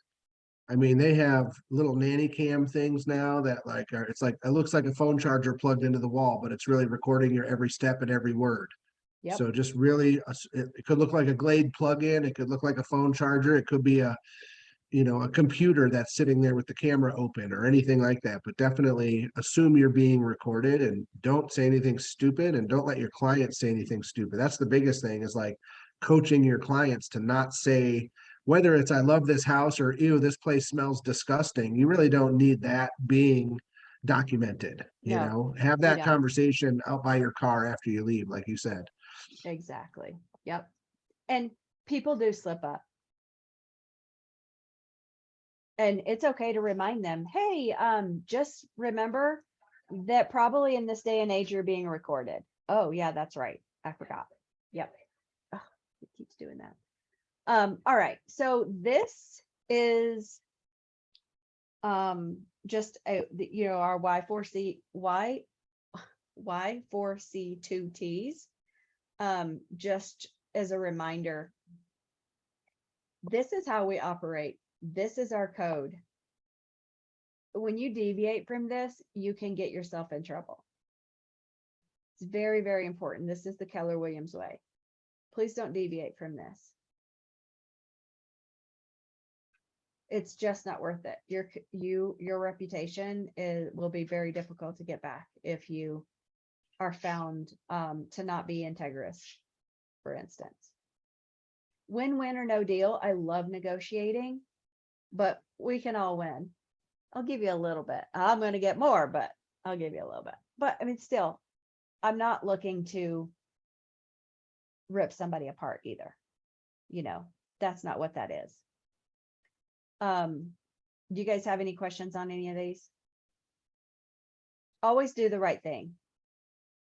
I mean, they have little nanny cam things now that like are, it's like, it looks like a phone charger plugged into the wall, but it's really recording your every step and every word. Yep. So just really, it could look like a Glade plug-in, it could look like a phone charger, it could be a, you know, a computer that's sitting there with the camera open or anything like that, but definitely assume you're being recorded and don't say anything stupid and don't let your clients say anything stupid. That's the biggest thing, is like coaching your clients to not say, whether it's I love this house or ew, this place smells disgusting. You really don't need that being documented, you No, know, have you that don't. conversation out by your car after you leave, like you said. Exactly. Yep. And people do slip up. And it's okay to remind them, hey, just remember that probably in this day and age you're being recorded. Oh yeah, that's right. I forgot. Yep. Ugh, it keeps doing that. All right. So this is just you know, our Y4C Y4C2Ts. Just as a reminder, this is how we operate. This is our code. When you deviate from this, you can get yourself in trouble. It's very, very important. This is the Keller Williams way. Please don't deviate from this. It's just not worth it. Your reputation will be very difficult to get back if you are found to not be integrous, for instance. Win-win or no deal. I love negotiating, but we can all win. I'll give you a little bit. I'm going to get more, but I'll give you a little bit. But I mean, still, I'm not looking to rip somebody apart either. You know, that's not what that is. Do you guys have any questions on any of these? Always do the right thing.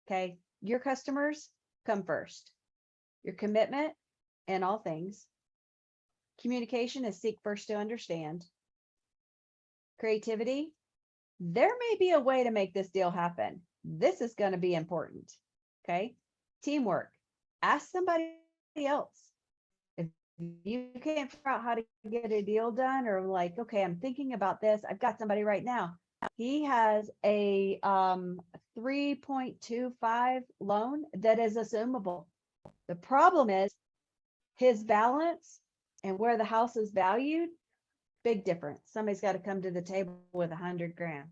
Okay. Your customers come first. Your commitment in all things. Communication is seek first to understand. Creativity. There may be a way to make this deal happen. This is going to be important. Okay. Teamwork. Ask somebody else. If you can't figure out how to get a deal done, or like, okay, I'm thinking about this. I've got somebody right now. He has a 3.25 loan that is assumable. The problem is his balance and where the house is valued, big difference. Somebody's got to come to the table with 100 grand.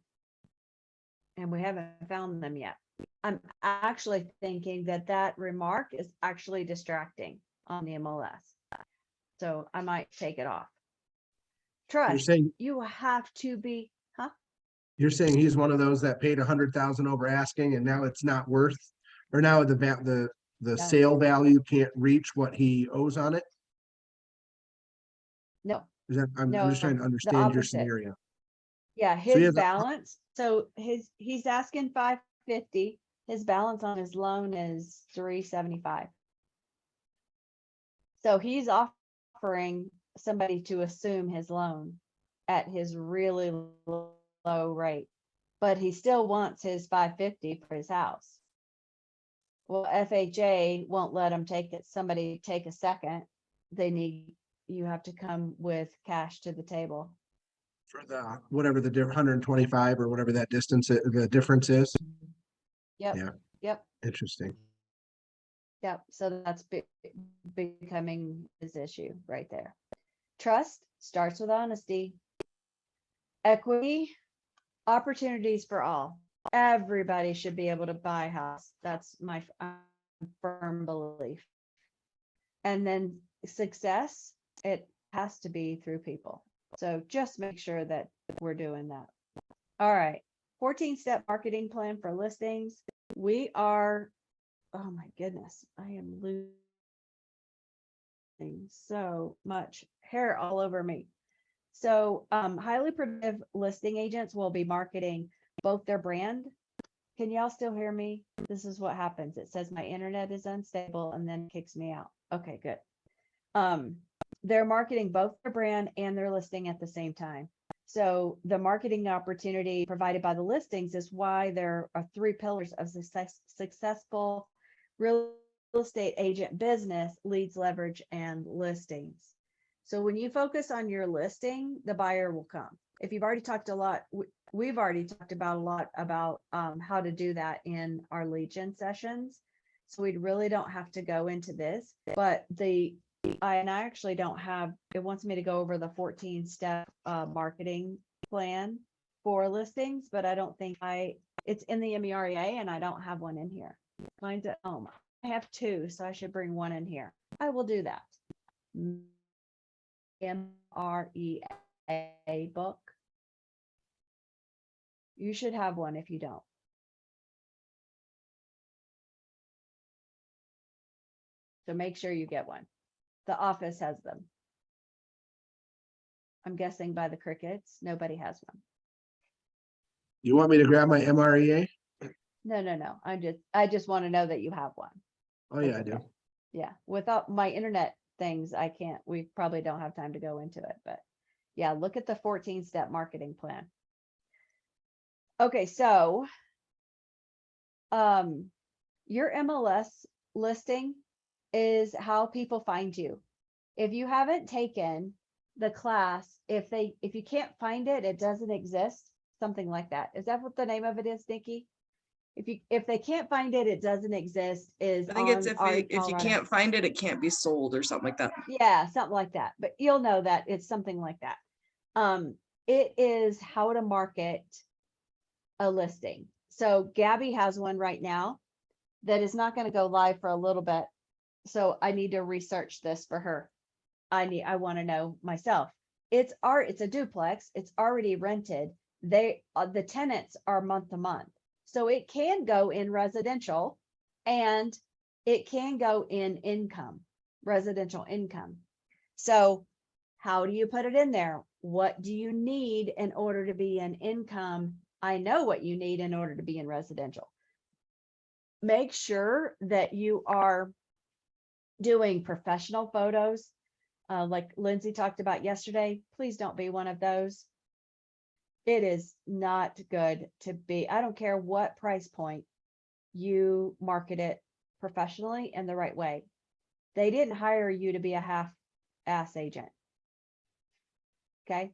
And we haven't found them yet. I'm actually thinking that remark is actually distracting on the MLS. So I might take it off. Trust, you have to be, You're saying he's one of those that paid 100,000 over asking and now it's not worth, or now the Yeah. sale value can't reach what he owes on it? No. Is that, I'm No, just trying to the understand your opposite. scenario. Yeah, So he his has balance. So he's asking 550. His balance on his loan is 375. So he's offering somebody to assume his loan at his really low rate, but he still wants his 550 for his house. Well, FHA won't let him somebody take a second. You have to come with cash to the table. For the, whatever the 125 or whatever that the difference is. Yep. Yeah. Yep. Interesting. Yep. So that's becoming his issue right there. Trust starts with honesty. Equity, opportunities for all. Everybody should be able to buy a house. That's my firm belief. And then success, it has to be through people. So just make sure that we're doing that. All right. 14-step marketing plan for listings. We are, oh my goodness, I am losing so much hair all over me. So highly productive listing agents will be marketing both their brand. Can y'all still hear me? This is what happens. It says my internet is unstable and then kicks me out. Okay, good. They're marketing both their brand and their listing at the same time. So the marketing opportunity provided by the listings is why there are 3 pillars of successful real estate agent business: leads, leverage, and listings. So when you focus on your listing, the buyer will come. If you've already talked a lot, we've already talked about a lot about how to do that in our lead gen sessions. So we really don't have to go into this, but I actually don't have, it wants me to go over the 14-step marketing plan for listings, but I don't think it's in the MEREA and I don't have one in here. Mine's at home. I have 2, so I should bring one in here. I will do that. MEREA book. You should have one if you don't. So make sure you get one. The office has them. I'm guessing by the crickets, nobody has one. You want me to grab my MREA? No. I just want to know that you have one. Oh, yeah, I That's do. okay. Yeah, without my internet things, I can't, we probably don't have time to go into it, but yeah, look at the 14-step marketing plan. Okay, so your MLS listing is how people find you. If you haven't taken the class, if you can't find it, it doesn't exist, something like that. Is that what the name of it is, Nikki? If they can't find it, it doesn't exist is I think it's on if RE you Colorado. can't find it, it can't be sold or something like that. Yeah, something like that. But you'll know that it's something like that. It is how to market a listing. So Gabby has one right now that is not going to go live for a little bit. So I need to research this for her. I want to know myself. It's a duplex. It's already rented. The tenants are month to month. So it can go in residential and it can go in income, residential income. So how do you put it in there? What do you need in order to be in income? I know what you need in order to be in residential. Make sure that you are doing professional photos. Like Lindsay talked about yesterday, please don't be one of those. It is not good to be, I don't care what price point you market it professionally and the right way. They didn't hire you to be a half-ass agent. Okay.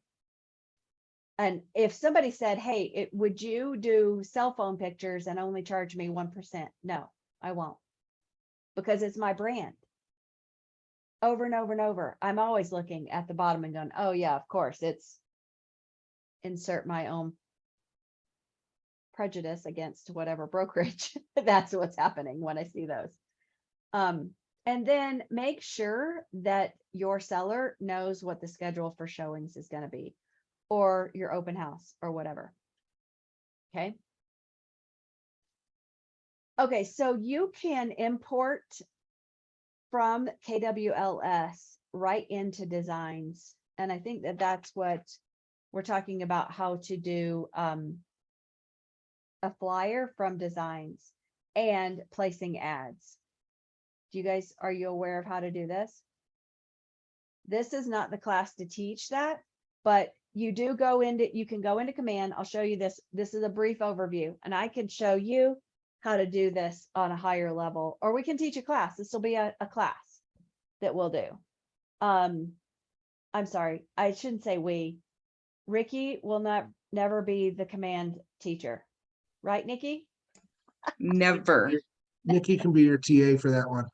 And if somebody said, hey, would you do cell phone pictures and only charge me 1%? No, I won't. Because it's my brand. Over and over and over. I'm always looking at the bottom and going, oh yeah, of course, it's insert my own prejudice against whatever brokerage. That's what's happening when I see those. And then make sure that your seller knows what the schedule for showings is going to be, or your open house or whatever. Okay. Okay, so you can import from KWLS right into designs. And I think that that's what we're talking about, how to do a flyer from designs and placing ads. Do you guys, are you aware of how to do this? This is not the class to teach that, but you do go into, you can go into command. I'll show you this. This is a brief overview and I can show you how to do this on a higher level, or we can teach a class. This will be a class that we'll do. I'm sorry, I shouldn't say we. Ricky will never be the command teacher. Right, Nikki? Never. Nikki can be your TA for that one.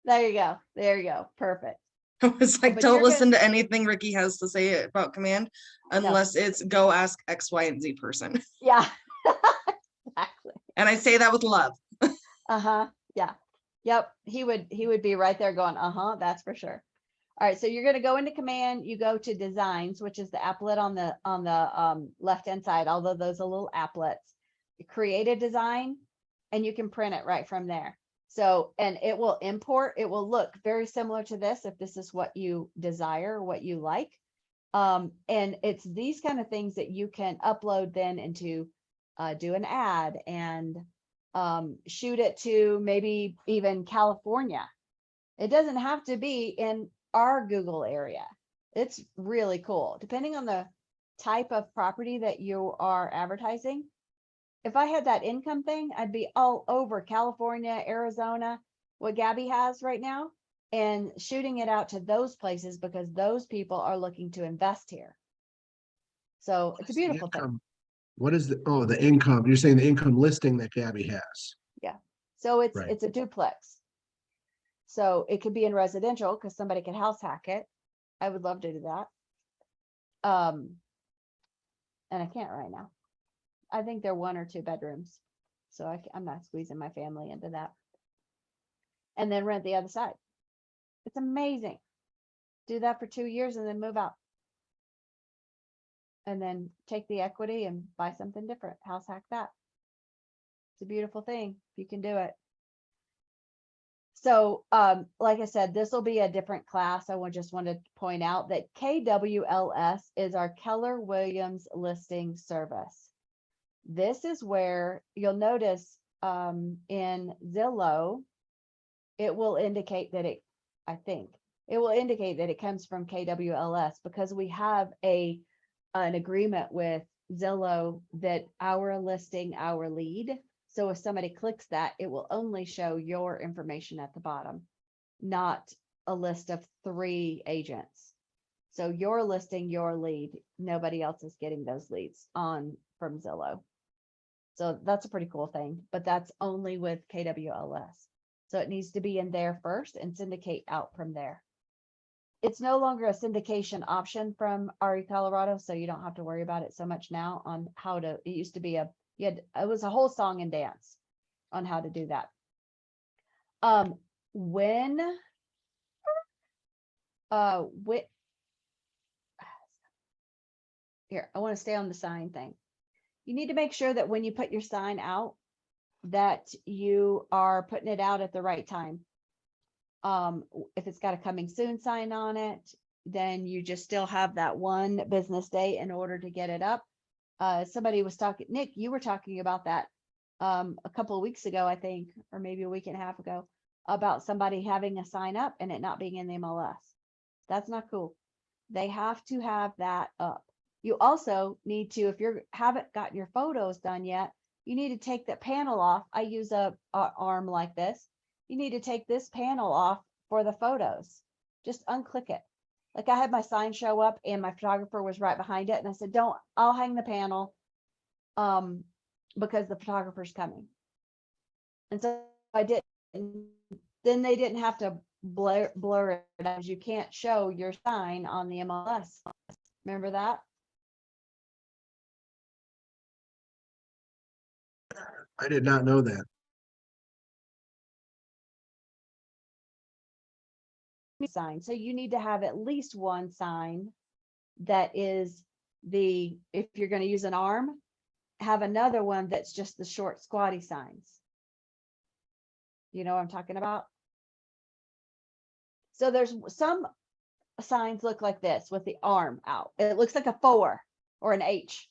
There you go. There you go. Perfect. I was like, but don't you're listen to anything Ricky has to say about command unless it's go ask X, Y, and Z person. Yeah. Exactly. And I say that with love. Uh-huh. Yeah. Yep. He would be right there going, uh-huh, that's for sure. All right. So you're going to go into command, you go to designs, which is the applet on the left-hand side, although those are little applets. You create a design and you can print it right from there. So, and it will import, it will look very similar to this if this is what you desire, what you like. And it's these kind of things that you can upload then into do an ad and shoot it to maybe even California. It doesn't have to be in our Google area. It's really cool. Depending on the type of property that you are advertising. If I had that income thing, I'd be all over California, Arizona, what Gabby has right now. and shooting it out to those places because those people are looking to invest here. So it's a The beautiful thing. income- What is the income? You're saying the income listing that Gabby has? So it's, Right. it's a duplex. So it could be in residential because somebody could house hack it. I would love to do that. And I can't right now. I think they're 1 or 2 bedrooms. So I'm not squeezing my family into that. And then rent the other side. It's amazing. Do that for 2 years and then move out. And then take the equity and buy something different. House hack that. It's a beautiful thing. You can do it. So, like I said, this will be a different class. Just wanted to point out that KWLS is our Keller Williams listing service. This is where you'll notice in Zillow, it will indicate that it will indicate that it comes from KWLS because we have an agreement with Zillow that our listing, our lead. So if somebody clicks that, it will only show your information at the bottom, not a list of 3 agents. So your listing, your lead, nobody else is getting those leads from Zillow. So that's a pretty cool thing, but that's only with KWLS. So it needs to be in there first and syndicate out from there. It's no longer a syndication option from RE Colorado, so you don't have to worry about it so much now on how to, it used to be it was a whole song and dance on how to do that. Here, I want to stay on the sign thing. You need to make sure that when you put your sign out, that you are putting it out at the right time. If it's got a coming soon sign on it, then you just still have that 1 business day in order to get it up. Somebody was talking, Nick, you were talking about that a couple of weeks ago, I think, or maybe a week and a half ago, about somebody having a sign up and it not being in the MLS. That's not cool. They have to have that up. You also need to, if you haven't got your photos done yet, you need to take that panel off. I use a arm like this. You need to take this panel off for the photos. Just unclick it. Like I had my sign show up and my photographer was right behind it. And I said, I'll hang the panel because the photographer's coming. And so I did. And then they didn't have to blur it as you can't show your sign on the MLS. Remember that? I did not know that. Sign. So you need to have at least 1 sign that is if you're going to use an arm, have another one that's just the short squatty signs. You know what I'm talking about? So there's some signs look like this with the arm out. It looks like a 4 or an H.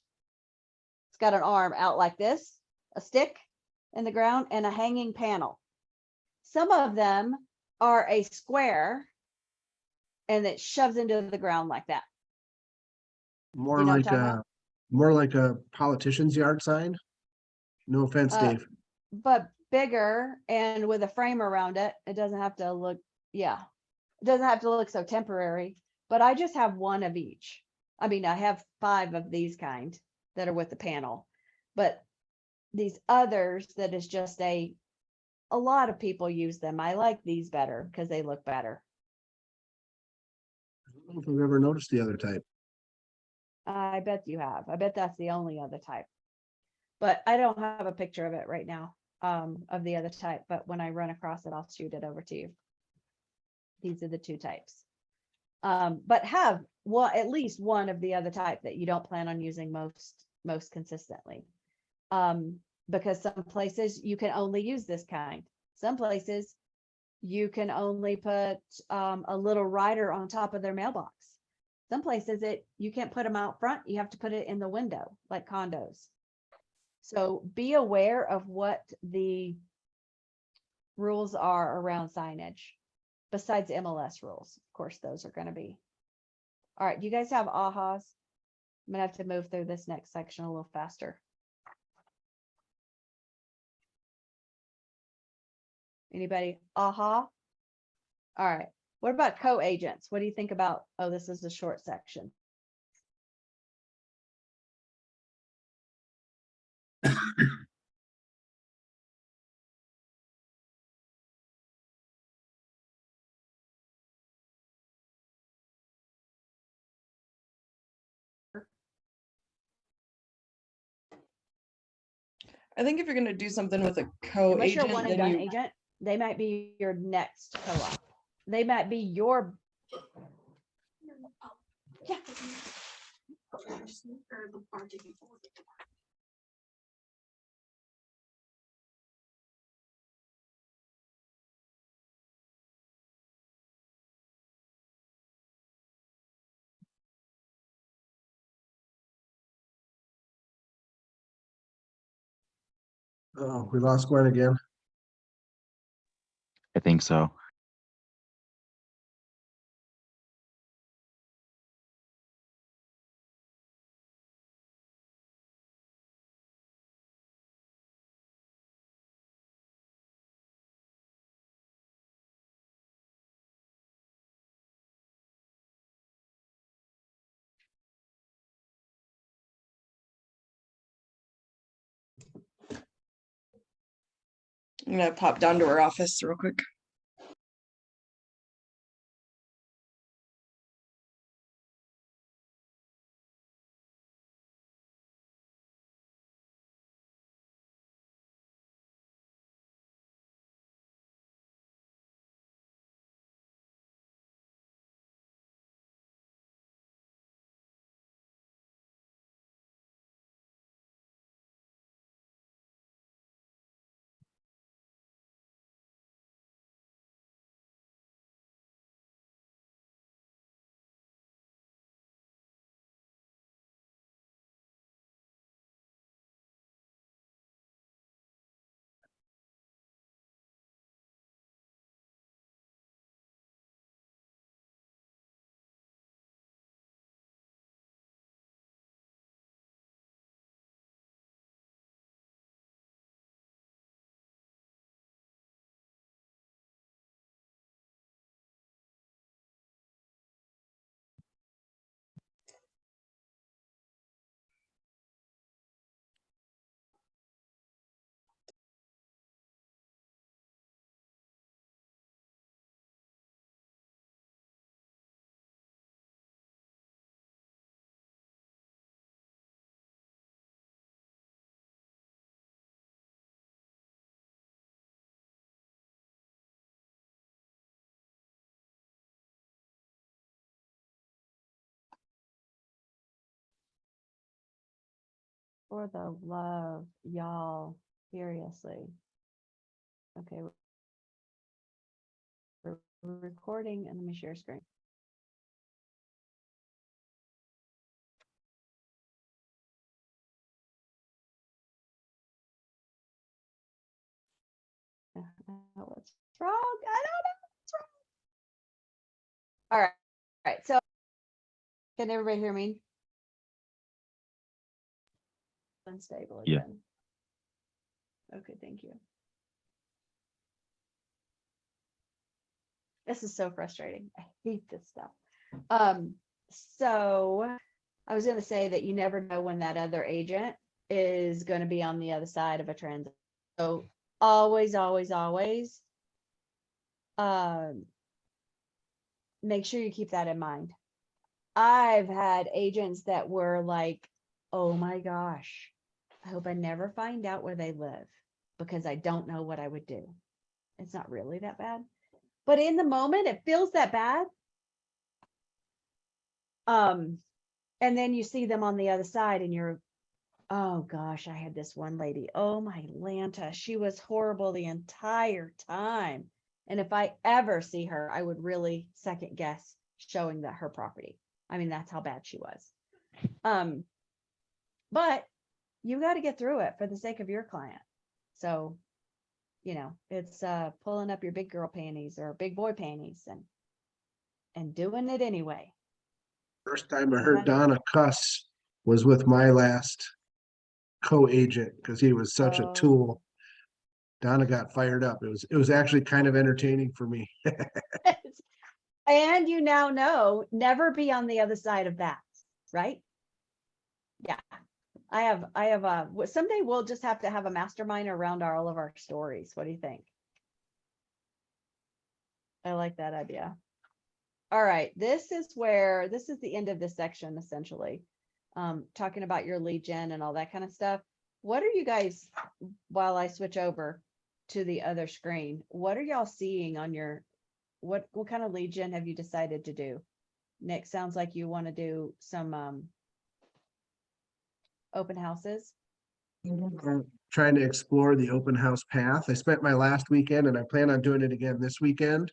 It's got an arm out like this, a stick in the ground and a hanging panel. Some of them are a square and it shoves into the ground like that. More You know what I'm like talking a about? more like a politician's yard sign. No offense, Dave. But bigger and with a frame around it. It doesn't have to look, it doesn't have to look so temporary, but I just have 1 of each. I mean, I have 5 of these kind that are with the panel, but these others that is just a lot of people use them. I like these better because they look better. I don't know if I've ever noticed the other type. I bet you have. I bet that's the only other type. But I don't have a picture of it right now, of the other type. But when I run across it, I'll shoot it over to you. These are the 2 types. But have at least 1 of the other type that you don't plan on using most consistently. Because some places you can only use this kind. Some places you can only put a little rider on top of their mailbox. Some places you can't put them out front. You have to put it in the window, like condos. So be aware of what the rules are around signage, besides MLS rules. Of course, those are going to be. All right, do you guys have ahas? I'm gonna have to move through this next section a little faster. Anybody? Aha. All right. What about co-agents? What do you think about, oh, this is a short section? I think if you're gonna do something with a Unless you're a co-agent, one and then done you, agent, they might be your next co-op. They might be your. Yeah. Oh, we lost Gwen again. I think so. I'm gonna pop down to her office real quick. For the love, y'all, seriously. Okay. We're recording and let me share screen. What's wrong? I don't know what's wrong. All right. All right. So can everybody hear me? Unstable Yeah. again. Okay, thank you. This is so frustrating. I hate this stuff. So I was gonna say that you never know when that other agent is gonna be on the other side of a transaction. So always, always, always make sure you keep that in mind. I've had agents that were like, oh my gosh, I hope I never find out where they live because I don't know what I would do. It's not really that bad. But in the moment, it feels that bad. And then you see them on the other side and you're, oh gosh, I had this one lady. Oh my Lanta, she was horrible the entire time. And if I ever see her, I would really second guess showing that her property. I mean, that's how bad she was. But you got to get through it for the sake of your client. So, you know, it's pulling up your big girl panties or big boy panties and doing it anyway. First time I heard Donna cuss was with my last co-agent because he was such a Oh. tool. Donna got fired up. It was actually kind of entertaining for me. And you now know, never be on the other side of that, right? Yeah. I have someday we'll just have to have a mastermind around all of our stories. What do you think? I like that idea. All right, this is the end of this section essentially. Talking about your lead gen and all that kind of stuff. What are you guys, while I switch over to the other screen, what are y'all seeing on your, what kind of lead gen have you decided to do? Nick, sounds like you want to do some open houses. I'm trying to explore the open house path. I spent my last weekend and I plan on doing it again this weekend.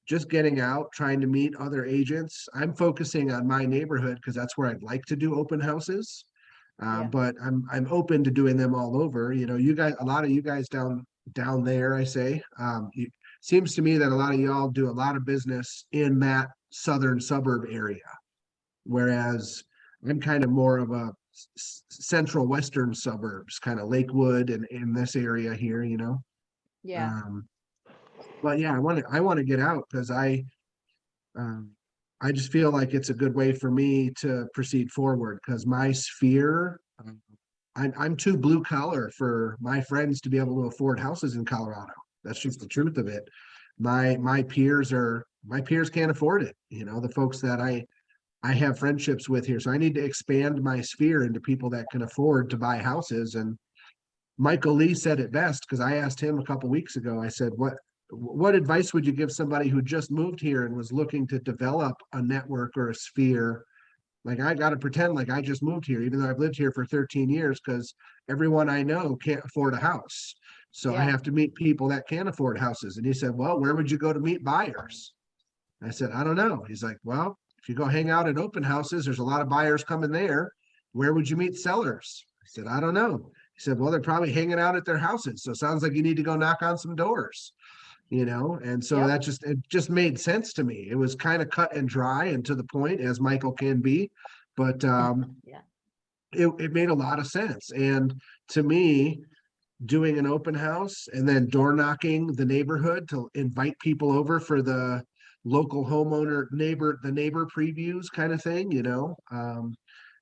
Just getting out, trying to meet other agents. I'm focusing on my neighborhood because that's where I'd like to do open houses. Yeah. But I'm open to doing them all over. You know, you guys, a lot of you guys down there, I say, seems to me that a lot of y'all do a lot of business in that southern suburb area. Whereas I'm kind of more of a central western suburbs, kind of Lakewood and in this area here, you know. Yeah. But yeah, I want to get out because I just feel like it's a good way for me to proceed forward because my sphere, I'm too blue collar for my friends to be able to afford houses in Colorado. That's just the truth of it. My peers can't afford it. You know, the folks that I have friendships with here. So I need to expand my sphere into people that can afford to buy houses. And Michael Lee said it best because I asked him a couple weeks ago, I said, what advice would you give somebody who just moved here and was looking to develop a network or a sphere? Like I got to pretend like I just moved here, even though I've lived here for 13 years, because everyone I know can't afford a house. So I Yeah. have to meet people that can afford houses. And he said, well, where would you go to meet buyers? I said, I don't know. He's like, well, if you go hang out at open houses, there's a lot of buyers coming there. Where would you meet sellers? I said, I don't know. He said, well, they're probably hanging out at their houses. So it sounds like you need to go knock on some doors, you know? And so Yep. it just made sense to me. It was kind of cut and dry and to the point as Michael can be, but Yeah. it made a lot of sense. And to me, doing an open house and then door knocking the neighborhood to invite people over for the local homeowner the neighbor previews kind of thing, you know,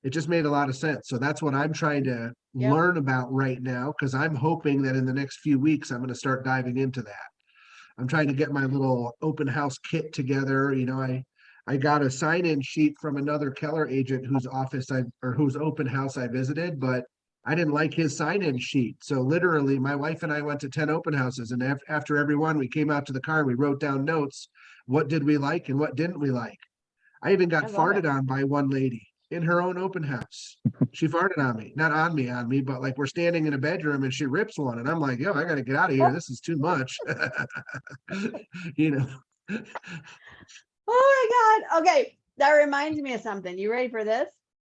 it just made a lot of sense. So that's what I'm trying to Yep. learn about right now, because I'm hoping that in the next few weeks I'm going to start diving into that. I'm trying to get my little open house kit together. You know, I got a sign-in sheet from another Keller agent whose whose open house I visited, but I didn't like his sign-in sheet. So literally my wife and I went to 10 open houses, and after every one, we came out to the car and we wrote down notes. What did we like and what didn't we like? I even got I love farted it. on by one lady in her own open house. She farted on me, not on me, but like we're standing in a bedroom and she rips one. And I'm like, yo, I got to get out of here. This is too much. You know, Oh my God. Okay. That reminds me of something. You ready for this?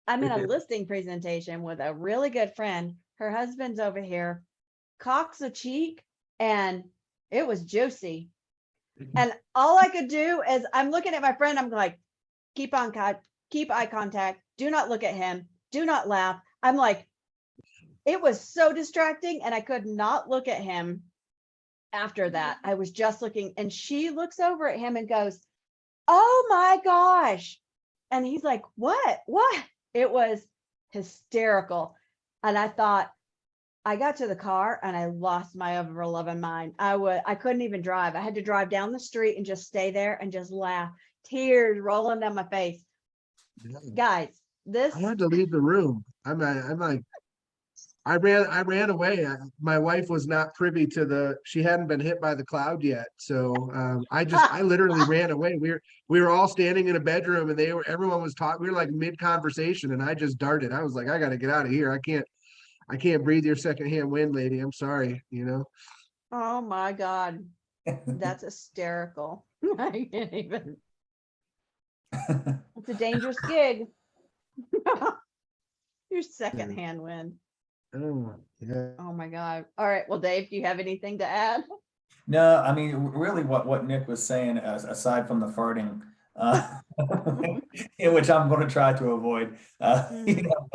I'm in a Okay. listing presentation with a really good friend. Her husband's over here, cocks a cheek, and it was juicy. And all I could do is I'm looking at my friend. I'm like, keep eye contact. Do not look at him. Do not laugh. I'm like, it was so distracting and I could not look at him after that. I was just looking, and she looks over at him and goes, oh my gosh. And he's like, what? It was hysterical. And I thought, I got to the car and I lost my ever loving mind. I couldn't even drive. I had to drive down the street and just stay there and just laugh, tears rolling down my face. Guys, this I wanted to leave the room. I'm like, I ran away. My wife was not privy to she hadn't been hit by the cloud yet. So I literally ran away. We were all standing in a bedroom and everyone was talking. We were like mid conversation and I just darted. I was like, I got to get out of here. I can't breathe your secondhand wind, lady. I'm sorry, you know. oh my God, that's hysterical. I can't even. It's a dangerous gig. Your secondhand wind. Oh, yeah. Oh my God. All right. Well, Dave, do you have anything to add? No, I mean, really what Nick was saying, aside from the farting, which I'm going to try to avoid, you know,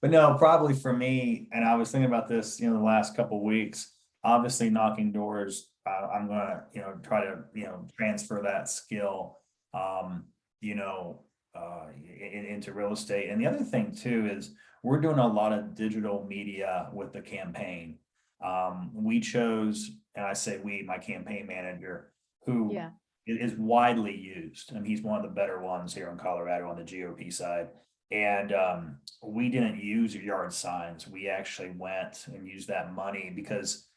but no, probably for me, and I was thinking about this, you know, the last couple of weeks, obviously knocking doors, I'm going to, you know, try to, you know, transfer that skill you know, into real estate. And the other thing too is we're doing a lot of digital media with the campaign. We chose, and I say we, my campaign manager, who Yeah. is widely used, and he's one of the better ones here in Colorado on the GOP side. And we didn't use yard signs. We actually went and used that money because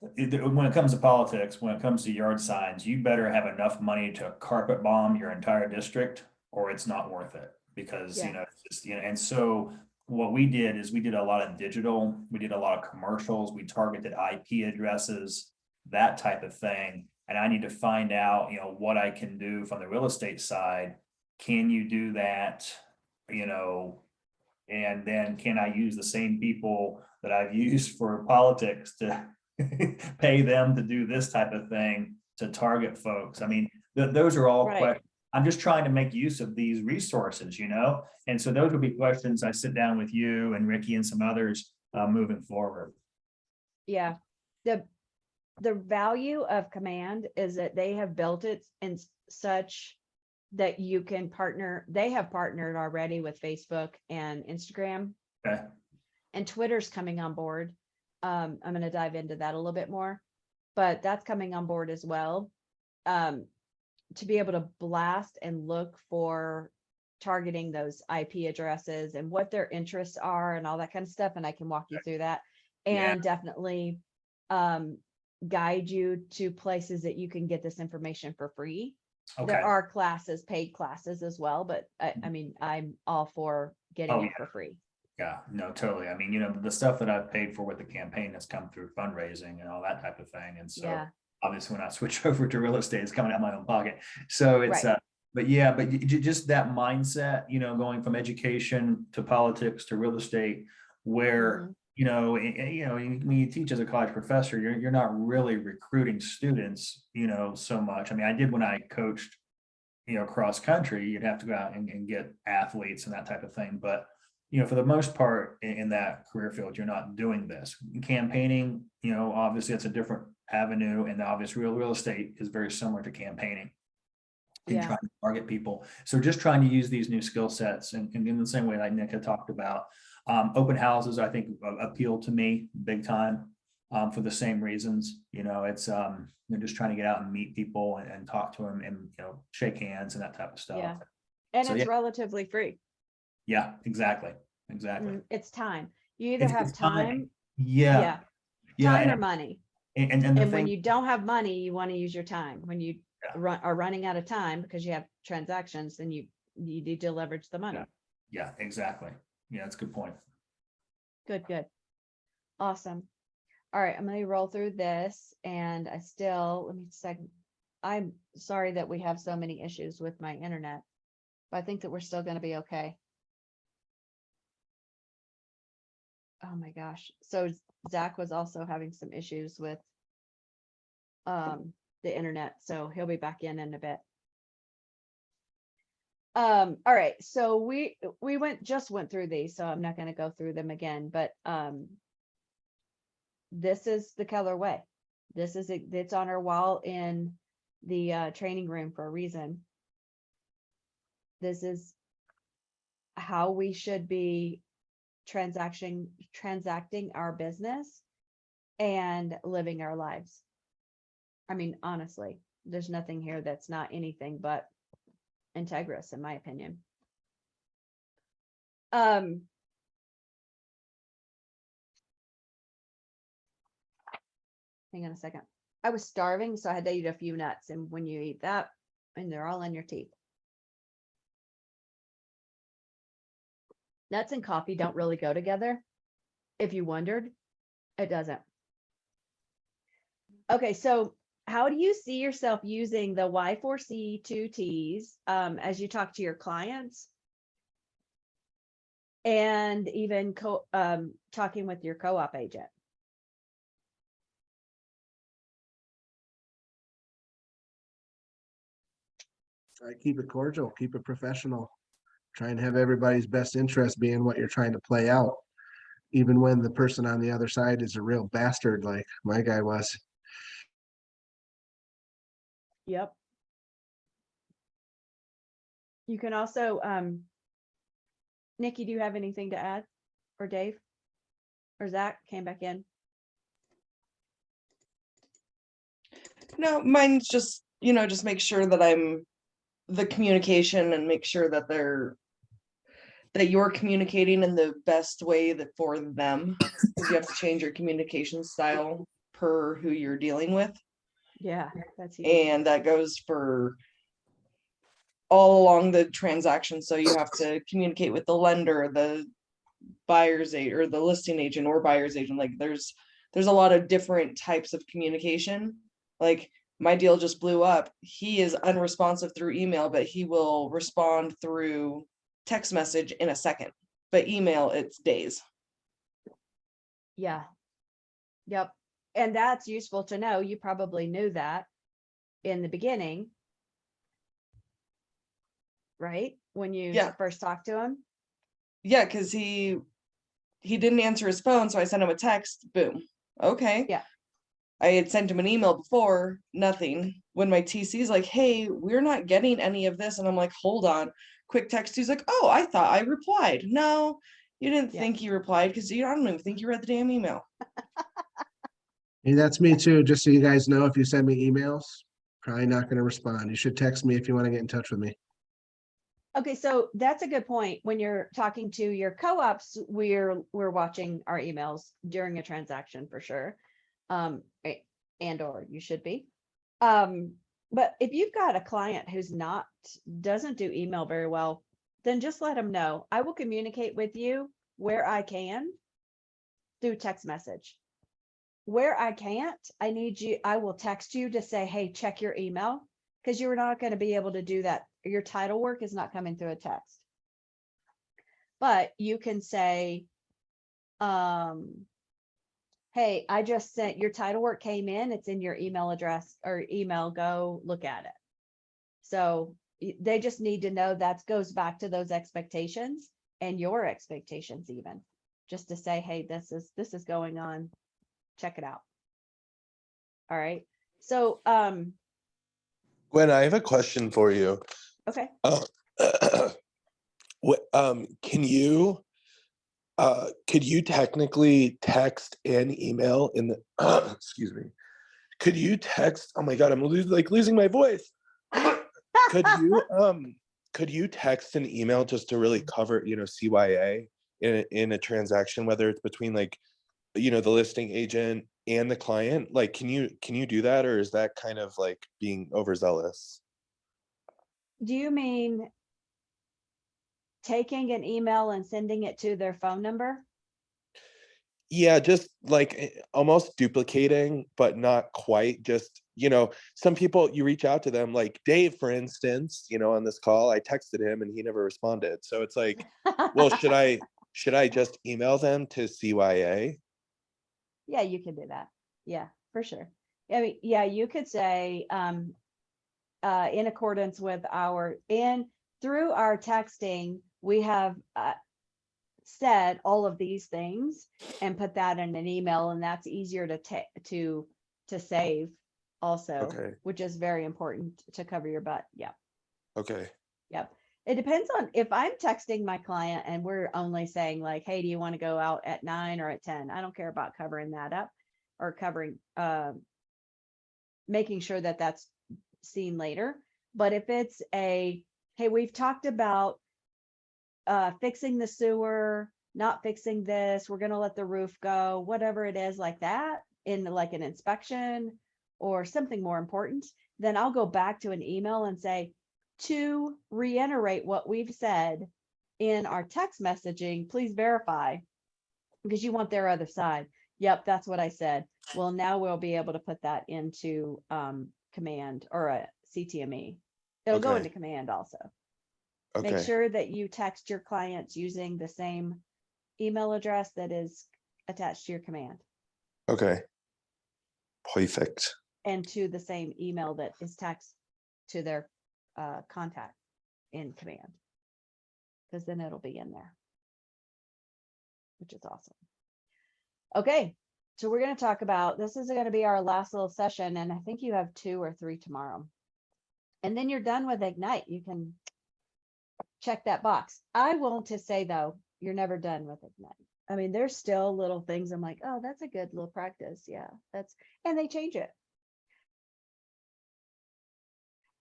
when it comes to politics, when it comes to yard signs, you better have enough money to carpet bomb your entire district, or it's not worth it. Because, Yeah. you know, it's just, you know, and so what we did is we did a lot of digital, we did a lot of commercials, we targeted IP addresses, that type of thing. And I need to find out, you know, what I can do from the real estate side. Can you do that? You know, and then can I use the same people that I've used for politics to pay them to do this type of thing to target folks? I mean, those are all Right. questions. I'm just trying to make use of these resources, you know? And so those will be questions I sit down with you and Ricky and some others moving forward. Yeah, the value of Command is that they have built it in such that you can partner. They have partnered already with Facebook and Instagram, Okay. and Twitter's coming on board. I'm going to dive into that a little bit more, but that's coming on board as well. To be able to blast and look for targeting those IP addresses and what their interests are and all that kind of stuff. And I can walk you through that, Yeah. and definitely guide you to places that you can get this information for free. Okay. There are classes, paid classes as well, but I mean, I'm all for getting Oh, it yeah. for free. Yeah, no, totally. I mean, you know, the stuff that I've paid for with the campaign has come through fundraising and all that type of thing. And so Yeah. obviously when I switch over to real estate, it's coming out of my own pocket. So it's, Right. but yeah, but just that mindset, you know, going from education to politics to real estate, where, Mhm. you know, when you teach as a college professor, you're not really recruiting students, you know, so much. I mean, I did when I coached, you know, cross country, you'd have to go out and get athletes and that type of thing. But, you know, for the most part in that career field, you're not doing this. Campaigning, you know, obviously it's a different avenue, and obviously real estate is very similar to campaigning and Yeah. trying to target people. So just trying to use these new skill sets and in the same way like Nick had talked about. Open houses, I think, appeal to me big time. For the same reasons, you know, it's you're just trying to get out and meet people and talk to them and, you know, shake hands and that type of stuff. Yeah. And So, it's yeah. relatively free. Yeah, exactly. It's time. You either have It's time. time, Yeah, yeah, time or and money. the And when thing, you don't have money, you want to use your time. When you Yeah. are running out of time because you have transactions, then you need to leverage the money. yeah, exactly. Yeah, that's a good point. Good. Awesome. All right, I'm gonna roll through this, and let me second. I'm sorry that we have so many issues with my internet, but I think that we're still gonna be okay. Oh my gosh. So Zach was also having some issues with the internet, so he'll be back in a bit. All right, so we just went through these, so I'm not going to go through them again, but this is the Keller way. This is it's on our wall in the training room for a reason. This is how we should be transacting our business and living our lives. I mean, honestly, there's nothing here that's not anything but integrous, in my opinion. Hang on a second. I was starving, so I had to eat a few nuts, and when you eat that, and they're all in your teeth. Nuts and coffee don't really go together. If you wondered, it doesn't. Okay, so how do you see yourself using the Y4C2Ts as you talk to your clients, and even talking with your co-op agent? I keep it cordial, keep it professional. Try and have everybody's best interest being what you're trying to play out. Even when the person on the other side is a real bastard like my guy was. Yep. You can also, Nikki, do you have anything to add? Or Dave? Or Zach came back in? No, mine's just, just make sure that I'm the communication and make sure that that you're communicating in the best way that for them. Because you have to change your communication style per who you're dealing with. Yeah, that's huge. And that goes for all along the transaction. So you have to communicate with the lender, the buyer's agent, or the listing agent or buyer's agent. Like there's a lot of different types of communication. Like my deal just blew up. He is unresponsive through email, but he will respond through text message in a second. But email, it's days. Yeah. Yep. And that's useful to know. You probably knew that in the beginning. Right? When you Yeah. first talked to him. Yeah, because he didn't answer his phone, so I sent him a text. Boom. Okay. Yeah. I had sent him an email before, nothing. When my TC's like, hey, we're not getting any of this. And I'm like, hold on. Quick text. He's like, oh, I thought I replied. No, you didn't Yeah. think you replied because I don't even think you read the damn email. And that's me too, just so you guys know, if you send me emails, probably not gonna respond. You should text me if you want to get in touch with me. Okay, so that's a good point. When you're talking to your co-ops, we're watching our emails during a transaction for sure. And or you should be. But if you've got a client who's doesn't do email very well, then just let them know. I will communicate with you where I can through text message. Where I can't, I will text you to say, hey, check your email, because you're not going to be able to do that. Your title work is not coming through a text. But you can say, hey, I just sent your title work came in. It's in your email address or email. Go look at it. So they just need to know that goes back to those expectations and your expectations even, just to say, hey, this is going on. Check it out. All right. So, Gwen, I have a question for you. okay. Can you could you technically text and email in the excuse me, could you text, oh my god, I'm losing my voice. Could you text an email just to really cover, CYA in a transaction, whether it's between the listing agent and the client? Like, can you do that, or is that kind of like being overzealous? Do you mean taking an email and sending it to their phone number? Yeah, just almost duplicating, but not quite. Just, some people, you reach out to them, like Dave, for instance, on this call, I texted him and he never responded. So it's like, well, should I just email them to CYA? Yeah, you can do that. Yeah, for sure. I mean, yeah, you could say, in accordance with through our texting, we have said all of these things and put that in an email, and that's easier to save also, Okay. which is very important to cover your butt. Yeah. Okay. Yep. It depends on if I'm texting my client and we're only saying like, hey, do you want to go out at 9 or at 10? I don't care about covering that up or making sure that that's seen later. But if it's hey, we've talked about fixing the sewer, not fixing this, we're going to let the roof go, whatever it is like that, in like an inspection or something more important, then I'll go back to an email and say, to reiterate what we've said in our text messaging, please verify, because you want their other side. Yep, that's what I said. Well, now we'll be able to put that into command or a CTME. It'll go Okay. into command also. Okay. Make sure that you text your clients using the same email address that is attached to your command Okay. Perfect. and to the same email that is text to their contact in command, because then it'll be in there, which is awesome. Okay, so we're going to talk about, this is going to be our last little session, and I think you have 2 or 3 tomorrow. And then you're done with Ignite. You can check that box. I want to say though, you're never done with Ignite. I mean, there's still little things I'm like, oh, that's a good little practice. Yeah, and they change it.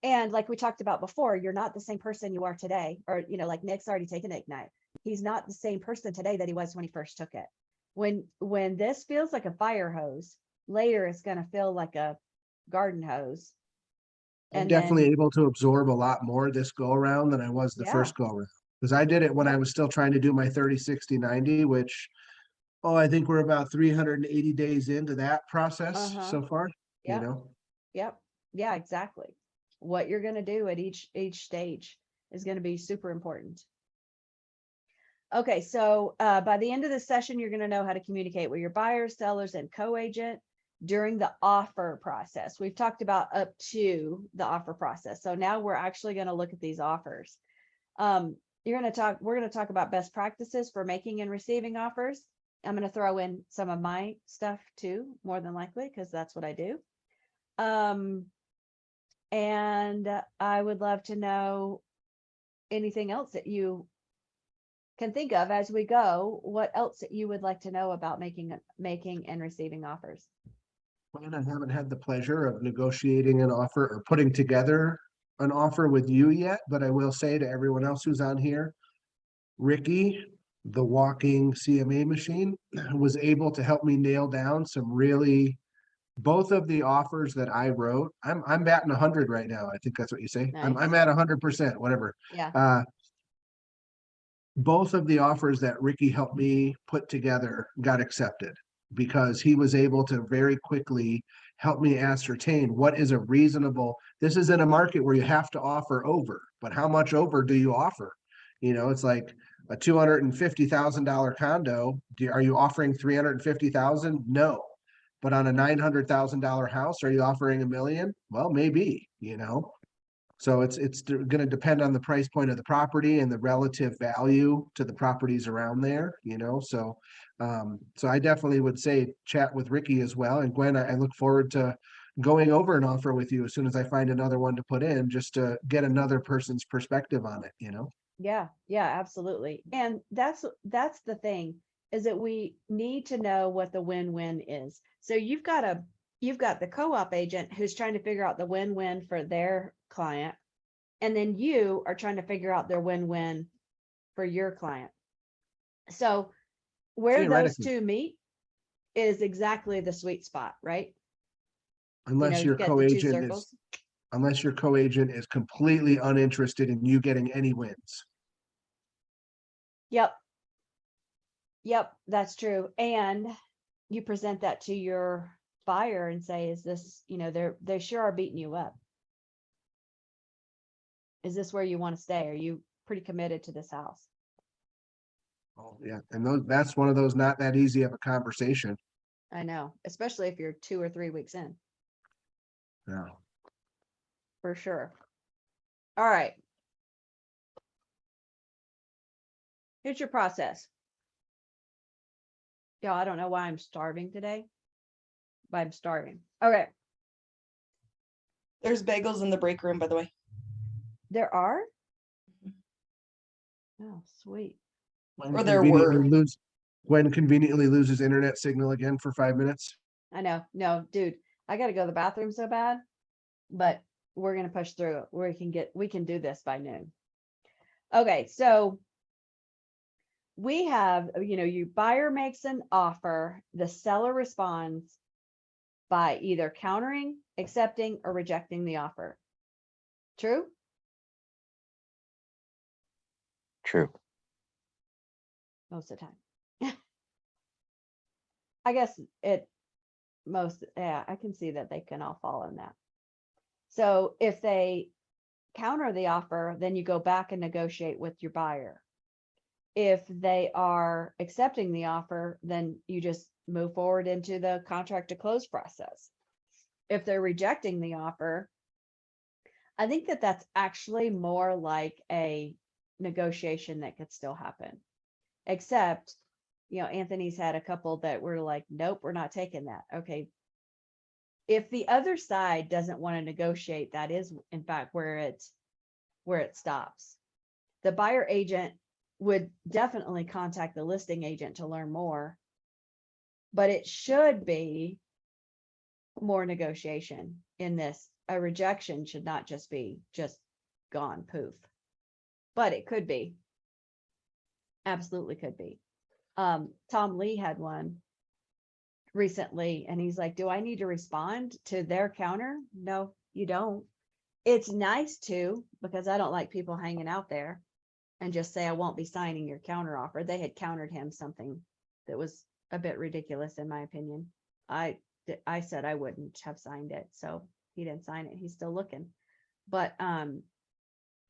And like we talked about before, you're not the same person you are today, or, like Nick's already taken Ignite. He's not the same person today that he was when he first took it. When this feels like a fire hose, later it's going to feel like a garden hose. I'm And definitely then, able to absorb a lot more this go around than I was the Yeah. first go around. Because I did it when I Yeah. was still trying to do my 30, 60, 90, which, I think we're about 380 days into that process Uh-huh. so far, you Yep. know? Yep. Yeah, exactly. What you're going to do at each stage is going to be super important. Okay, so by the end of the session, you're going to know how to communicate with your buyers, sellers, and co-agent during the offer process. We've talked about up to the offer process. So now we're actually going to look at these offers. We're going to talk about best practices for making and receiving offers. I'm going to throw in some of my stuff too, more than likely, because that's what I do. And I would love to know anything else that you can think of as we go. What else that you would like to know about making and receiving offers? And I haven't had the pleasure of negotiating an offer or putting together an offer with you yet, but I will say to everyone else who's on here, Ricky, the walking CMA machine, was able to help me nail down some really, both of the offers that I wrote. I'm batting 100 right now. I think that's what you say. I'm Nice. at 100%, whatever. Yeah. Both of the offers that Ricky helped me put together got accepted because he was able to very quickly help me ascertain what is a reasonable. This is in a market where you have to offer over, but how much over do you offer? It's like a $250,000 condo. Are you offering 350,000? No. But on a $900,000 house, are you offering $1 million? Well, maybe. So it's gonna depend on the price point of the property and the relative value to the properties around there. So I definitely would say chat with Ricky as well. And Gwen, I look forward to going over an offer with you as soon as I find another one to put in, just to get another person's perspective on it. Yeah, absolutely. And that's the thing, is that we need to know what the win-win is. So you've got the co-op agent who's trying to figure out the win-win for their client, and then you are trying to figure out their win-win for your client. So where those Theoretically. two meet is exactly the sweet spot, right? Unless You your get the two co-agent circles. is completely uninterested in you getting any wins. Yep. That's true. And you present that to your buyer and say, is this, they sure are beating you up. Is this where you want to stay? Are you pretty committed to this house? Oh, yeah. And that's one of those not that easy of a conversation. I know, especially if you're 2 or 3 weeks in, Yeah. for sure. All right. Here's your process. Y'all, I don't know why I'm starving today, but I'm starving. Okay. There's bagels in the break room, by the way. There are? Oh, sweet. Or there were. Gwen conveniently loses internet signal again for 5 minutes. I know. No, dude, I got to go to the bathroom so bad, but we're going to push through it. We can do this by noon. Okay. So we have, your buyer makes an offer, the seller responds by either countering, accepting, or rejecting the offer. True? True. Most of the time. I guess I can see that they can all fall in that. So if they counter the offer, then you go back and negotiate with your buyer. If they are accepting the offer, then you just move forward into the contract to close process. If they're rejecting the offer, I think that that's actually more like a negotiation that could still happen. Except, Anthony's had a couple that were like, nope, we're not taking that. Okay. If the other side doesn't want to negotiate, that is in fact where it stops. the buyer agent would definitely contact the listing agent to learn more. But it should be more negotiation in this. A rejection should not just be just gone poof. But it could be. Absolutely could be. Tom Lee had one recently and he's like, do I need to respond to their counter? No, you don't. It's nice to, because I don't like people hanging out there and just say, I won't be signing your counter offer. They had countered him something that was a bit ridiculous in my opinion. I said I wouldn't have signed it, so he didn't sign it. He's still looking. But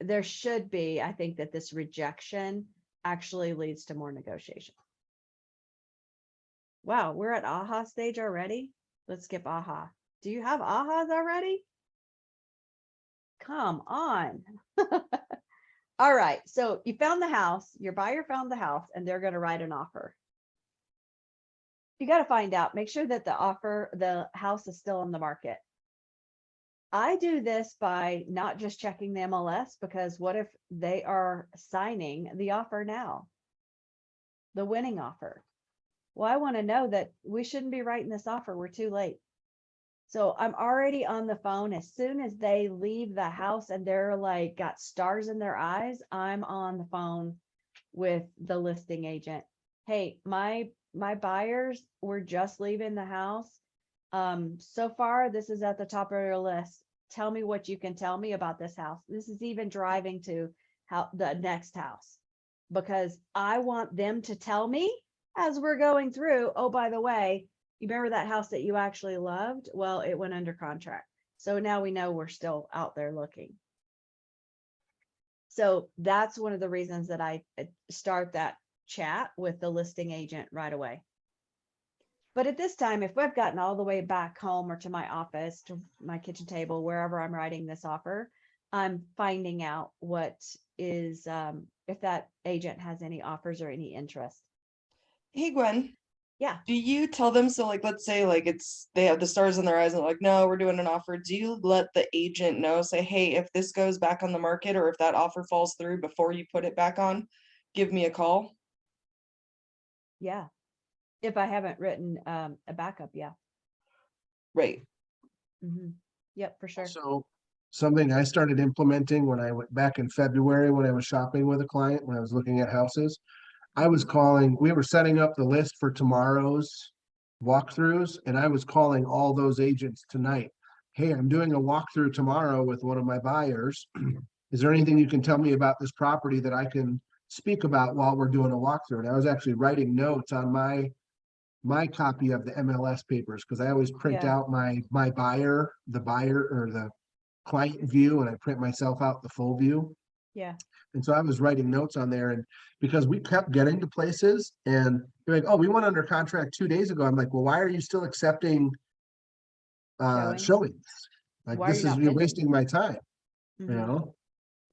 there should be, I think that this rejection actually leads to more negotiation. Wow, we're at AHA stage already. Let's skip AHA. Do you have AHAs already? Come on. All right, so you found the house, your buyer found the house, and they're going to write an offer. You got to find out, make sure that the house is still on the market. I do this by not just checking the MLS, because what if they are signing the offer now? The winning offer. Well, I want to know that we shouldn't be writing this offer. We're too late. So I'm already on the phone. As soon as they leave the house and they're like got stars in their eyes, I'm on the phone with the listing agent. Hey, my buyers were just leaving the house. So far, this is at the top of your list. Tell me what you can tell me about this house. This is even driving to the next house, because I want them to tell me as we're going through, oh, by the way, you remember that house that you actually loved? Well, it went under contract. So now we know we're still out there looking. So that's one of the reasons that I start that chat with the listing agent right away. But at this time, if I've gotten all the way back home or to my office, to my kitchen table, wherever I'm writing this offer, I'm finding out what is, if that agent has any offers or any interest. Hey, Gwen. Yeah. Do you tell them, so like, let's say like they have the stars in their eyes and they're like, no, we're doing an offer. Do you let the agent know, say, hey, if this goes back on the market or if that offer falls through before you put it back on, give me a call? Yeah. If I haven't written a backup, yeah. Right. Yep, for sure. So something I started implementing when I went back in February, when I was shopping with a client, when I was looking at houses, I was calling, we were setting up the list for tomorrow's walkthroughs, and I was calling all those agents tonight. Hey, I'm doing a walkthrough tomorrow with one of my buyers. Is there anything you can tell me about this property that I can speak about while we're doing a walkthrough? And I was actually writing notes on my copy of the MLS papers, because I always print Yeah. out the buyer or the client view, and I print myself out the full view. Yeah. And so I was writing notes on there, and because we kept getting to places and they're like, oh, we went under contract 2 days ago. I'm like, well, why are you still accepting showings? Like, Why are you not you're bidding? wasting my time, you Mhm. know?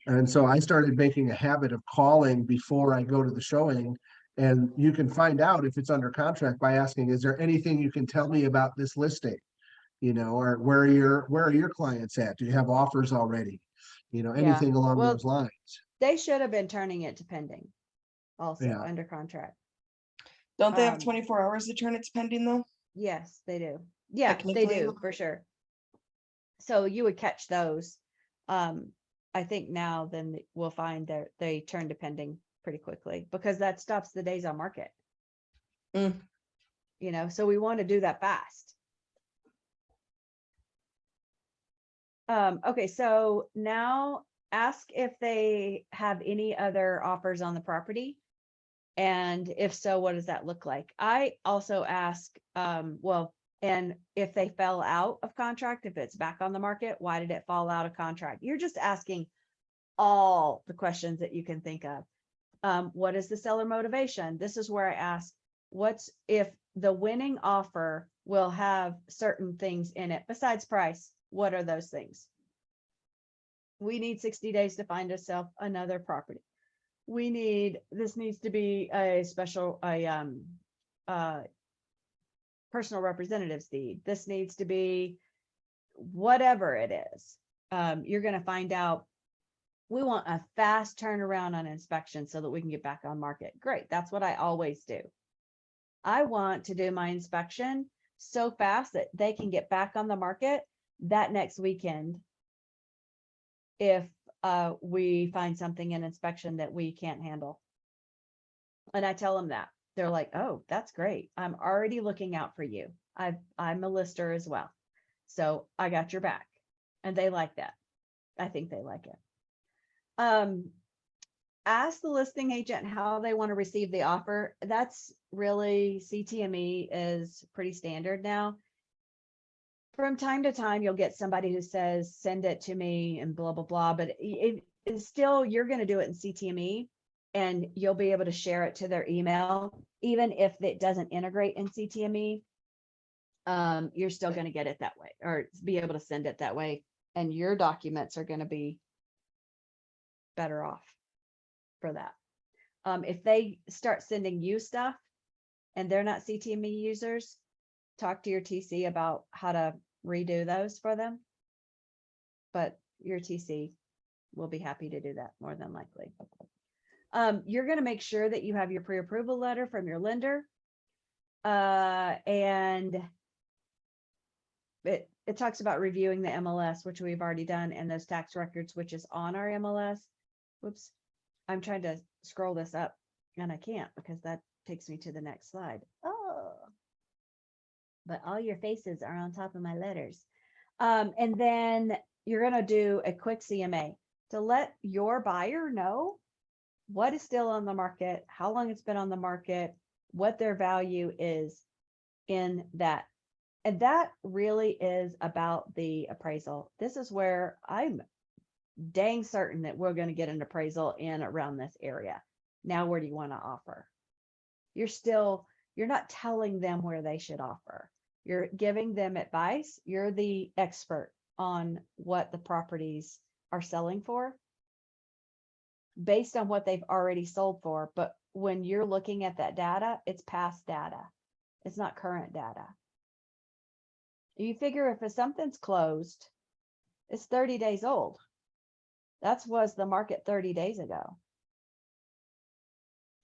And so I started making a habit of calling before I go to the showing. And you can find out if it's under contract by asking, is there anything you can tell me about this listing? You know, or where are your clients at? Do you have offers already? You know, Yeah. anything along Well, those lines. They should have been turning it to pending also Yeah. under contract. Don't they have Um, 24 hours to turn it to pending though? Yes, they do. Yeah, they Technically. do for sure. So you would catch those. I think now then we'll find that they turn to pending pretty quickly, because that stops the days on market. Mm. You know, so we want to do that fast. Okay, so now ask if they have any other offers on the property. And if so, what does that look like? I also ask, and if they fell out of contract, if it's back on the market, why did it fall out of contract? You're just asking all the questions that you can think of. What is the seller motivation? This is where I ask, what's if the winning offer will have certain things in it besides price? What are those things? We need 60 days to find ourselves another property. This needs to be a special, personal representative's deed. This needs to be whatever it is. You're going to find out We want a fast turnaround on inspection so that we can get back on market. Great, that's what I always do. I want to do my inspection so fast that they can get back on the market that next weekend. If we find something in inspection that we can't handle. And I tell them that. They're like, oh, that's great. I'm already looking out for you. I'm a lister as well. So I got your back. And they like that. I think they like it. Ask the listing agent how they want to receive the offer. That's really, CTME is pretty standard now. From time to time, you'll get somebody who says, send it to me and blah, blah, blah. But it's still, you're going to do it in CTME and you'll be able to share it to their email. Even if it doesn't integrate in CTME, you're still going to get it that way or be able to send it that way. And your documents are going to be better off for that. If they start sending you stuff and they're not CTME users, talk to your TC about how to redo those for them. But your TC will be happy to do that more than likely. You're going to make sure that you have your pre-approval letter from your lender. And it talks about reviewing the MLS, which we've already done, and those tax records, which is on our MLS. Whoops. I'm trying to scroll this up and I can't because that takes me to the next slide. Oh, but all your faces are on top of my letters. And then you're going to do a quick CMA to let your buyer know what is still on the market, how long it's been on the market, what their value is in that. And that really is about the appraisal. This is where I'm dang certain that we're going to get an appraisal in around this area. Now, where do you want to offer? You're not telling them where they should offer. You're giving them advice. You're the expert on what the properties are selling for based on what they've already sold for. But when you're looking at that data, it's past data. It's not current data. You figure if something's closed, it's 30 days old. That was the market 30 days ago.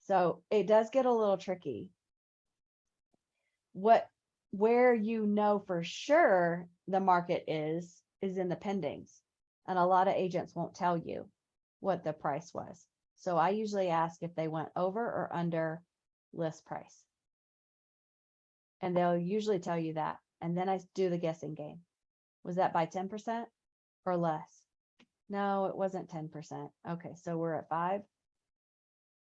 So it does get a little tricky. Where you know for sure the market is in the pendings. And a lot of agents won't tell you what the price was. So I usually ask if they went over or under list price. And they'll usually tell you that. And then I do the guessing game. Was that by 10% or less? No, it wasn't 10%. Okay, so we're at 5.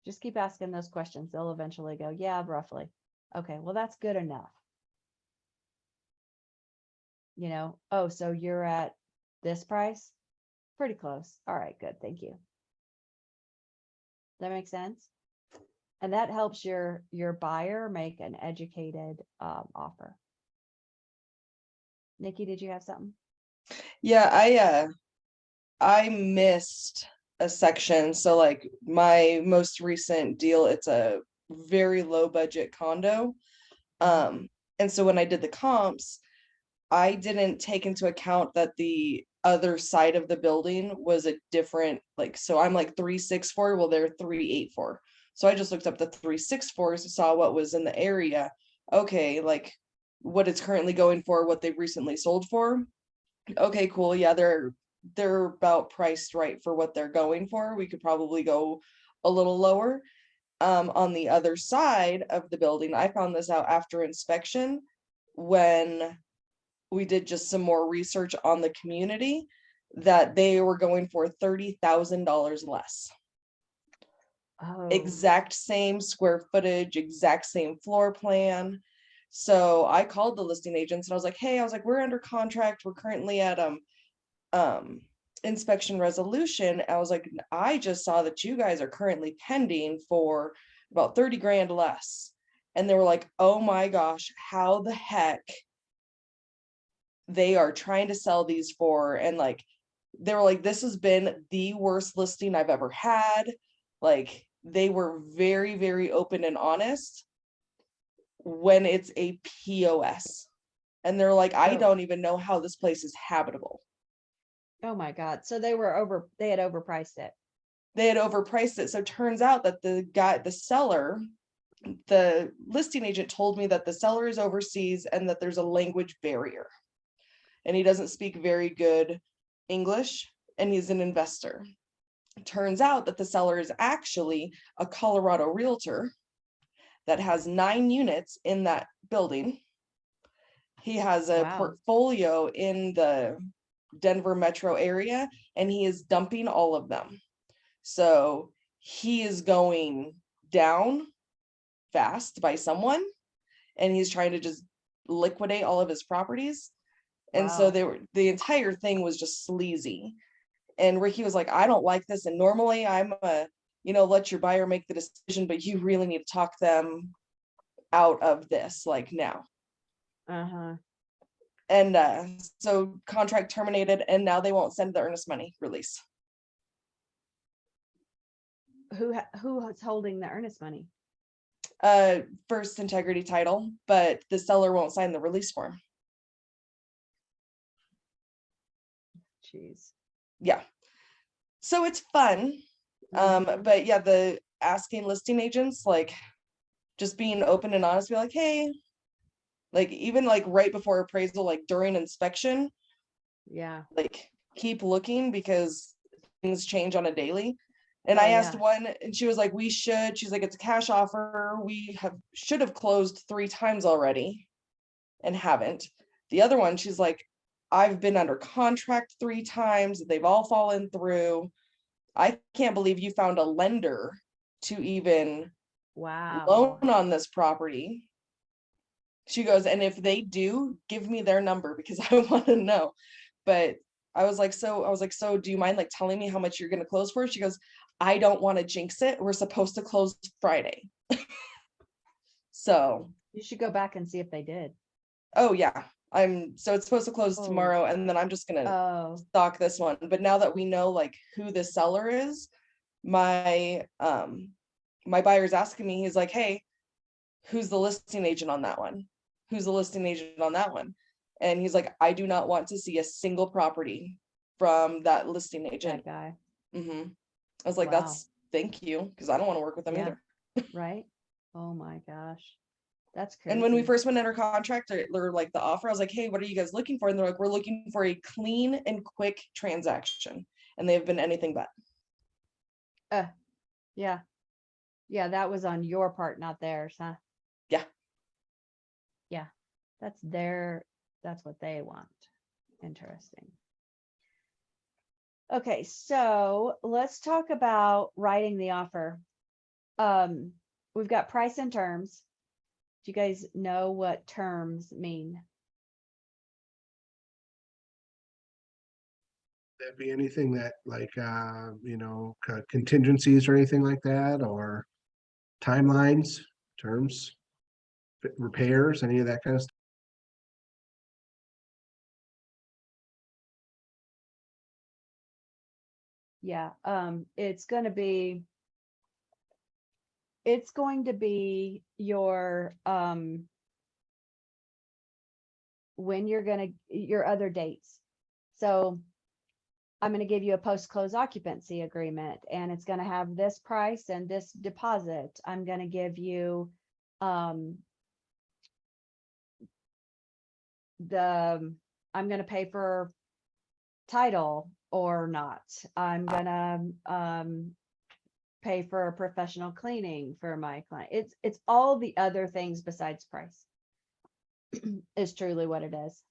Just keep asking those questions. They'll eventually go, yeah, roughly. Okay, well, that's good enough. You know, oh, so you're at this price? Pretty close. All right, good. Thank you. That makes sense? And that helps your buyer make an educated offer. Nikki, did you have something? Yeah, I missed a section. So like my most recent deal, it's a very low budget condo. And so when I did the comps, I didn't take into account that the other side of the building was a different, like, so I'm like 364, well, they're 384. So I just looked up the 364s, saw what was in the area. Okay, like what it's currently going for, what they recently sold for. Okay, cool. Yeah, they're about priced right for what they're going for. We could probably go a little lower. On the other side of the building, I found this out after inspection when we did just some more research on the community, that they were going for $30,000 less. Oh, Exact same square footage, exact same floor plan. So I called the listing agents and I was like, hey, we're under contract. We're currently at inspection resolution. I was like, I just saw that you guys are currently pending for about 30 grand less. And they were like, oh my gosh, how the heck they are trying to sell these for. And like, they were like, this has been the worst listing I've ever had. Like, they were very, very open and honest when it's a POS. And they're like, I Oh. don't even know how this place is habitable. Oh my God. So they had overpriced it. They had overpriced it. So it turns out that the seller, the listing agent told me that the seller is overseas and that there's a language barrier. And he doesn't speak very good English, and he's an investor. Turns out that the seller is actually a Colorado realtor that has 9 units in that building. He has a Wow. portfolio in the Denver metro area, and he is dumping all of them. So he is going down fast by someone, and he's trying to just liquidate all of his properties. And so Wow. the entire thing was just sleazy. And Ricky was like, I don't like this. And normally I'm let your buyer make the decision, but you really need to talk them out of this, like now. Uh-huh. And so contract terminated, and now they won't send the earnest money release. Who's holding the earnest money? First Integrity Title, but the seller won't sign the release form. Jeez. Yeah. So it's fun. Mhm. But yeah, the asking listing agents, like just being open and honest, be like, hey, like even like right before appraisal, like during inspection, Yeah. like keep looking because things change on a daily. And Oh, I asked yeah. one, and she was like, she's like, it's a cash offer. We should have closed 3 times already and haven't. The other one, she's like, I've been under contract 3 times. They've all fallen through. I can't believe you found a lender to even Wow. loan on this property. She goes, and if they do, give me their number because I want to know. But I was like, so do you mind like telling me how much you're going to close for? She goes, I don't want to jinx it. We're supposed to close Friday. So, You should go back and see if they did. oh yeah, so it's supposed to close Oh. tomorrow, and then I'm just going to Oh, stock this one. But now that we know like who the seller is, my buyer's asking me, he's like, hey, who's the listing agent on that one? Who's the listing agent on that one? And he's like, I do not want to see a single property from that listing agent. that guy. I was like, Wow. thank you, because I don't want to work with them Yeah. either. Right? Oh my gosh. That's crazy. And when we first went under contract or like the offer, I was like, hey, what are you guys looking for? And they're like, we're looking for a clean and quick transaction. And they've been anything but. Yeah. Yeah, that was on your part, not theirs, huh? Yeah. Yeah. That's what they want. Interesting. Okay, so let's talk about writing the offer. We've got price and terms. Do you guys know what terms mean? That be anything that like, contingencies or anything like that, or timelines, terms, repairs, any of that kind of stuff? Yeah, it's going to be your when your other dates. So I'm going to give you a post-close occupancy agreement, and it's going to have this price and this deposit. I'm going to give you I'm going to pay for title or not. I'm going to pay for professional cleaning for my client. It's all the other things besides price is truly what it is.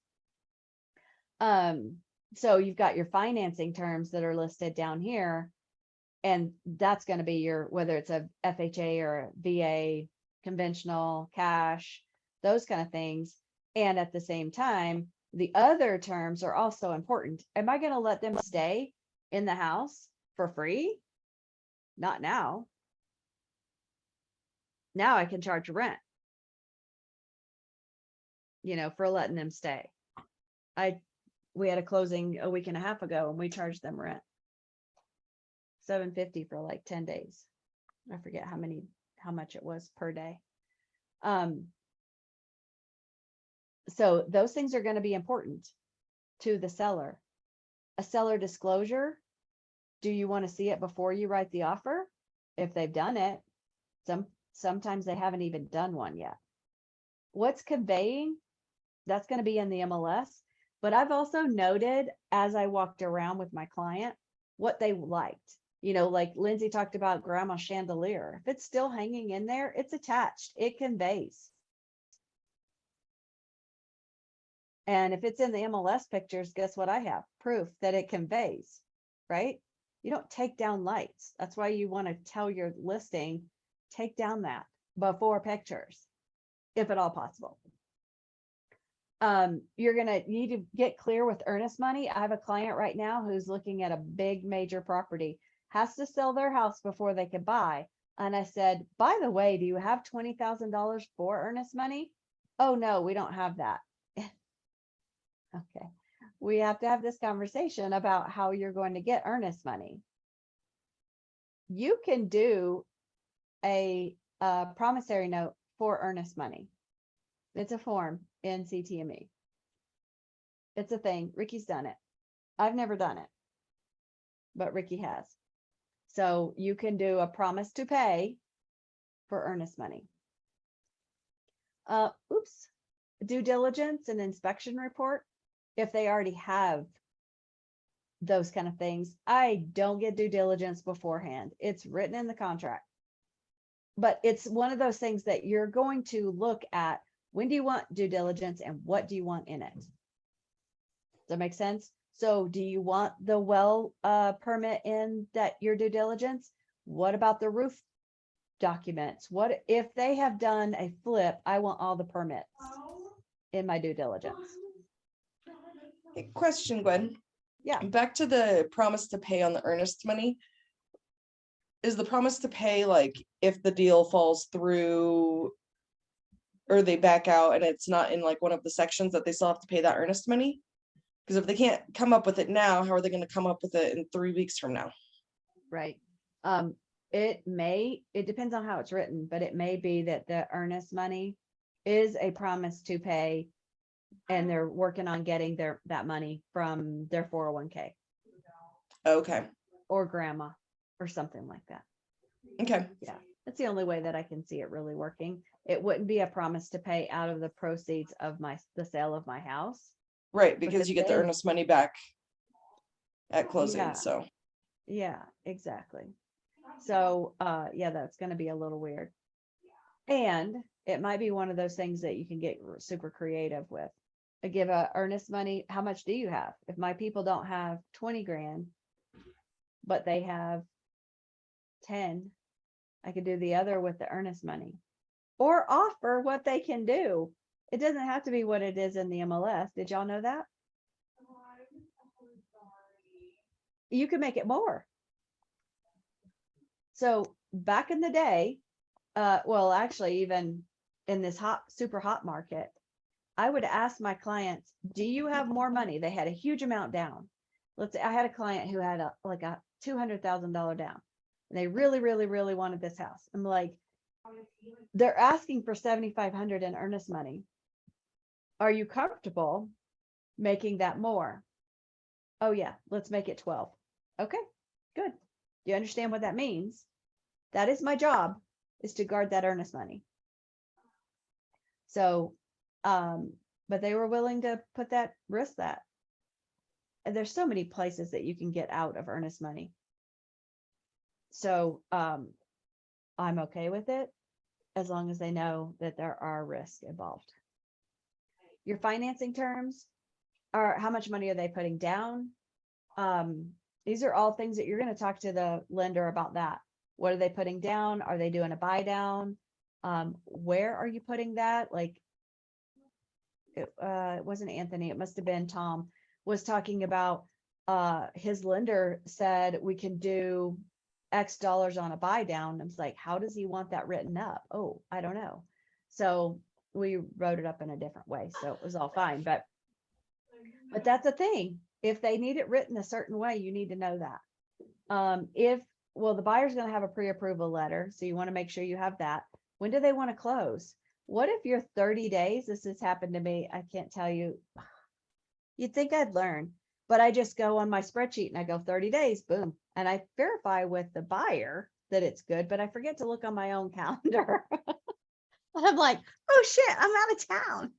So you've got your financing terms that are listed down here, and that's going to be whether it's a FHA or a VA, conventional, cash, those kind of things. And at the same time, the other terms are also important. Am I going to let them stay in the house for free? Not now. Now I can charge rent, for letting them stay. We had a closing a week and a half ago, and we charged them rent $750 for like 10 days. I forget how much it was per day. So those things are going to be important to the seller. a seller disclosure. Do you want to see it before you write the offer? If they've done it, sometimes they haven't even done one yet. What's conveying? That's going to be in the MLS. But I've also noted as I walked around with my client, what they liked. You know, like Lindsay talked about grandma's chandelier. If it's still hanging in there, it's attached. It conveys. And if it's in the MLS pictures, guess what I have? Proof that it conveys, right? You don't take down lights. That's why you want to tell your listing, take down that before pictures, if at all possible. You're going to need to get clear with earnest money. I have a client right now who's looking at a big major property, has to sell their house before they can buy. And I said, by the way, do you have $20,000 for earnest money? Oh, no, we don't have that. Okay. We have to have this conversation about how you're going to get earnest money. You can do a promissory note for earnest money. It's a form in CTME. It's a thing. Ricky's done it. I've never done it, but Ricky has. So you can do a promise to pay for earnest money. Due diligence and inspection report. If they already have those kind of things, I don't get due diligence beforehand. It's written in the contract. But it's one of those things that you're going to look at. When do you want due diligence and what do you want in it? Does that make sense? So do you want the well permit in that your due diligence? What about the roof documents? What if they have done a flip? I want all the permits in my due diligence. Question, Gwen. Yeah. Back to the promise to pay on the earnest money. Is the promise to pay like if the deal falls through or they back out and it's not in like one of the sections that they still have to pay that earnest money? Because if they can't come up with it now, how are they going to come up with it in 3 weeks from now? Right. It depends on how it's written, but it may be that the earnest money is a promise to pay and they're working on getting that money from their 401k Okay. or grandma or something like that. Okay. Yeah. That's the only way that I can see it really working. It wouldn't be a promise to pay out of the proceeds of the sale of my house. Right, Because because you get the they- earnest money back at closing, Yeah. so. Yeah, exactly. So, yeah, that's going to be a little weird. And it might be one of those things that you can get super creative with. I give a earnest money. How much do you have? If my people don't have 20 grand, but they have 10, I could do the other with the earnest money or offer what they can do. It doesn't have to be what it is in the MLS. Did y'all know that? You can make it more. So back in the day, well, actually, even in this super hot market, I would ask my clients, do you have more money? They had a huge amount down. Let's say I had a client who had a $200,000 down. And they really, really, really wanted this house. I'm like, they're asking for $7,500 in earnest money. Are you comfortable making that more? Oh yeah, let's make it 12. Okay, good. Do you understand what that means? That is my job, is to guard that earnest money. So, but they were willing to put that, risk that. And there's so many places that you can get out of earnest money. So, I'm okay with it as long as they know that there are risks involved. Your financing terms are how much money are they putting down? These are all things that you're going to talk to the lender about that. What are they putting down? Are they doing a buy down? Where are you putting that? Like, it wasn't Anthony, it must have been Tom, was talking about his lender said we can do X dollars on a buy down. I was like, how does he want that written up? Oh, I don't know. So we wrote it up in a different way. So it was all fine. But that's a thing. If they need it written a certain way, you need to know that. Well, the buyer's going to have a pre-approval letter. So you want to make sure you have that. When do they want to close? What if you're 30 days? This has happened to me. I can't tell you. You'd think I'd learn. But I just go on my spreadsheet and I go 30 days, boom. And I verify with the buyer that it's good, but I forget to look on my own calendar. And I'm like, oh shit, I'm out of town.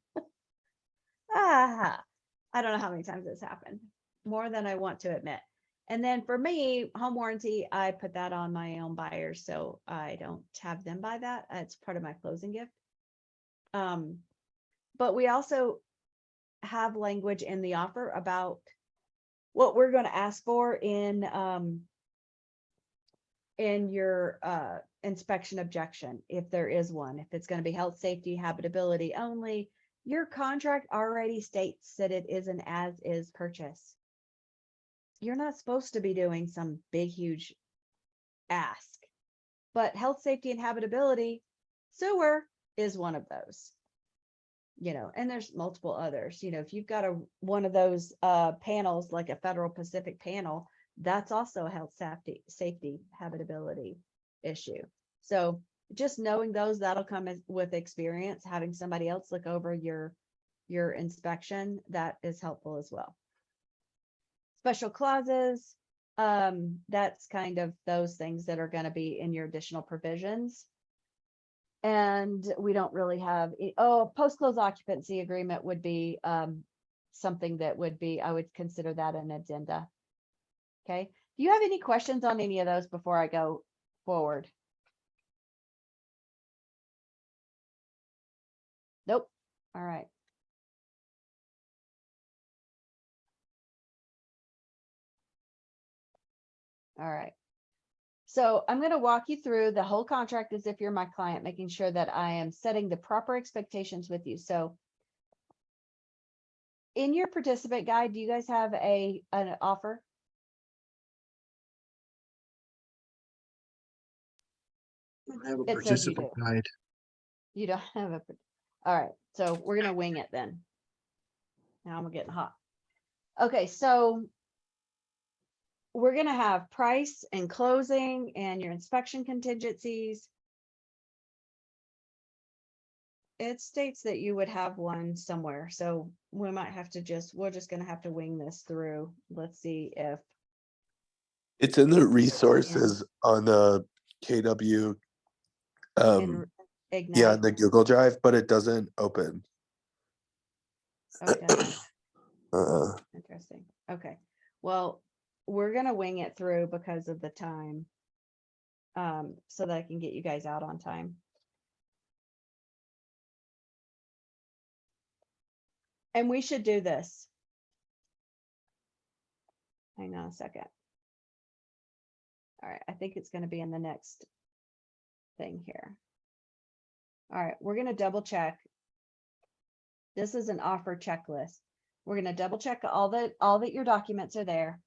I don't know how many times this happened, more than I want to admit. And then for me, home warranty, I put that on my own buyers, so I don't have them buy that. It's part of my closing gift. But we also have language in the offer about what we're going to ask for in your inspection objection, if there is one. If it's going to be health, safety, habitability only, your contract already states that it is an as-is purchase. You're not supposed to be doing some big, huge ask. But health, safety, and habitability, sewer is one of those. You know, and there's multiple others. You know, if you've got one of those panels, like a Federal Pacific panel, that's also a health, safety, habitability issue. So just knowing those, that'll come with experience. Having somebody else look over your inspection, that is helpful as well. Special clauses, that's kind of those things that are going to be in your additional provisions. And we don't really have, post-close occupancy agreement would be something that would be, I would consider that an addenda. Okay. Do you have any questions on any of those before I go forward? Nope. All right. All right. So I'm going to walk you through the whole contract as if you're my client, making sure that I am setting the proper expectations with you. So in your participant guide, do you guys have an offer? I have a It says you participant do. guide. You don't have a, all right. So we're going to wing it then. Now I'm getting hot. Okay. So we're going to have price and closing and your inspection contingencies. It states that you would have one somewhere. So we might have to we're just going to have to wing this through. Let's see if. It's in the resources on the KW. in Ignite. Yeah, in the Google Drive, but it doesn't open. Okay. Uh, Interesting. Okay. Well, we're going to wing it through because of the time. So that I can get you guys out on time. And we should do this. Hang on a second. All right. I think it's going to be in the next thing here. All right. We're going to double check. This is an offer checklist. We're going to double check all that your documents are there.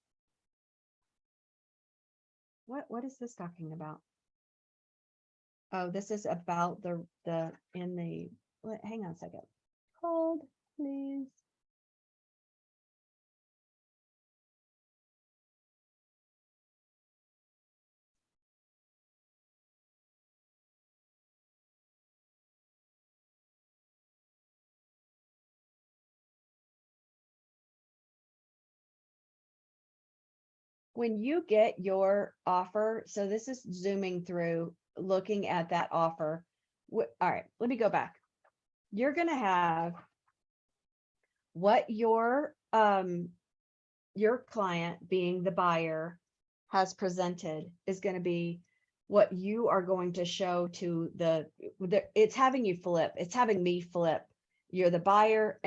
What is this talking about? Oh, this is about hang on a second. Hold, please. When you get your offer, so this is zooming through, looking at that offer. All right, let me go back. You're going to have what your client, being the buyer, has presented is going to be what you are going to show to it's having you flip. It's having me flip. You're the buyer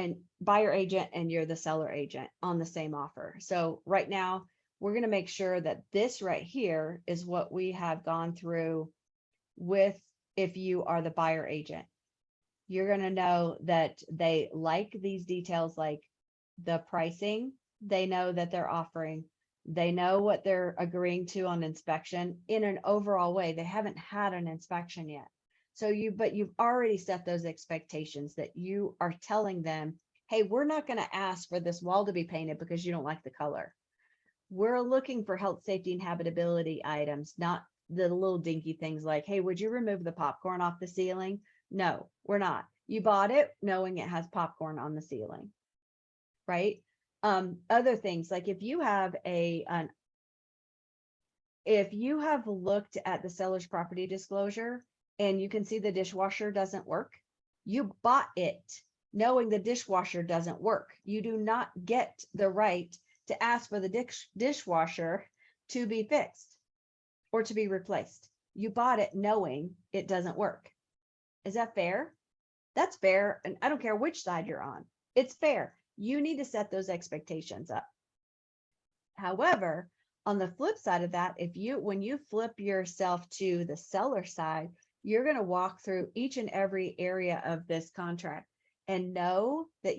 agent and you're the seller agent on the same offer. So right now, we're going to make sure that this right here is what we have gone through with. If you are the buyer agent, you're going to know that they like these details, like the pricing. They know that they're offering. They know what they're agreeing to on inspection in an overall way. They haven't had an inspection yet. So but you've already set those expectations that you are telling them, hey, we're not going to ask for this wall to be painted because you don't like the color. We're looking for health, safety, and habitability items, not the little dinky things like, hey, would you remove the popcorn off the ceiling? No, we're not. You bought it knowing it has popcorn on the ceiling, right? Other things, like if you have if you have looked at the seller's property disclosure and you can see the dishwasher doesn't work, you bought it knowing the dishwasher doesn't work. You do not get the right to ask for the dishwasher to be fixed or to be replaced. You bought it knowing it doesn't work. Is that fair? That's fair. And I don't care which side you're on. It's fair. You need to set those expectations up. However, on the flip side of that, when you flip yourself to the seller side, you're going to walk through each and every area of this contract and know that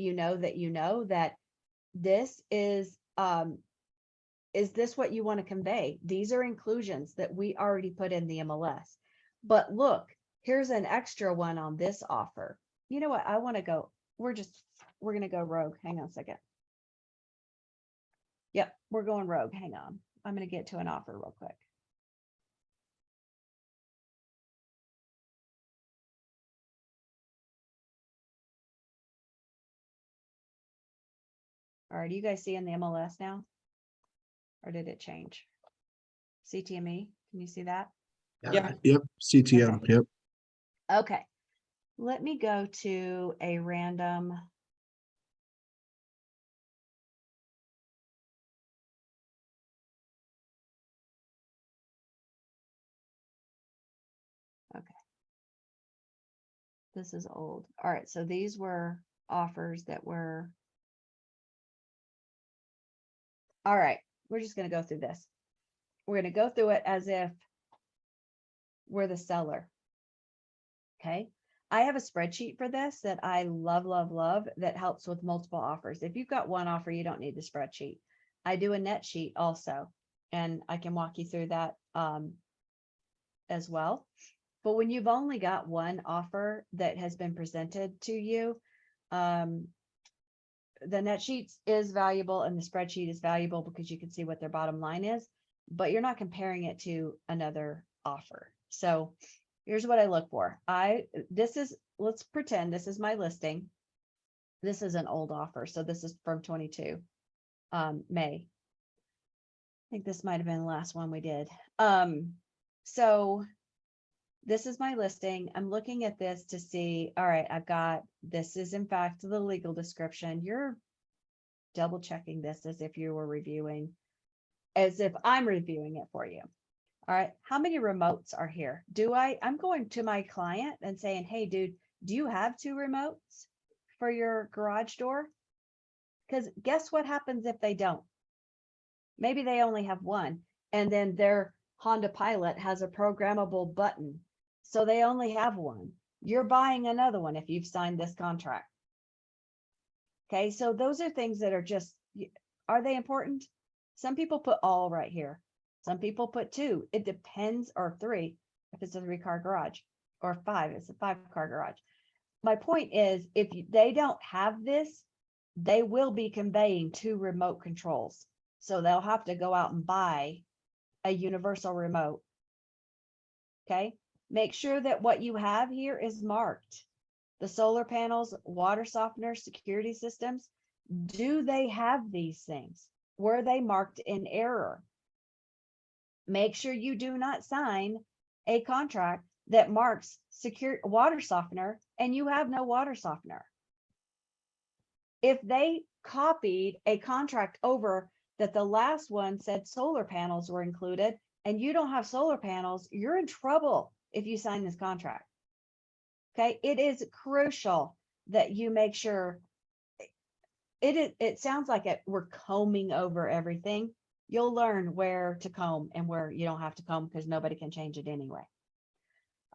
that this is this what you want to convey? These are inclusions that we already put in the MLS. But look, here's an extra one on this offer. You know what? I want to go, we're going to go rogue. Hang on a second. Yep, we're going rogue. Hang on. I'm going to get to an offer real quick. All right, do you guys see in the MLS now? Or did it change? CTME, can you see that? Yeah. Yep, CTM, yep. Okay, let me go to a random. Okay. This is old. All right, so these were offers that were. All right, we're just going to go through this. We're going to go through it as if we're the seller. Okay. I have a spreadsheet for this that I love that helps with multiple offers. If you've got one offer, you don't need the spreadsheet. I do a net sheet also, and I can walk you through that as well. But when you've only got one offer that has been presented to you, the net sheet is valuable and the spreadsheet is valuable because you can see what their bottom line is, but you're not comparing it to another offer. So here's what I look for. Let's pretend this is my listing. This is an old offer. So this is from 22, May. I think this might've been the last one we did. So this is my listing. I'm looking at this to see, all right, this is in fact the legal description. You're double checking this as if you were reviewing, as if I'm reviewing it for you. All right, how many remotes are here? I'm going to my client and saying, hey, dude, do you have 2 remotes for your garage door? Because guess what happens if they don't? Maybe they only have 1, and then their Honda Pilot has a programmable button. So they only have 1. You're buying another one if you've signed this contract. Okay, so those are things that are just, are they important? Some people put all right here. Some people put 2. It depends, or 3 if it's a 3-car garage, or 5 if it's a 5-car garage. My point is, if they don't have this, they will be conveying 2 remote controls. So they'll have to go out and buy a universal remote. Okay, make sure that what you have here is marked. The solar panels, water softener, security systems, do they have these things? Were they marked in error? Make sure you do not sign a contract that marks secure water softener and you have no water softener. If they copied a contract over that the last one said solar panels were included and you don't have solar panels, you're in trouble if you sign this contract. Okay, it is crucial that you make sure it sounds like we're combing over everything. You'll learn where to comb and where you don't have to comb because nobody can change it anyway.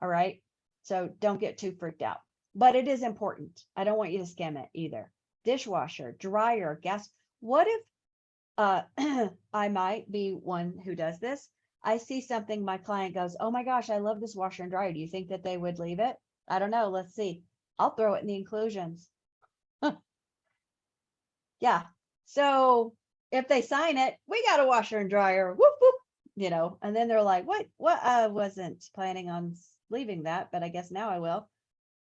All right, so don't get too freaked out, but it is important. I don't want you to skim it either. Dishwasher, dryer, gas. What if I might be one who does this? I see something, my client goes, oh my gosh, I love this washer and dryer. Do you think that they would leave it? I don't know. Let's see. I'll throw it in the inclusions. Yeah. So if they sign it, we got a washer and dryer. Whoop, whoop, and then they're like, what? I wasn't planning on leaving that, but I guess now I will.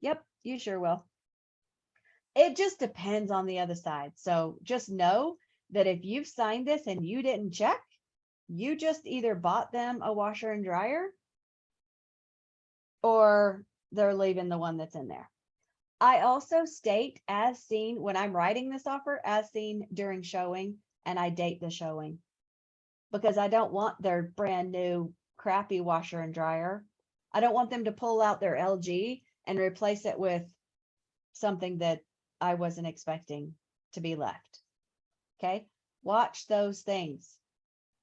Yep, you sure will. It just depends on the other side. So just know that if you've signed this and you didn't check, you just either bought them a washer and dryer or they're leaving the one that's in there. I also state as seen when I'm writing this offer, as seen during showing, and I date the showing. Because I don't want their brand new crappy washer and dryer. I don't want them to pull out their LG and replace it with something that I wasn't expecting to be left. Okay, watch those things.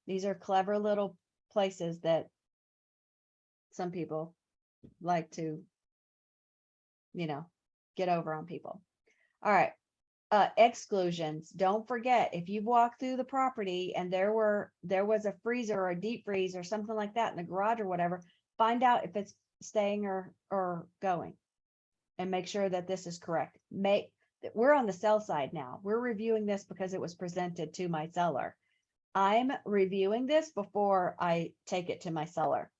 These are clever little places that some people like to, get over on people. All right. Exclusions. Don't forget, if you've walked through the property and there was a freezer or a deep freeze or something like that in the garage or whatever, find out if it's staying or going and make sure that this is correct. We're on the sell side now. We're reviewing this because it was presented to my seller. I'm reviewing this before I take it to my seller.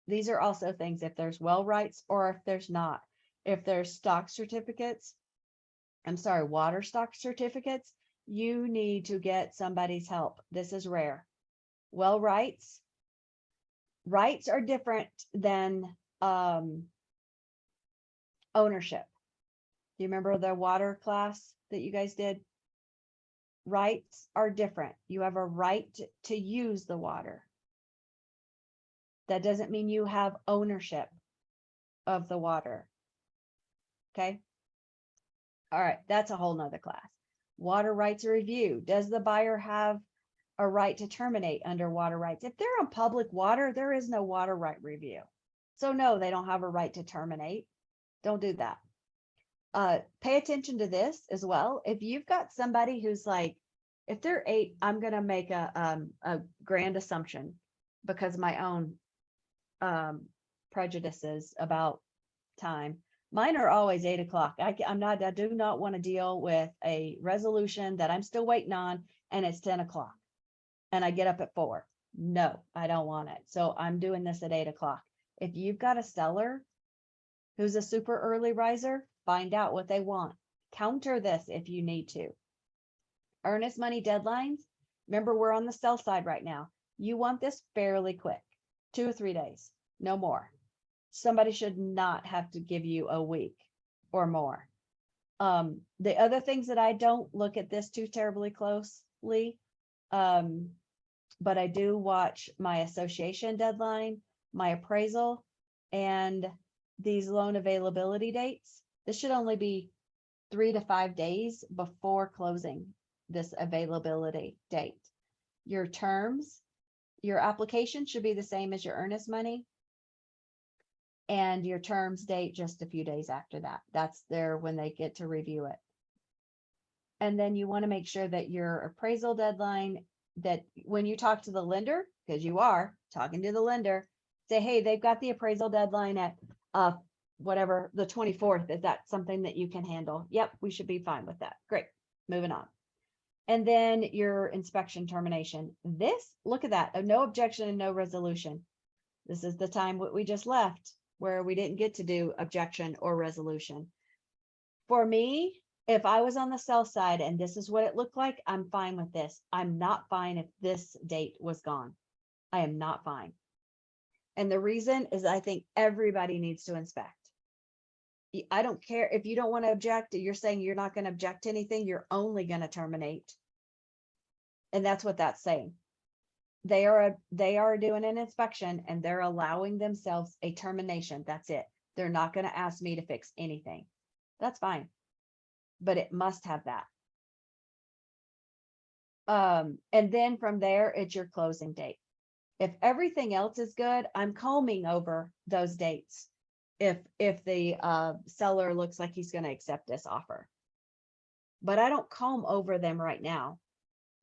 These are also things if there's well rights or if there's not. If there's stock certificates, water stock certificates, you need to get somebody's help. This is rare. Well rights are different than ownership. Do you remember the water class that you guys did? Rights are different. You have a right to use the water. That doesn't mean you have ownership of the water. Okay. All right. That's a whole nother class. Water rights review. Does the buyer have a right to terminate under water rights? If they're on public water, there is no water right review. So no, they don't have a right to terminate. Don't do that. Pay attention to this as well. If you've got somebody who's like, if they're 8, I'm going to make a grand assumption because of my own prejudices about time. Mine are always 8 o'clock. I do not want to deal with a resolution that I'm still waiting on and it's 10 o'clock and I get up at 4. No, I don't want it. So I'm doing this at 8 o'clock. If you've got a seller who's a super early riser, find out what they want. Counter this if you need to. Earnest money deadlines. Remember, we're on the sell side right now. You want this fairly quick, 2 or 3 days, no more. Somebody should not have to give you a week or more. The other things that I don't look at this too terribly closely, but I do watch my association deadline, my appraisal, and these loan availability dates. This should only be 3 to 5 days before closing this availability date. Your terms, your application should be the same as your earnest money. And your terms date just a few days after that. That's there when they get to review it. And then you want to make sure that your appraisal deadline, that when you talk to the lender, because you are talking to the lender, say, hey, they've got the appraisal deadline at whatever, the 24th. Is that something that you can handle? Yep, we should be fine with that. Great. Moving on. And then your inspection termination. Look at that. No objection and no resolution. This is the time what we just left where we didn't get to do objection or resolution. For me, if I was on the sell side and this is what it looked like, I'm fine with this. I'm not fine if this date was gone. I am not fine. And the reason is I think everybody needs to inspect. I don't care if you don't want to object, you're saying you're not going to object to anything, you're only going to terminate. And that's what that's saying. They are doing an inspection and they're allowing themselves a termination. That's it. They're not going to ask me to fix anything. That's fine. But it must have that. And then from there, it's your closing date. If everything else is good, I'm combing over those dates. If the seller looks like he's going to accept this offer. But I don't comb over them right now,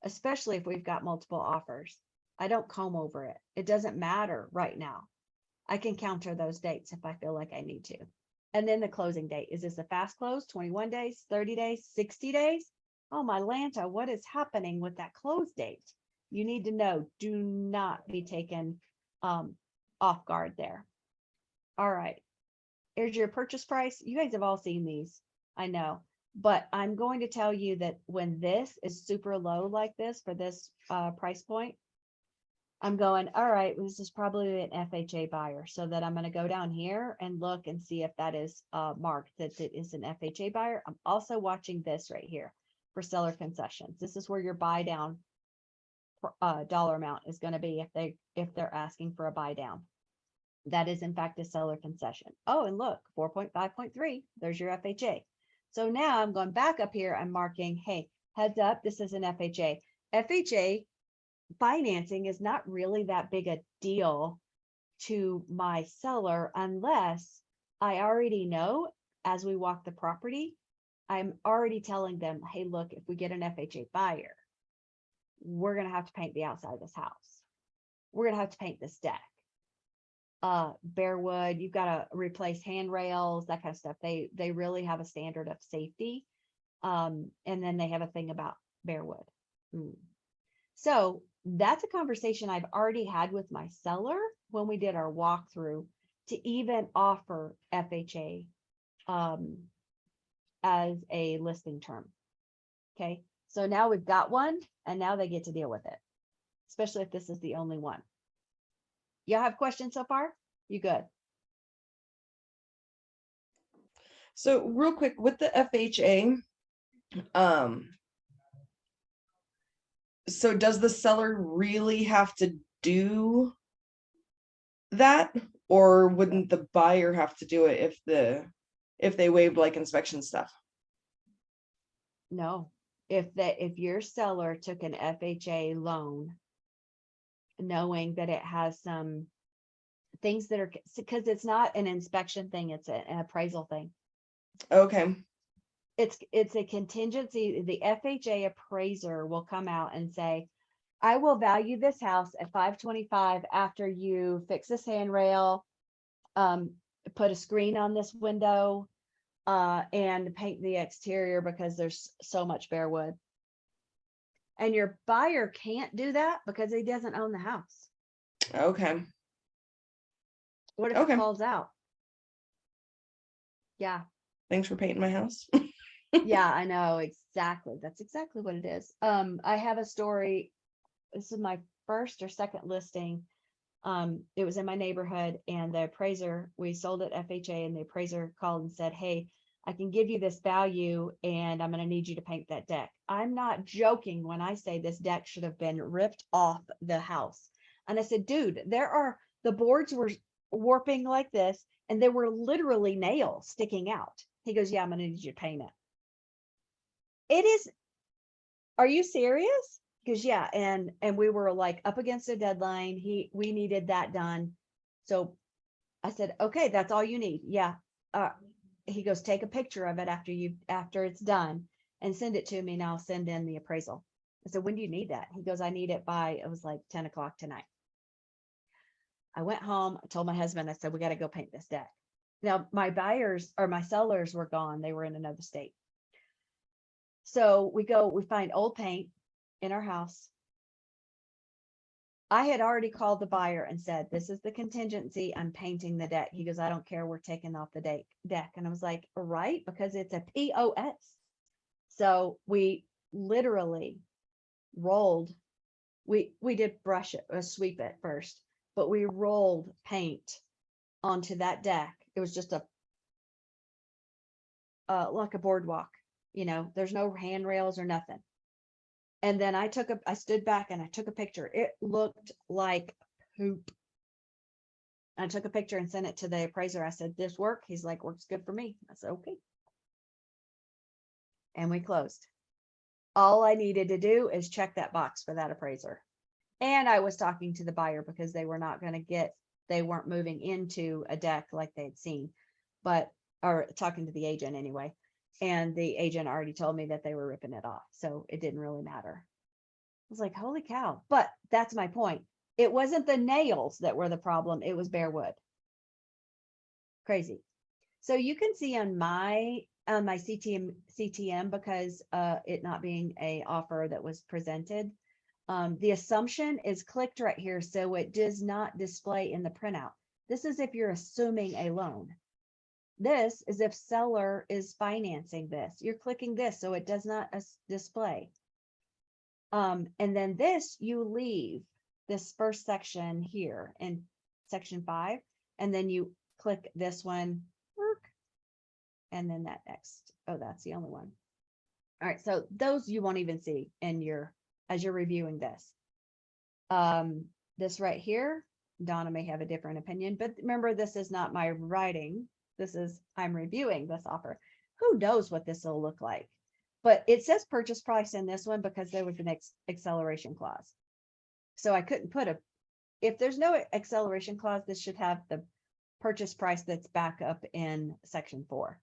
especially if we've got multiple offers. I don't comb over it. It doesn't matter right now. I can counter those dates if I feel like I need to. And then the closing date. Is this a fast close? 21 days, 30 days, 60 days? Oh, my Lanta, what is happening with that close date? You need to know. Do not be taken off guard there. All right. Here's your purchase price. You guys have all seen these. I know. But I'm going to tell you that when this is super low like this for this price point, I'm going, all right, this is probably an FHA buyer. So that I'm going to go down here and look and see if that is marked that it is an FHA buyer. I'm also watching this right here for seller concessions. This is where your buy down dollar amount is going to be if they're asking for a buy down. That is in fact a seller concession. Oh, and look, 4.5.3, there's your FHA. So now I'm going back up here, I'm marking, hey, heads up, this is an FHA. FHA financing is not really that big a deal to my seller unless I already know as we walk the property, I'm already telling them, hey, look, if we get an FHA buyer, we're going to have to paint the outside of this house. We're going to have to paint this deck. Bare wood, you've got to replace handrails, that kind of stuff. They really have a standard of safety. And then they have a thing about bare wood. So that's a conversation I've already had with my seller when we did our walkthrough to even offer FHA as a listing term. Okay, so now we've got one and now they get to deal with it, especially if this is the only one. Y'all have questions so far? You good? So real quick with the FHA, so does the seller really have to do that, or wouldn't the buyer have to do it if they waived like inspection stuff? No, if your seller took an FHA loan, knowing that it has some things that are, because it's not an inspection thing, it's an appraisal thing. Okay. It's a contingency. The FHA appraiser will come out and say, I will value this house at 525 after you fix this handrail, put a screen on this window, and paint the exterior because there's so much bare wood. And your buyer can't do that because he doesn't own the house. Okay. What if Okay. it falls out? Yeah. Thanks for painting my house. Yeah, I know exactly. That's exactly what it is. I have a story. This is my first or second listing. It was in my neighborhood, and the appraiser, we sold it FHA, and the appraiser called and said, hey, I can give you this value and I'm going to need you to paint that deck. I'm not joking when I say this deck should have been ripped off the house. And I said, dude, the boards were warping like this and there were literally nails sticking out. He goes, yeah, I'm going to need you to paint it. It is, are you serious? Because yeah, and we were like up against a deadline. We needed that done. So I said, okay, that's all you need. Yeah. He goes, take a picture of it after it's done and send it to me, and I'll send in the appraisal. I said, when do you need that? He goes, I need it by, it was like 10 o'clock tonight. I went home, I told my husband, I said, we got to go paint this deck. Now my buyers or my sellers were gone. They were in another state. So we find old paint in our house. I had already called the buyer and said, this is the contingency, I'm painting the deck. He goes, I don't care, we're taking off the deck. And I was like, all right, because it's a POS. So we literally rolled, we did brush it, sweep it first, but we rolled paint onto that deck. It was just like a boardwalk, there's no handrails or nothing. And then I stood back and I took a picture. It looked like poop. I took a picture and sent it to the appraiser. I said, this work? He's like, works good for me. I said, okay. And we closed. All I needed to do is check that box for that appraiser. And I was talking to the buyer because they were not going to they weren't moving into a deck like they'd seen, or talking to the agent anyway. And the agent already told me that they were ripping it off. So it didn't really matter. I was like, holy cow. But that's my point. It wasn't the nails that were the problem. It was bare wood. Crazy. So you can see on my CTM, because it not being a offer that was presented, the assumption is clicked right here. So it does not display in the printout. This is if you're assuming a loan. this is if seller is financing this. You're clicking this, so it does not display. And then this, you leave this first section here in section 5, and then you click this one, and then that next. Oh, that's the only one. All right, so those you won't even see in your, as you're reviewing this. This right here, Donna may have a different opinion, but remember, this is not my writing. This is, I'm reviewing this offer. Who knows what this will look like? But it says purchase price in this one because there was an acceleration clause. So I couldn't put if there's no acceleration clause, this should have the purchase price that's back up in section 4.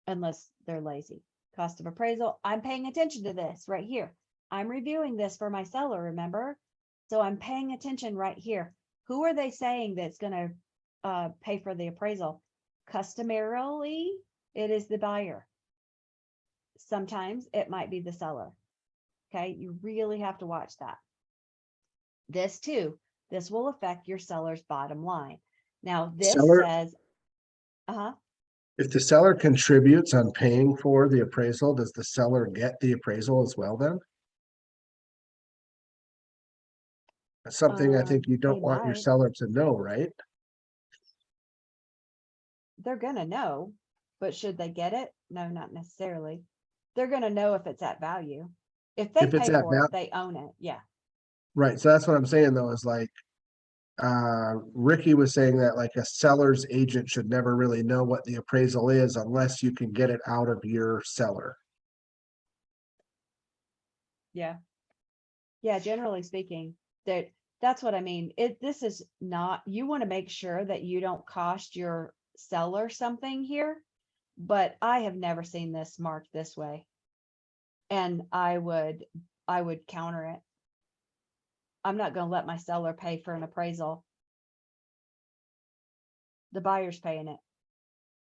Unless they're lazy. Cost of appraisal, I'm paying attention to this right here. I'm reviewing this for my seller, remember? So I'm paying attention right here. Who are they saying that's gonna pay for the appraisal? Customarily, it is the buyer. Sometimes it might be the seller. Okay, you really have to watch that. This too, this will affect your seller's bottom line. Now this Seller- says, If the seller contributes on paying for the appraisal, does the seller get the appraisal as well then? That's something I think you they don't want your might. seller to know, right? They're gonna know, but should they get it? No, not necessarily. They're gonna know if it's at value. If they If it's pay at for it, they own it. Yeah. Right, so that's what I'm saying though, is like, Ricky was saying that like a seller's agent should never really know what the appraisal is unless you can get it out of your seller. Yeah. Yeah, generally speaking, that's what I mean. This is not, you want to make sure that you don't cost your seller something here, but I have never seen this marked this way. And I would counter it. I'm not going to let my seller pay for an appraisal. The buyer's paying it.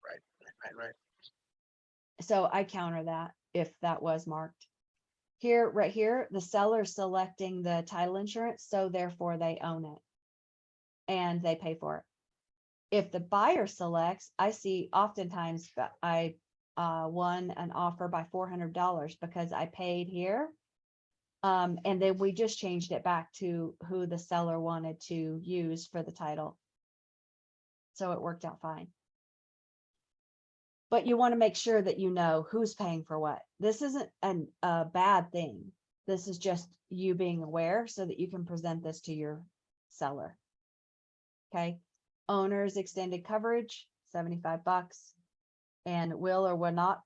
Right. So I counter that if that was marked. Here, right here, the seller's selecting the title insurance, so therefore they own it. And they pay for it. If the buyer selects, I see oftentimes I won an offer by $400 because I paid here. And then we just changed it back to who the seller wanted to use for the title. So it worked out fine. But you want to make sure that you know who's paying for what. This isn't a bad thing. This is just you being aware so that you can present this to your seller. Okay. Owner's extended coverage, $75. And will or will not,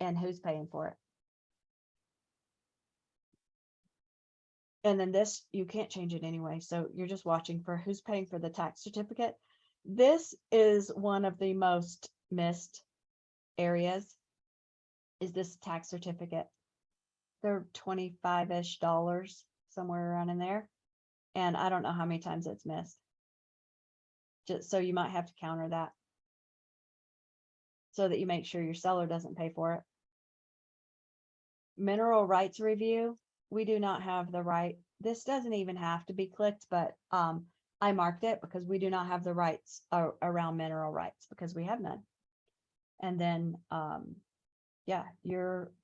and who's paying for it. And then this, you can't change it anyway. So you're just watching for who's paying for the tax certificate. This is one of the most missed areas, is this tax certificate. They're $25-ish, somewhere around in there. And I don't know how many times it's missed. Just so you might have to counter that, so that you make sure your seller doesn't pay for it. Mineral rights review, we do not have the right. This doesn't even have to be clicked, but I marked it because we do not have the rights around mineral rights because we have none. And then, yeah,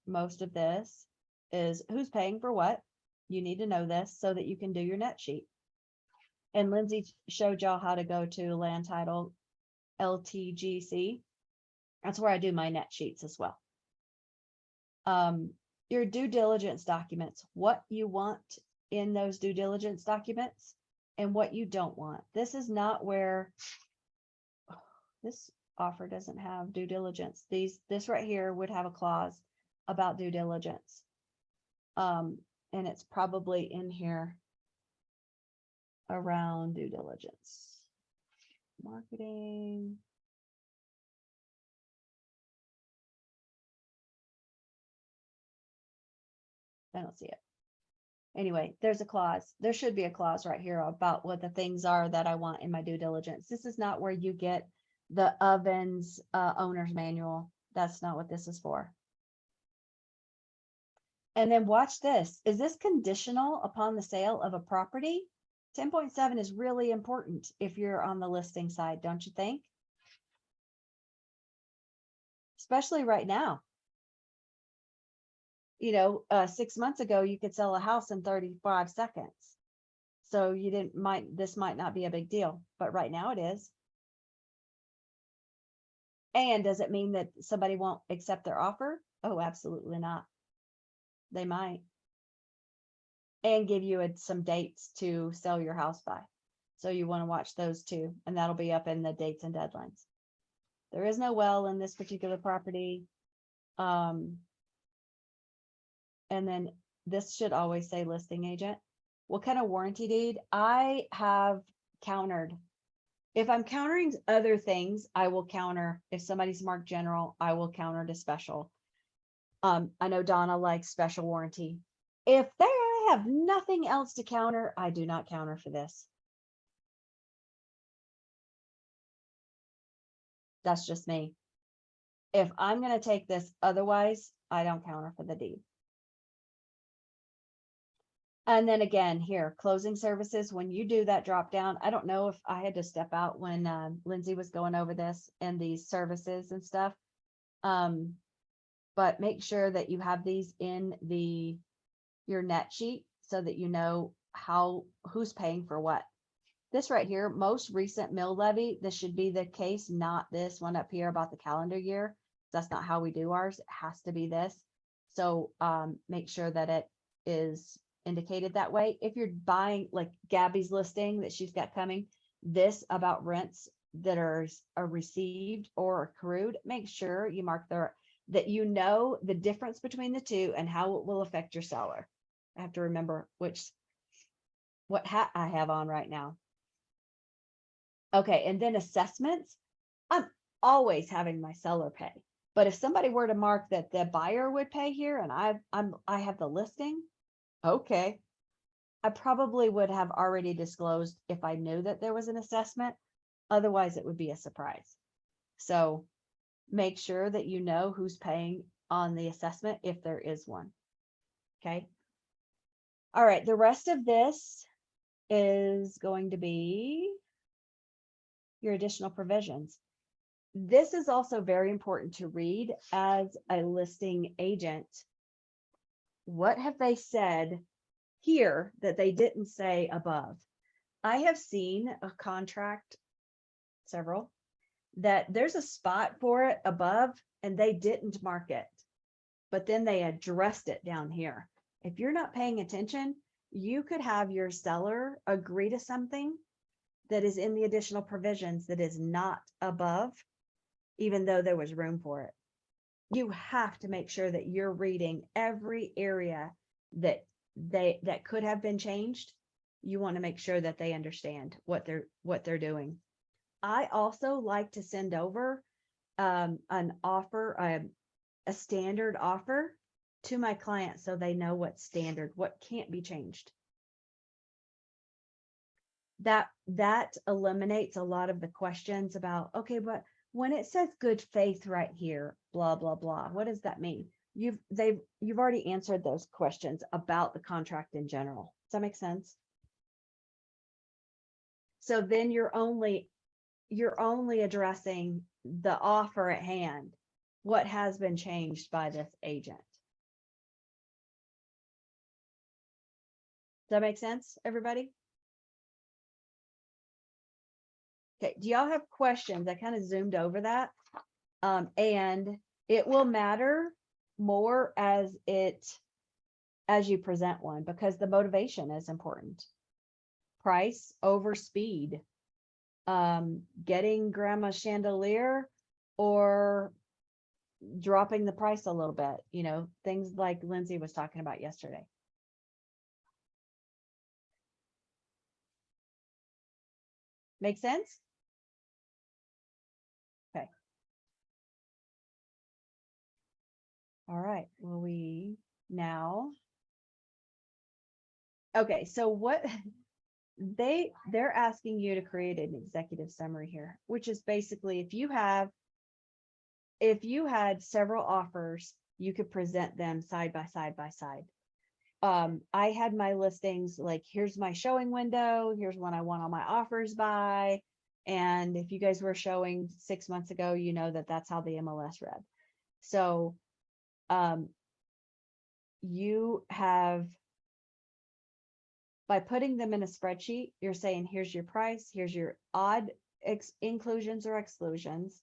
most of this is who's paying for what. You need to know this so that you can do your net sheet. And Lindsay showed y'all how to go to land title LTGC. That's where I do my net sheets as well. Your due diligence documents, what you want in those due diligence documents and what you don't want. This is not where this offer doesn't have due diligence. This right here would have a clause about due diligence. And it's probably in here around due diligence. Marketing. I don't see it. Anyway, there's a clause. There should be a clause right here about what the things are that I want in my due diligence. This is not where you get the ovens owner's manual. That's not what this is for. And then watch this. Is this conditional upon the sale of a property? 10.7 is really important if you're on the listing side, don't you think? especially right now. 6 months ago, you could sell a house in 35 seconds. So this might not be a big deal, but right now it is. And does it mean that somebody won't accept their offer? Oh, absolutely not. They might. And give you some dates to sell your house by. So you want to watch those too, and that'll be up in the dates and deadlines. There is no well in this particular property. And then this should always say listing agent. What kind of warranty deed? I have countered. If I'm countering other things, I will counter. If somebody's marked general, I will counter to special. I know Donna likes special warranty. If I have nothing else to counter, I do not counter for this. That's just me. If I'm going to take this otherwise, I don't counter for the deed. And then again, here, closing services, when you do that drop down, I don't know if I had to step out when Lindsay was going over this and these services and stuff. But make sure that you have these in your net sheet so that you know who's paying for what. This right here, most recent mill levy, this should be the case, not this one up here about the calendar year. That's not how we do ours. It has to be this. So make sure that it is indicated that way. If you're buying like Gabby's listing that she's got coming, this about rents that are received or accrued, make sure you mark that you know the difference between the two and how it will affect your seller. I have to remember what hat I have on right now. Okay, and then assessments. I'm always having my seller pay. But if somebody were to mark that the buyer would pay here and I have the listing, okay. I probably would have already disclosed if I knew that there was an assessment. Otherwise, it would be a surprise. So make sure that you know who's paying on the assessment if there is one. Okay. All right. The rest of this is going to be your additional provisions. This is also very important to read as a listing agent. What have they said here that they didn't say above? I have seen a contract, several, that there's a spot for it above and they didn't mark it, but then they addressed it down here. If you're not paying attention, you could have your seller agree to something that is in the additional provisions that is not above, even though there was room for it. You have to make sure that you're reading every area that could have been changed. You want to make sure that they understand what they're doing. I also like to send over an offer, a standard offer to my clients so they know what's standard, what can't be changed. That eliminates a lot of the questions about, okay, but when it says good faith right here, blah, blah, blah, what does that mean? You've already answered those questions about the contract in general. Does that make sense? So then you're only addressing the offer at hand, what has been changed by this agent. Does that make sense, everybody? Okay, do y'all have questions? I kind of zoomed over that. And it will matter more as you present one, because the motivation is important. Price over speed, getting grandma's chandelier or dropping the price a little bit, things like Lindsay was talking about yesterday. Make sense? Okay. All right. Well, okay, so what they're asking you to create an executive summary here, which is basically if you had several offers, you could present them side by side by side. I had my listings like, here's my showing window, here's when I want all my offers by. And if you guys were showing 6 months ago, you know that that's how the MLS read. So, you have, by putting them in a spreadsheet, you're saying, here's your price, here's your odd inclusions or exclusions,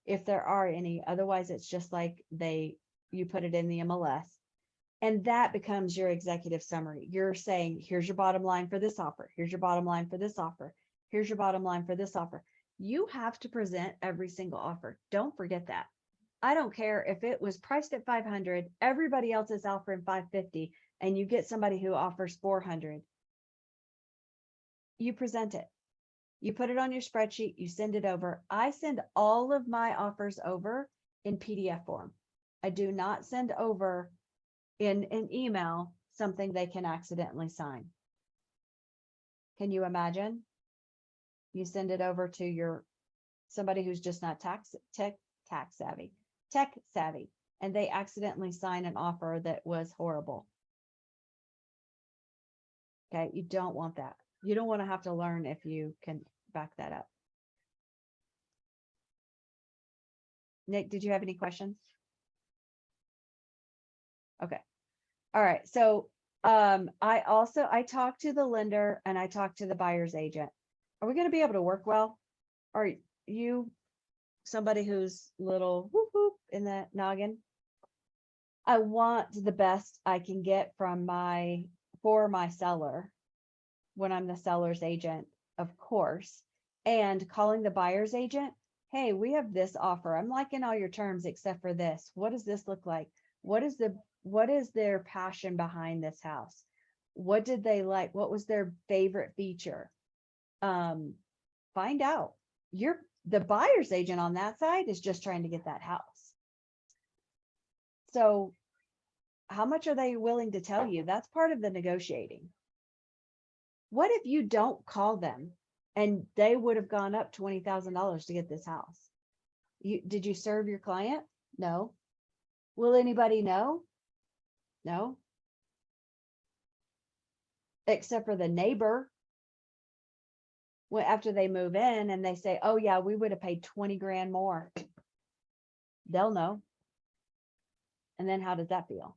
if there are any. Otherwise, it's just like you put it in the MLS. And that becomes your executive summary. You're saying, here's your bottom line for this offer. Here's your bottom line for this offer. Here's your bottom line for this offer. You have to present every single offer. Don't forget that. I don't care if it was priced at 500, everybody else is offering 550, and you get somebody who offers 400. You present it. You put it on your spreadsheet, you send it over. I send all of my offers over in PDF form. I do not send over in an email something they can accidentally sign. Can you imagine? You send it over to somebody who's just not tech savvy, and they accidentally sign an offer that was horrible. Okay, you don't want that. You don't want to have to learn if you can back that up. Nick, did you have any questions? Okay. All right. So I talked to the lender and I talked to the buyer's agent. Are we going to be able to work well? Are you somebody who's little whoop whoop in the noggin? I want the best I can get for my seller when I'm the seller's agent, of course, and calling the buyer's agent. Hey, we have this offer. I'm liking all your terms except for this. What does this look like? What is their passion behind this house? What did they like? What was their favorite feature? Find out. The buyer's agent on that side is just trying to get that house. So how much are they willing to tell you? That's part of the negotiating. What if you don't call them and they would have gone up $20,000 to get this house? Did you serve your client? No. Will anybody know? No. Except for the neighbor. Well, after they move in and they say, oh yeah, we would have paid 20 grand more. They'll know. And then how does that feel?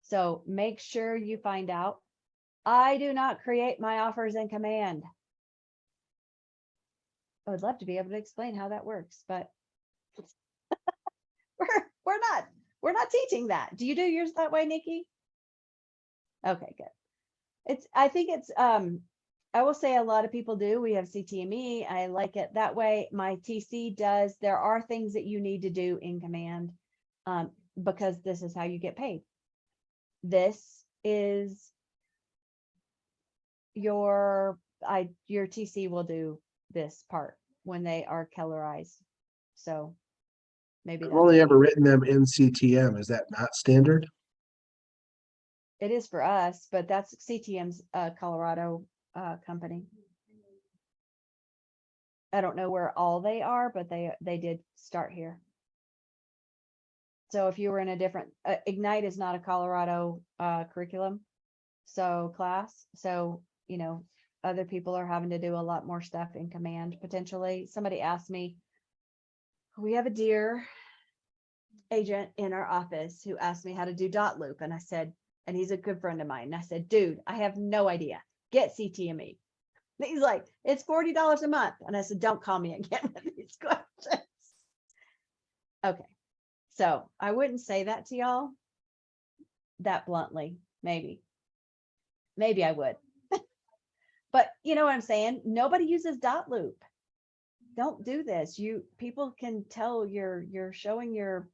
So make sure you find out. I do not create my offers in Command. I would love to be able to explain how that works, but we're not teaching that. Do you do yours that way, Nikki? Okay, good. I think it's I will say a lot of people do. We have CTME. I like it that way. My TC does. There are things that you need to do in Command because this is how you get paid. This is your TC will do this part when they are Kellerized. So maybe I've that's only ever written them in CTM. Is that not standard? it is for us, but that's CTM's Colorado company. I don't know where all they are, but they did start here. So if you were in a different Ignite is not a Colorado curriculum, so class. So, you know, other people are having to do a lot more stuff in Command potentially. Somebody asked me, we have a dear agent in our office who asked me how to do dot loop. And I said, and he's a good friend of mine. And I said, dude, I have no idea. Get CTME. And he's like, it's $40 a month. And I said, don't call me again with these questions. Okay. So I wouldn't say that to y'all that bluntly. Maybe I would. But you know what I'm saying? Nobody uses dot loop. Don't do this. People can tell you're showing your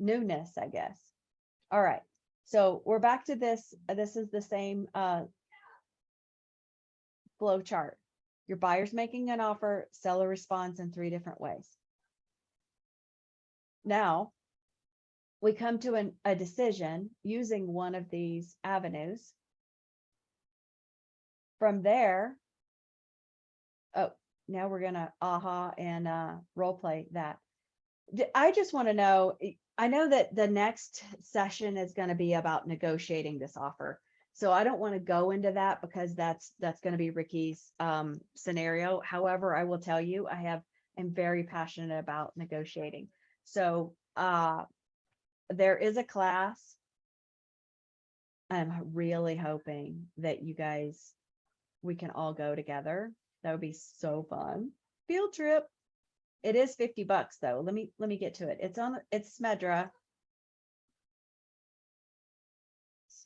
newness, I guess. All right. So we're back to this. This is the same flow chart. Your buyer's making an offer, seller responds in 3 different ways. Now we come to a decision using one of these avenues. From there, oh, now we're gonna and role play that. I just want to know, I know that the next session is going to be about negotiating this offer. So I don't want to go into that because that's going to be Ricky's scenario. However, I will tell you, I have am very passionate about negotiating. So there is a class. I'm really hoping that you guys, we can all go together. That would be so fun. Field trip. It is $50 though. Let me get to it. It's Smedra.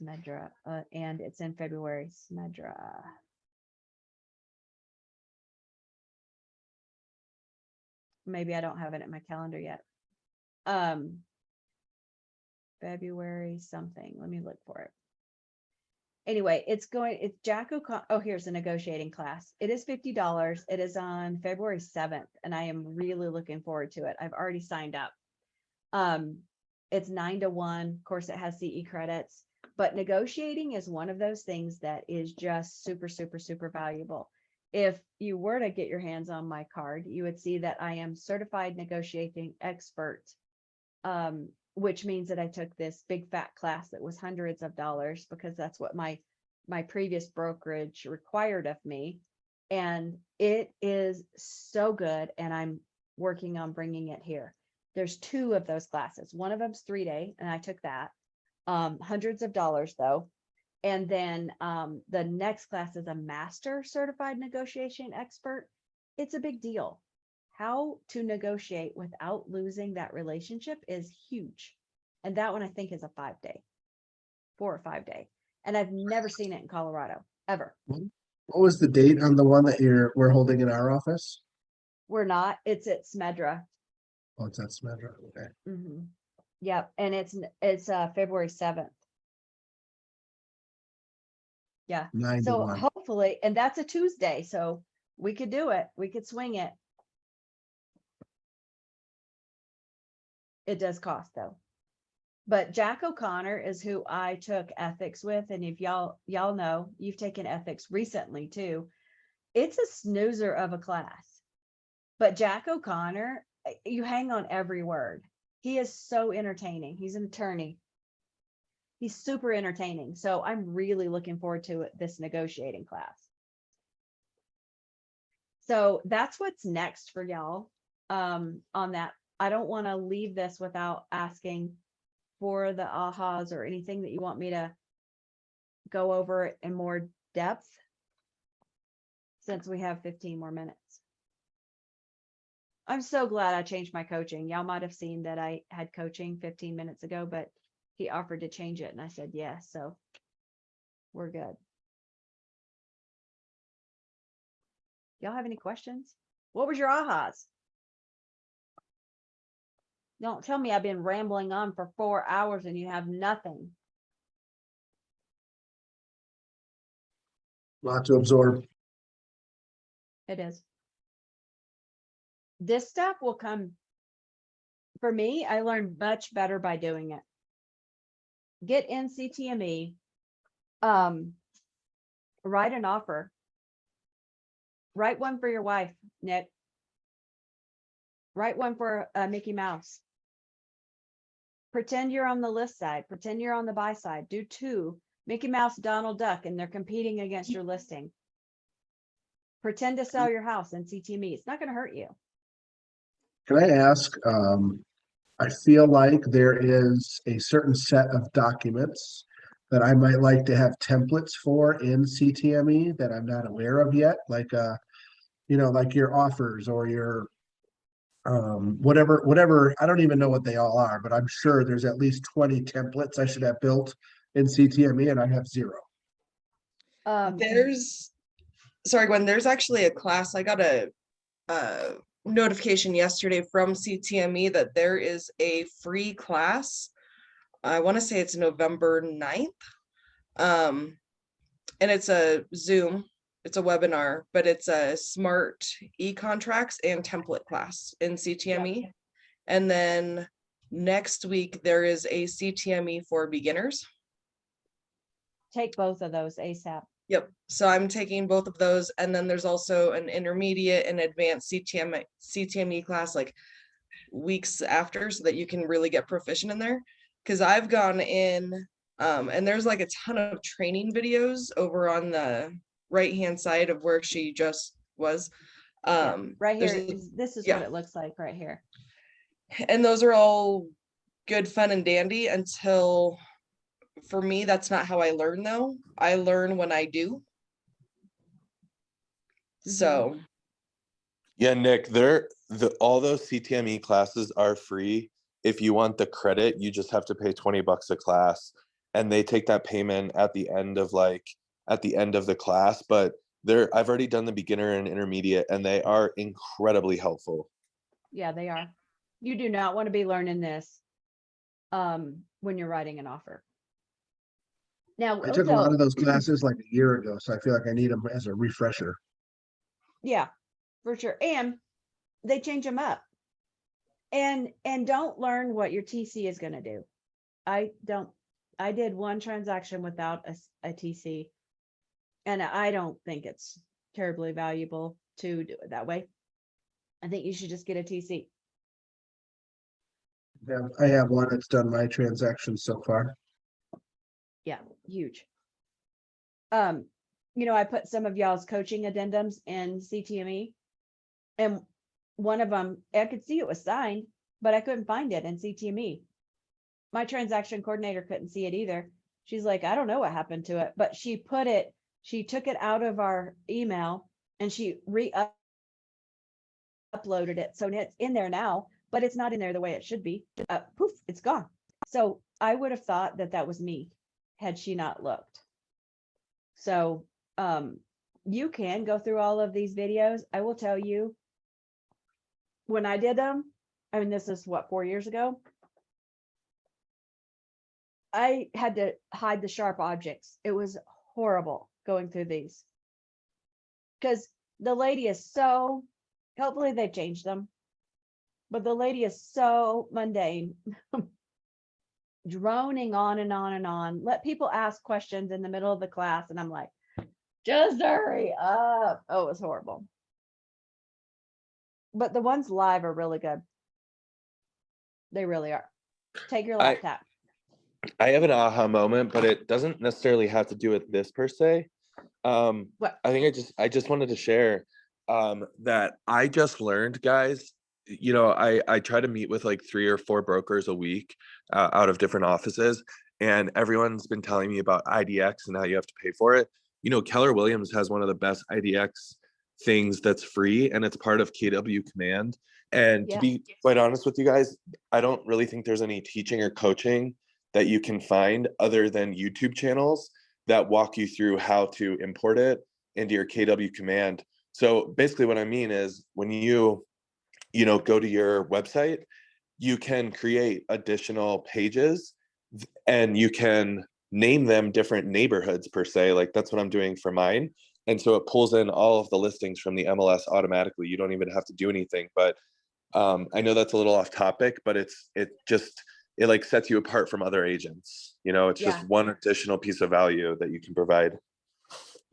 Smedra, and it's in February. Smedra. Maybe I don't have it in my calendar yet. February something. Let me look for it. Anyway, it's Jack O'Connor. Oh, here's a negotiating class. It is $50. It is on February 7th, and I am really looking forward to it. I've already signed up. It's 9 to 1. Of course, it has CE credits, but negotiating is one of those things that is just super, super, super valuable. If you were to get your hands on my card, you would see that I am certified negotiating expert, which means that I took this big fat class that was hundreds of dollars, because that's what my previous brokerage required of me. And it is so good. And I'm working on bringing it here. There's 2 of those classes. One of them's 3-day, and I took that. Hundreds of dollars though. And then the next class is a master certified negotiation expert. It's a big deal. How to negotiate without losing that relationship is huge. And that one I think is a 5-day, 4 or 5-day. And I've never seen it in Colorado, ever. What was the date on the one that we're holding in our office? We're not, it's at Smedra. Oh, it's at Smedra, okay. Yep, and it's February 7th. Yeah, 9 to so 1. hopefully, and that's a Tuesday, so we could do it. We could swing it. It does cost though. But Jack O'Connor is who I took ethics with. And if y'all know, you've taken ethics recently too. It's a snoozer of a class. But Jack O'Connor, you hang on every word. He is so entertaining. He's an attorney. He's super entertaining. So I'm really looking forward to this negotiating class. So that's what's next for y'all on that. I don't want to leave this without asking for the ahas or anything that you want me to go over in more depth, since we have 15 more minutes. I'm so glad I changed my coaching. Y'all might have seen that I had coaching 15 minutes ago, but he offered to change it and I said yes, so we're good. Y'all have any questions? What was your ahas? Don't tell me I've been rambling on for 4 hours and you have nothing. Lot to absorb. It is. This stuff will come. For me, I learned much better by doing it. Get in CTME. Write an offer. Write one for your wife, Nick. Write one for Mickey Mouse. Pretend you're on the list side. Pretend you're on the buy side. Do 2. Mickey Mouse, Donald Duck, and they're competing against your listing. Pretend to sell your house in CTME. It's not going to hurt you. Can I ask, I feel like there is a certain set of documents that I might like to have templates for in CTME that I'm not aware of yet, like like your offers or your whatever, I don't even know what they all are, but I'm sure there's at least 20 templates I should have built in CTME and I have 0. Sorry, Gwen, there's actually a class. I got a notification yesterday from CTME that there is a free class. I want to say it's November 9th. And it's a Zoom, it's a webinar, but it's a smart e-contracts and template class in CTME. Yep. And then next week there is a CTME for beginners. Take both of those ASAP. Yep. So I'm taking both of those. And then there's also an intermediate and advanced CTME class like weeks after, so that you can really get proficient in there. Because I've gone in and there's like a ton of training videos over on the right hand side of where she just was. Yeah, right here, there's a- this is yeah. what it looks like right here. And those are all good, fun and dandy until, for me, that's not how I learn though. I learn when I do. So, Yeah, Nick, all those CTME classes are free. If you want the credit, you just have to pay $20 a class, and they take that payment at the end of the class. But I've already done the beginner and intermediate, and they are incredibly helpful. Yeah, they are. You do not want to be learning this when you're writing an offer. Now, I took a lot also, of those classes like a year ago, so I feel like I need them as a refresher. yeah, for sure. And they change them up. And don't learn what your TC is going to do. I did one transaction without a TC, and I don't think it's terribly valuable to do it that way. I think you should just get a TC. Yeah, I have one that's done my transactions so far. Yeah, huge. I put some of y'all's coaching addendums in CTME, and one of them, I could see it was signed, but I couldn't find it in CTME. My transaction coordinator couldn't see it either. She's like, I don't know what happened to it, but she took it out of our email and she uploaded it. So it's in there now, but it's not in there the way it should be. Poof, it's gone. So I would have thought that was me had she not looked. So you can go through all of these videos. I will tell you, when I did them, I mean, this is what, 4 years ago? I had to hide the sharp objects. It was horrible going through these. Because the lady is so, hopefully they've changed them, but the lady is so mundane, droning on and on and on. Let people ask questions in the middle of the class, and I'm like, just hurry up. Oh, it was horrible. But the ones live are really good. They really are. Take your laptop. I have an aha moment, but it doesn't necessarily have to do with this per se. What? I think I just wanted to share that I just learned, guys. I try to meet with like 3 or 4 brokers a week out of different offices, and everyone's been telling me about IDX and how you have to pay for it. Keller Williams has one of the best IDX things that's free, and it's part of KW Command. And to be quite honest with you guys, I don't really think there's any teaching or coaching that you can find other than YouTube channels that walk you through how to import it into your KW Command. So basically what I mean is when you go to your website, you can create additional pages and you can name them different neighborhoods per se. Like that's what I'm doing for mine. And so it pulls in all of the listings from the MLS automatically. You don't even have to do anything. But I know that's a little off topic, but it like sets you apart from other agents. It's just one additional piece of value that you can provide.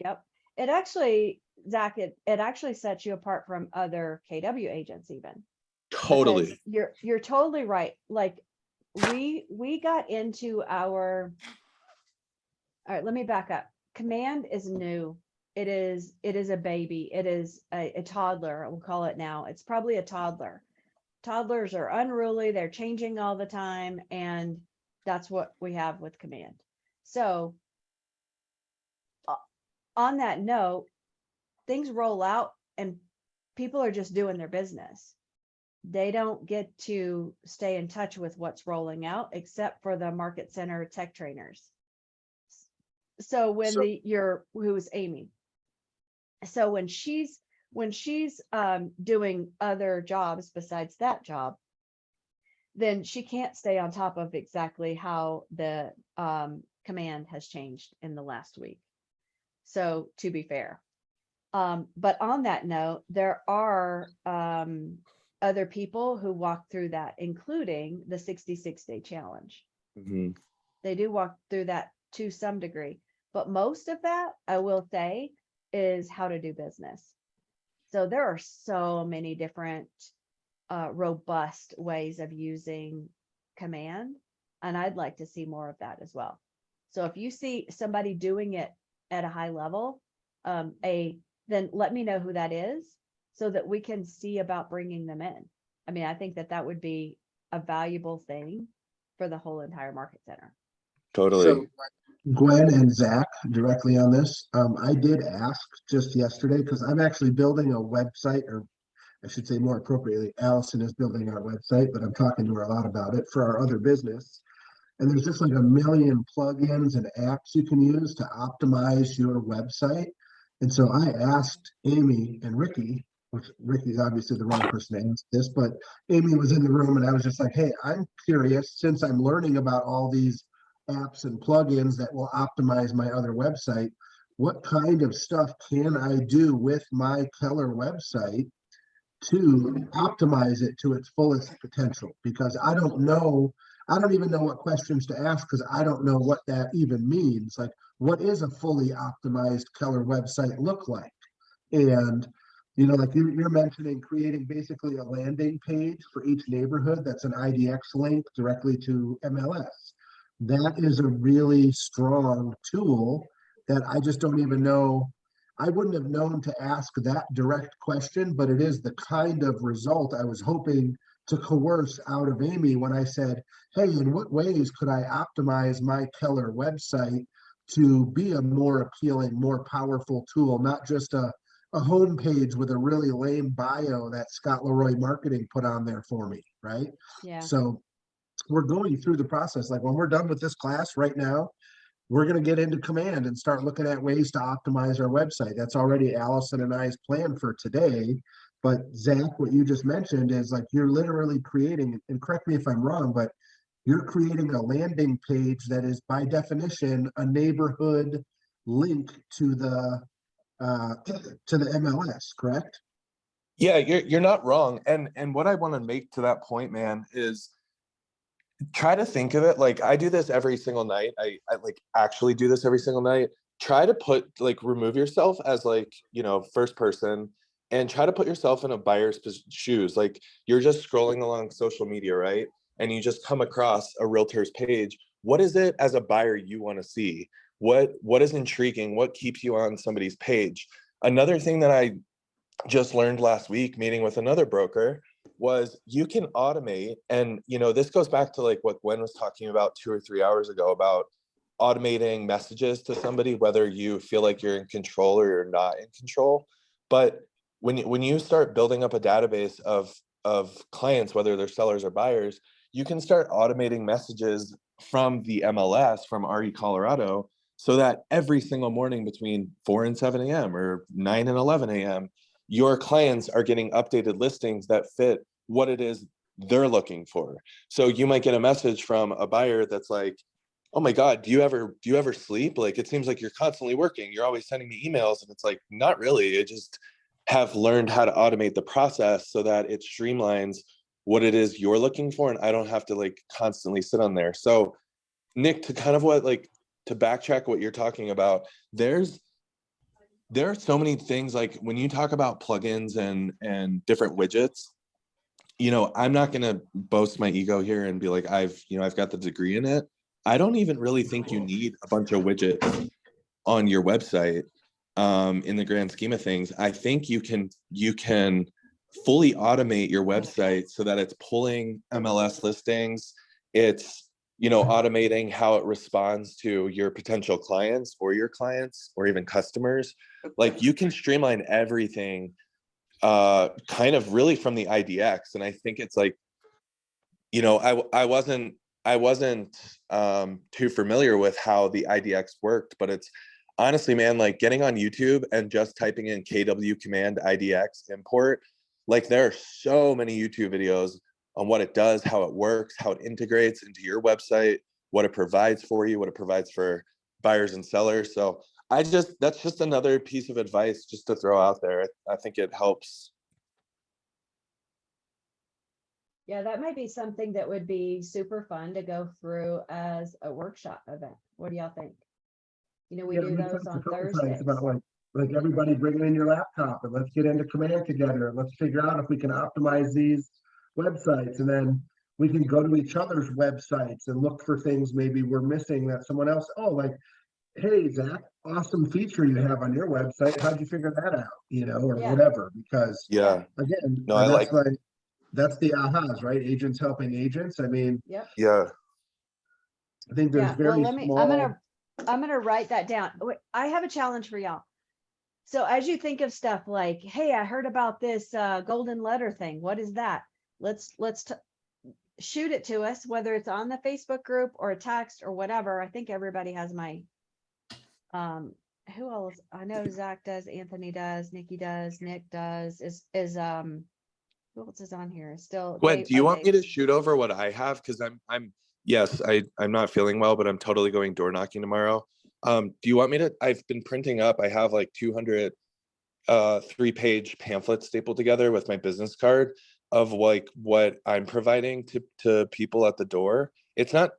Yep. It actually, Zach, it actually sets you apart from other KW agents even. Totally. Because you're totally right. Like we got into all right, let me back up. Command is new. It is a baby. It is a toddler, we'll call it now. It's probably a toddler. Toddlers are unruly, they're changing all the time, and that's what we have with Command. So on that note, things roll out and people are just doing their business. They don't get to stay in touch with what's rolling out except for the market center tech trainers. So who's Amy? So when she's doing other jobs besides that job, then she can't stay on top of exactly how the command has changed in the last week. So to be fair, but on that note, there are other people who walk through that, including the 66-day challenge. Mm-hmm. They do walk through that to some degree, but most of that, I will say, is how to do business. So there are so many different robust ways of using Command, and I'd like to see more of that as well. So if you see somebody doing it at a high level, then let me know who that is, so that we can see about bringing them in. I mean, I think that that would be a valuable thing for the whole entire market center. Totally. So Gwen and Zach directly on this. I did ask just yesterday because I'm actually building a website, or I should say more appropriately, Allison is building our website, but I'm talking to her a lot about it for our other business. And there's just like a million plugins and apps you can use to optimize your website. And so I asked Amy and Ricky, which Ricky's obviously the wrong person to ask this, but Amy was in the room and I was just like, hey, I'm curious, since I'm learning about all these apps and plugins that will optimize my other website, what kind of stuff can I do with my Keller website to optimize it to its fullest potential? Because I don't even know what questions to ask because I don't know what that even means. Like, what is a fully optimized Keller website look like? And, you know, like you're mentioning creating basically a landing page for each neighborhood that's an IDX link directly to MLS. That is a really strong tool that I just don't even know. I wouldn't have known to ask that direct question, but it is the kind of result I was hoping to coerce out of Amy when I said, hey, in what ways could I optimize my Keller website to be a more appealing, more powerful tool, not just a homepage with a really lame bio that Scott Leroy Marketing put on there for me, right? Yeah. So we're going through the process. Like when we're done with this class right now, we're going to get into Command and start looking at ways to optimize our website. That's already Allison and I's plan for today. But Zach, what you just mentioned is like you're literally creating, and correct me if I'm wrong, but you're creating a landing page that is by definition a neighborhood link to the MLS, correct? Yeah, you're not wrong. And what I want to make to that point, man, is try to think of it like I do this every single night. I like actually do this every single night. Try to put remove yourself as first person and try to put yourself in a buyer's shoes. Like you're just scrolling along social media, right? And you just come across a realtor's page. What is it as a buyer you want to see? What is intriguing? What keeps you on somebody's page? Another thing that I just learned last week meeting with another broker was you can automate, and this goes back to like what Gwen was talking about 2 or 3 hours ago about automating messages to somebody, whether you feel like you're in control or you're not in control. But when you start building up a database of clients, whether they're sellers or buyers, you can start automating messages from the MLS, from RE Colorado, so that every single morning between 4 and 7 a.m. or 9 and 11 a.m., your clients are getting updated listings that fit what it is they're looking for. So you might get a message from a buyer that's like, oh my God, do you ever sleep? Like, it seems like you're constantly working. You're always sending me emails. And it's like, not really. I just have learned how to automate the process so that it streamlines what it is you're looking for. And I don't have to constantly sit on there. So Nick, to kind of to backtrack what you're talking about, there are so many things, like when you talk about plugins and different widgets, I'm not going to boast my ego here and be like, I've got the degree in it. I don't even really think you need a bunch of widgets on your website. In the grand scheme of things, I think you can fully automate your website so that it's pulling MLS listings. It's automating how it responds to your potential clients or your clients or even customers. Like you can streamline everything kind of really from the IDX. And I think it's like, I wasn't too familiar with how the IDX worked, but it's honestly, man, like getting on YouTube and just typing in KW command IDX import, like there are so many YouTube videos on what it does, how it works, how it integrates into your website, what it provides for you, what it provides for buyers and sellers. So that's just another piece of advice just to throw out there. I think it helps. Yeah, that might be something that would be super fun to go through as a workshop event. What do y'all think? We do those on Thursdays. About like everybody bringing in your laptop and let's get into Command together. And let's figure out if we can optimize these websites, and then we can go to each other's websites and look for things maybe we're missing that someone else, hey, Zach, awesome feature you have on your website. How'd you figure that out? You know, or Yeah. whatever, because Yeah, again, No, I that's like- like, that's the ahas, right? Agents helping agents. I mean, Yep. yeah. I think there's Yeah, well, very let me, small. I'm gonna write that down. Wait, I have a challenge for y'all. So as you think of stuff like, hey, I heard about this golden letter thing. What is that? Let's shoot it to us, whether it's on the Facebook group or a text or whatever. I think everybody has my, who else? I know Zach does, Anthony does, Nikki does, Nick does, who else is on here? Still. Gwen, Dave- do you oh, want me Dave. to shoot over what I have? Cause yes, I'm not feeling well, but I'm totally going door knocking tomorrow. Do you want me to, I've been printing up, I have like 200 3-page pamphlets stapled together with my business card of like what I'm providing to people at the door. It's not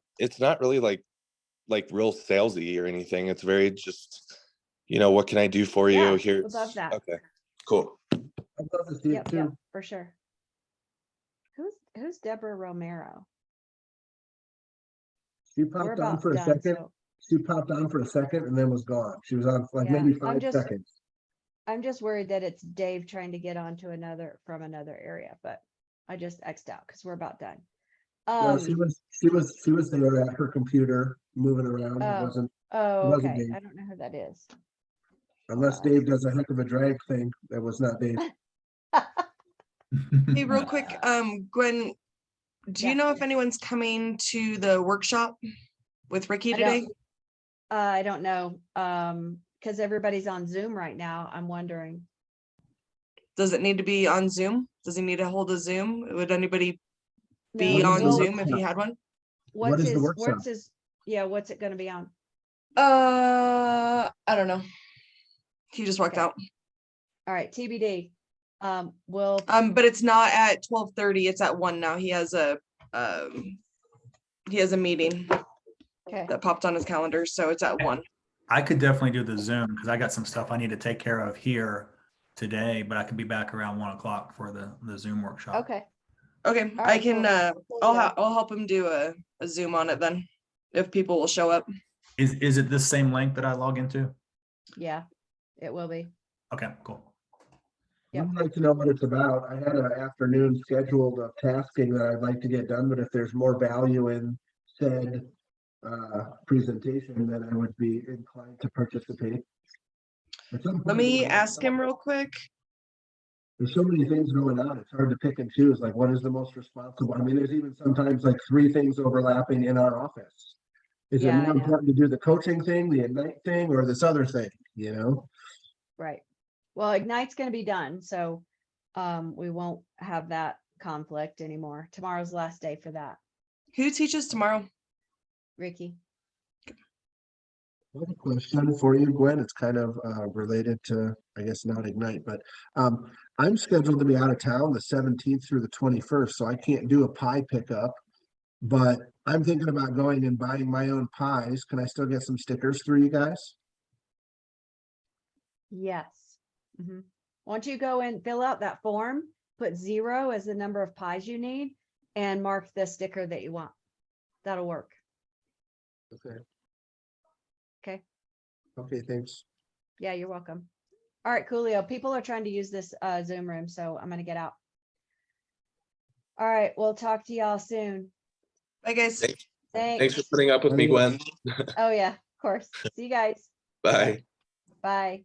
really like real salesy or anything. It's very just, what can I do for you? Yeah, Here's would love that. okay, cool. I'd love to see it Yep, too. yep, for sure. Who's Deborah Romero? She We're popped on about for a done, second. so She popped on for a second and then was gone. She was on for like Yeah, maybe I'm 5 just- seconds. I'm just worried that it's Dave trying to get onto from another area, but I just X'd out because we're about done. No, she was there at her computer moving around. It Oh. wasn't, Oh, wasn't okay. Dave. I don't know who that is. unless on. Dave does a heck of a drag thing. That was not Dave. Hey, real quick, Gwen, do Yeah. you know if anyone's coming to the workshop with Ricky I don't- today? I don't know, because everybody's on Zoom right now. I'm wondering. Does it need to be on Zoom? Does he need to hold a Zoom? Would anybody be No, What is on the Zoom if he workshop? had one? What is the What's workshop? his, yeah, what's it gonna be on? I don't know. He just walked Okay. out. All right, TBD. We'll, But it's not at 12:30. It's at 1 now. He has a meeting okay, that popped on his calendar, so it's at 1. I could definitely do the Zoom because I got some stuff I need to take care of here today, but I could be back around 1 o'clock for the Zoom workshop. okay. Okay, All I right, can cool. I'll help him do a Zoom on it then, if people will show up. Is it this same link that I log into? Yeah, it will be. Okay, cool. Yep. I'd like to know what it's about. I had an afternoon scheduled of tasking that I'd like to get done, but if there's more value in said presentation, then I would be inclined to participate. At some Let point, me you know, ask him real quick. There's so many things going on. It's hard to pick and choose, like what is the most responsible? I mean, there's even sometimes like 3 things overlapping in our office. Is it Yeah, I more know. important to do the coaching thing, the Ignite thing, or this other thing, you know? Right. Well, Ignite's gonna be done, so we won't have that conflict anymore. Tomorrow's the last day for that. Who teaches tomorrow? Ricky. I have a question for you, Gwen. It's kind of related to, I guess, not Ignite, but I'm scheduled to be out of town the 17th through the 21st, so I can't do a pie pickup. But I'm thinking about going and buying my own pies. Can I still get some stickers through you guys? Yes. Mhm. Once you go and fill out that form, put 0 as the number of pies you need and mark the sticker that you want. That'll work. Okay. Okay. Okay, thanks. Yeah, you're welcome. All right, Coolio. People are trying to use this Zoom room, so I'm gonna get out. All right, we'll talk to y'all soon. Bye, guys. Thanks Thanks. for putting up with me, Gwen. Oh yeah, of course. See you guys. Bye. Bye.